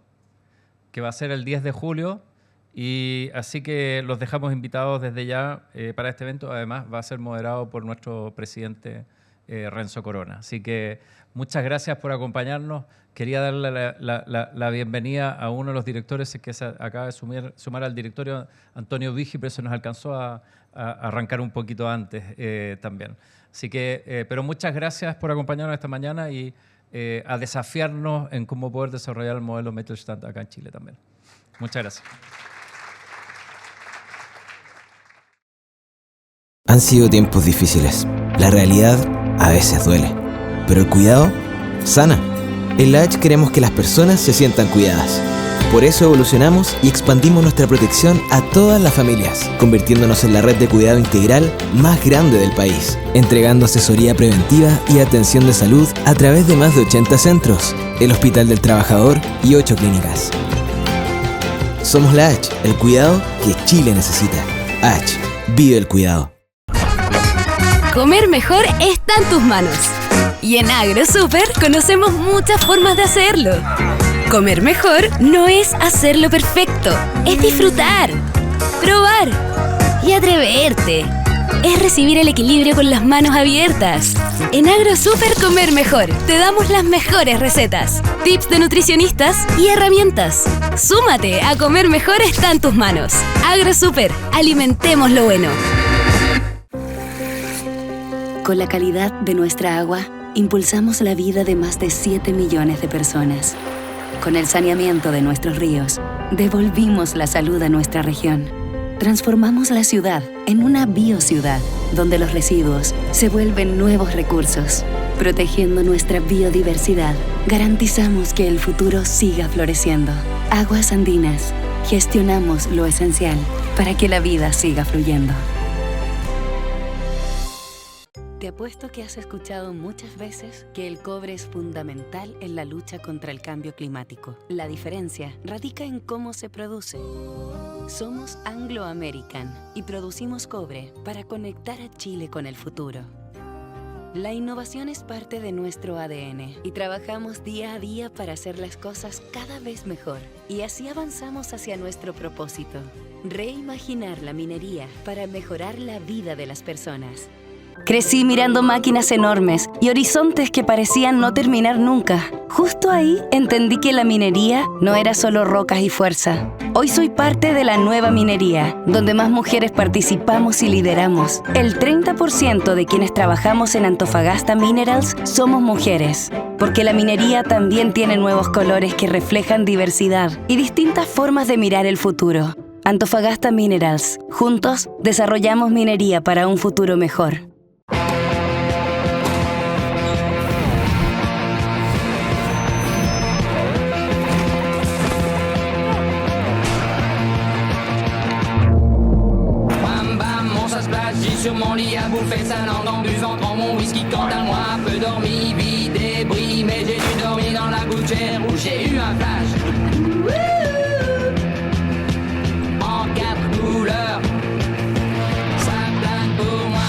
Y así que los dejamos invitados desde ya para este evento. Además, va a ser moderado por nuestro presidente Renzo Corona. Así que muchas gracias por acompañarnos. Quería darle la bienvenida a uno de los directores que se acaba de sumar al directorio, Antonio Vigi, pero se nos alcanzó a arrancar un poquito antes también. Así que, pero muchas gracias por acompañarnos esta mañana y a desafiarnos en cómo poder desarrollar el modelo Mittelstand acá en Chile también. Muchas gracias. Han sido tiempos difíciles. La realidad a veces duele, pero el cuidado sana. En la H queremos que las personas se sientan cuidadas. Por eso evolucionamos y expandimos nuestra protección a todas las familias, convirtiéndonos en la red de cuidado integral más grande del país, entregando asesoría preventiva y atención de salud a través de más de 80 centros, el Hospital del Trabajador y 8 clínicas. Somos la H, el cuidado que Chile necesita. H, vive el cuidado. Comer mejor está en tus manos. Y en AgroSuper conocemos muchas formas de hacerlo. Comer mejor no es hacerlo perfecto, es disfrutar, probar y atreverte. Es recibir el equilibrio con las manos abiertas. En AgroSuper Comer Mejor te damos las mejores recetas, tips de nutricionistas y herramientas. Súmate a Comer Mejor está en tus manos. AgroSuper, alimentemos lo bueno. Con la calidad de nuestra agua, impulsamos la vida de más de 7 millones de personas. Con el saneamiento de nuestros ríos, devolvimos la salud a nuestra región. Transformamos la ciudad en una biociudad, donde los residuos se vuelven nuevos recursos. Protegiendo nuestra biodiversidad, garantizamos que el futuro siga floreciendo. Aguas Andinas, gestionamos lo esencial para que la vida siga fluyendo. Te apuesto que has escuchado muchas veces que el cobre es fundamental en la lucha contra el cambio climático. La diferencia radica en cómo se produce. Somos Anglo American y producimos cobre para conectar a Chile con el futuro. La innovación es parte de nuestro ADN y trabajamos día a día para hacer las cosas cada vez mejor. Y así avanzamos hacia nuestro propósito: reimaginar la minería para mejorar la vida de las personas. Crecí mirando máquinas enormes y horizontes que parecían no terminar nunca. Justo ahí entendí que la minería no era solo rocas y fuerza. Hoy soy parte de la nueva minería, donde más mujeres participamos y lideramos. El 30% de quienes trabajamos en Antofagasta Minerals somos mujeres, porque la minería también tiene nuevos colores que reflejan diversidad y distintas formas de mirar el futuro. Antofagasta Minerals. Juntos desarrollamos minería para un futuro mejor. Sur mon lit à bouffer sa langue en buvant grand mon whisky. Quant à moi, peu dormi, vie débris, mais j'ai dû dormir dans la gouttière où j'ai eu un flash. En 4 couleurs, ça plane pour moi.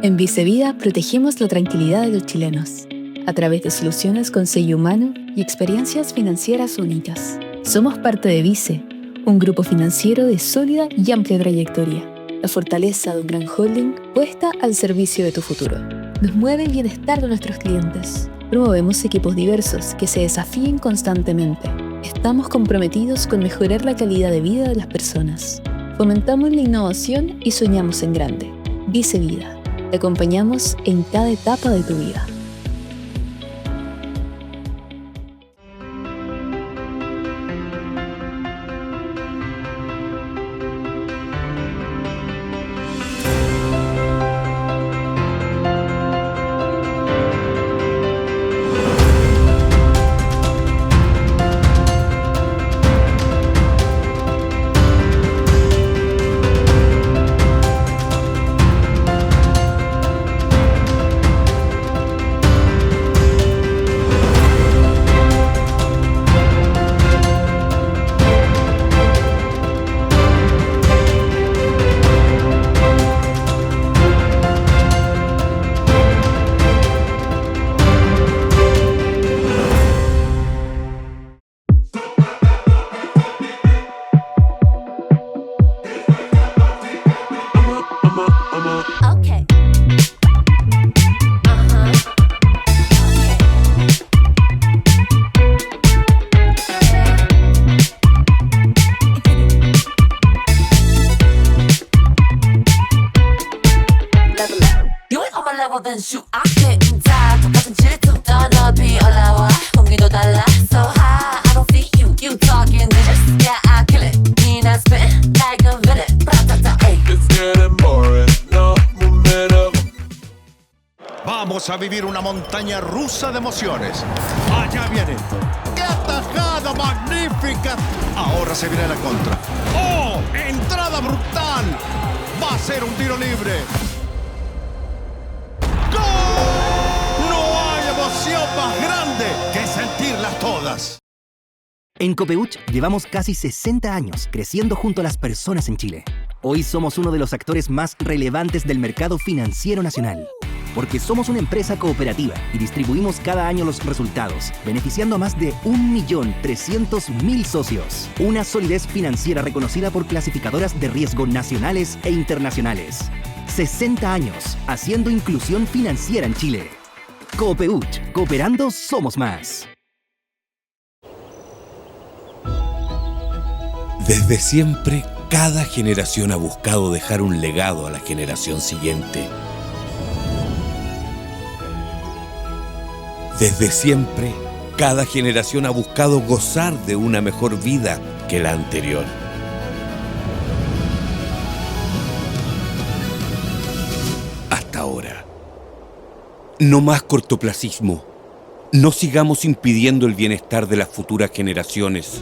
En Vicevida protegemos la tranquilidad de los chilenos a través de soluciones con sello humano y experiencias financieras únicas. Somos parte de Vice, un grupo financiero de sólida y amplia trayectoria. La fortaleza de un gran holding puesta al servicio de tu futuro. Nos mueve el bienestar de nuestros clientes. Promovemos equipos diversos que se desafíen constantemente. Estamos comprometidos con mejorar la calidad de vida de las personas. Fomentamos la innovación y soñamos en grande. Vicevida. Te acompañamos en cada etapa de tu vida. Vamos a vivir una montaña rusa de emociones. Allá viene. ¡Qué atajada magnífica! Ahora se viene la contra. ¡Oh! ¡Entrada brutal! Va a ser un tiro libre. ¡Gol! No hay emoción más grande que sentirlas todas. En Copeuch llevamos casi 60 años creciendo junto a las personas en Chile. Hoy somos uno de los actores más relevantes del mercado financiero nacional. Porque somos una empresa cooperativa y distribuimos cada año los resultados, beneficiando a más de 1.300.000 socios. Una solidez financiera reconocida por clasificadoras de riesgo nacionales e internacionales. 60 años haciendo inclusión financiera en Chile. Copeuch, cooperando somos más. Desde siempre, cada generación ha buscado dejar un legado a la generación siguiente. Desde siempre, cada generación ha buscado gozar de una mejor vida que la anterior. Hasta ahora. No más cortoplacismo. No sigamos impidiendo el bienestar de las futuras generaciones.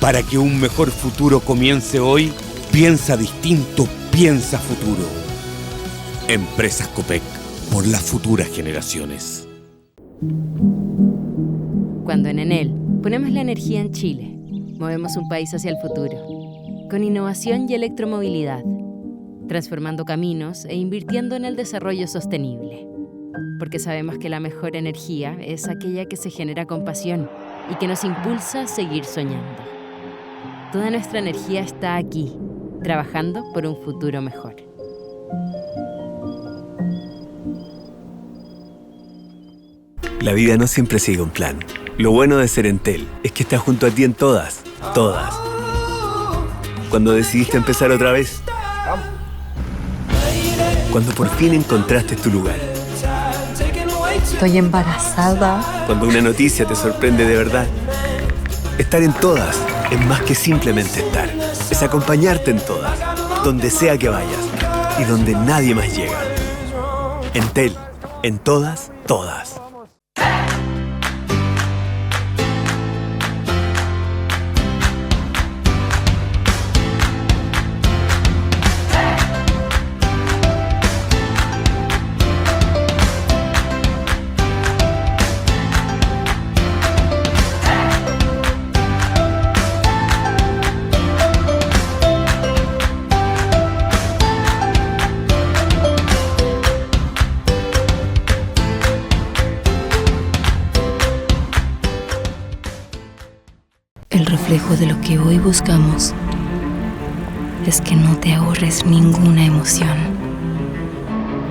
Para que un mejor futuro comience hoy, piensa distinto, piensa futuro. Empresas Copec. por las futuras generaciones. Cuando en Enel ponemos la energía en Chile, movemos un país hacia el futuro, con innovación y electromovilidad, transformando caminos e invirtiendo en el desarrollo sostenible. Porque sabemos que la mejor energía es aquella que se genera con pasión y que nos impulsa a seguir soñando. Toda nuestra energía está aquí, trabajando por un futuro mejor. La vida no siempre sigue un plan. Lo bueno de ser Entel es que está junto a ti en todas. Cuando decidiste empezar otra vez. Cuando por fin encontraste tu lugar. Estoy embarazada. Cuando una noticia te sorprende de verdad. Estar en todas es más que simplemente estar. Es acompañarte en todas, donde sea que vayas y donde nadie más llega. Entel, en todas. El reflejo de lo que hoy buscamos es que no te ahorres ninguna emoción.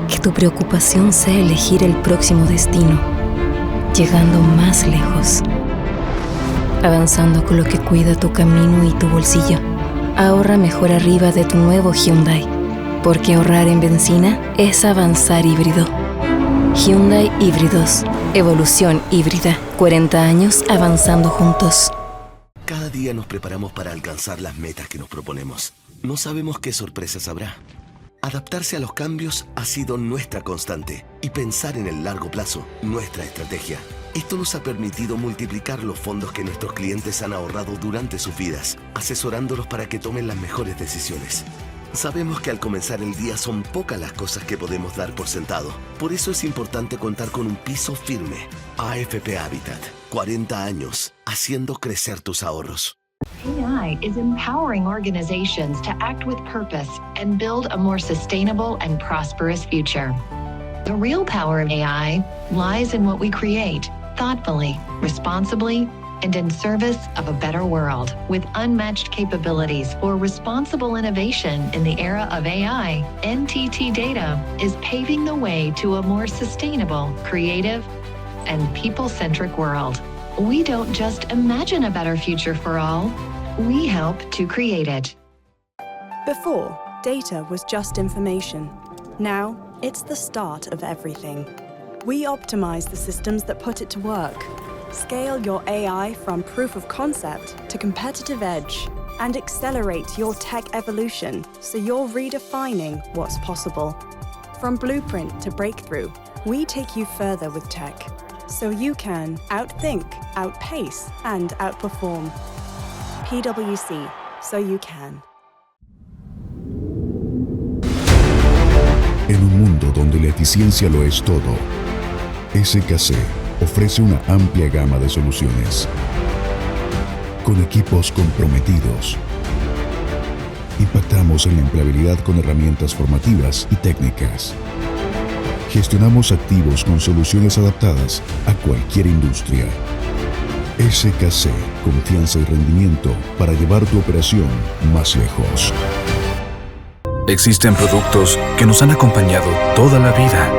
Que tu preocupación sea elegir el próximo destino, llegando más lejos, avanzando con lo que cuida tu camino y tu bolsillo. Ahorra mejor arriba de tu nuevo Hyundai, porque ahorrar en benzina es avanzar híbrido. Hyundai Híbridos, evolución híbrida, 40 años avanzando juntos. Cada día nos preparamos para alcanzar las metas que nos proponemos. No sabemos qué sorpresas habrá. Adaptarse a los cambios ha sido nuestra constante y pensar en el largo plazo, nuestra estrategia. Esto nos ha permitido multiplicar los fondos que nuestros clientes han ahorrado durante sus vidas, asesorándolos para que tomen las mejores decisiones. Sabemos que al comenzar el día son pocas las cosas que podemos dar por sentado. Por eso es importante contar con un piso firme. AFP Habitat, 40 años, haciendo crecer tus ahorros. AI is empowering organizations to act with purpose and build a more sustainable and prosperous future. The real power of AI lies in what we create, thoughtfully, responsibly, and in service of a better world. With unmatched capabilities for responsible innovation in the era of AI, NTT Data is paving the way to a more sustainable, creative, and people-centric world. We don't just imagine a better future for all, we help to create it. Before, data was just information. Now, it's the start of everything. We optimize the systems that put it to work. Scale your AI from proof of concept to competitive edge and accelerate your tech evolution so you're redefining what's possible. From blueprint to breakthrough, we take you further with tech so you can outthink, outpace, and outperform. PwC, so you can. En un mundo donde la eficiencia lo es todo, SKC ofrece una amplia gama de soluciones. Con equipos comprometidos, impactamos en la empleabilidad con herramientas formativas y técnicas. Gestionamos activos con soluciones adaptadas a cualquier industria. SKC, confianza y rendimiento para llevar tu operación más lejos. Existen productos que nos han acompañado toda la vida.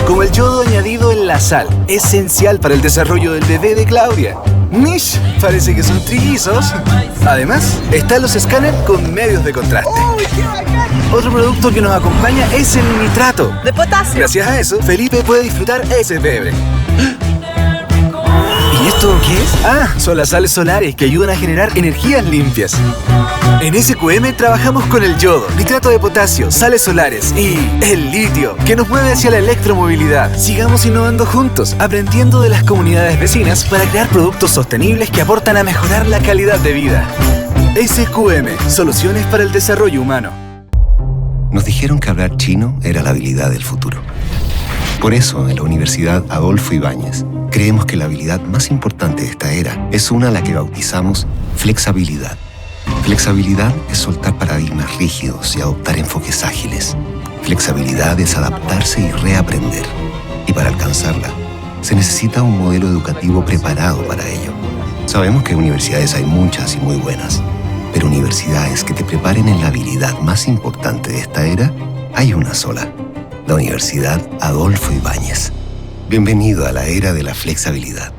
Como el yodo añadido en la sal, esencial para el desarrollo del bebé de Claudia. ¡Mish! Parece que son trillizos. Además, están los escáneres con medios de contraste. Otro producto que nos acompaña es el nitrato de potasio. Gracias a eso, Felipe puede disfrutar ese bebé. ¿Y esto qué es? Ah, son las sales solares que ayudan a generar energías limpias. En SQM trabajamos con el yodo, nitrato de potasio, sales solares y el litio, que nos mueve hacia la electromovilidad. Sigamos innovando juntos, aprendiendo de las comunidades vecinas para crear productos sostenibles que aportan a mejorar la calidad de vida. SQM, soluciones para el desarrollo humano. Nos dijeron que hablar chino era la habilidad del futuro. Por eso, en la Universidad Adolfo Ibáñez, creemos que la habilidad más importante de esta era es una a la que bautizamos flexabilidad. Flexabilidad es soltar paradigmas rígidos y adoptar enfoques ágiles. Flexabilidad es adaptarse y reaprender. Y para alcanzarla, se necesita un modelo educativo preparado para ello. Sabemos que universidades hay muchas y muy buenas, pero universidades que te preparen en la habilidad más importante de esta era, hay una sola. La Universidad Adolfo Ibáñez. Bienvenido a la era de la flexabilidad.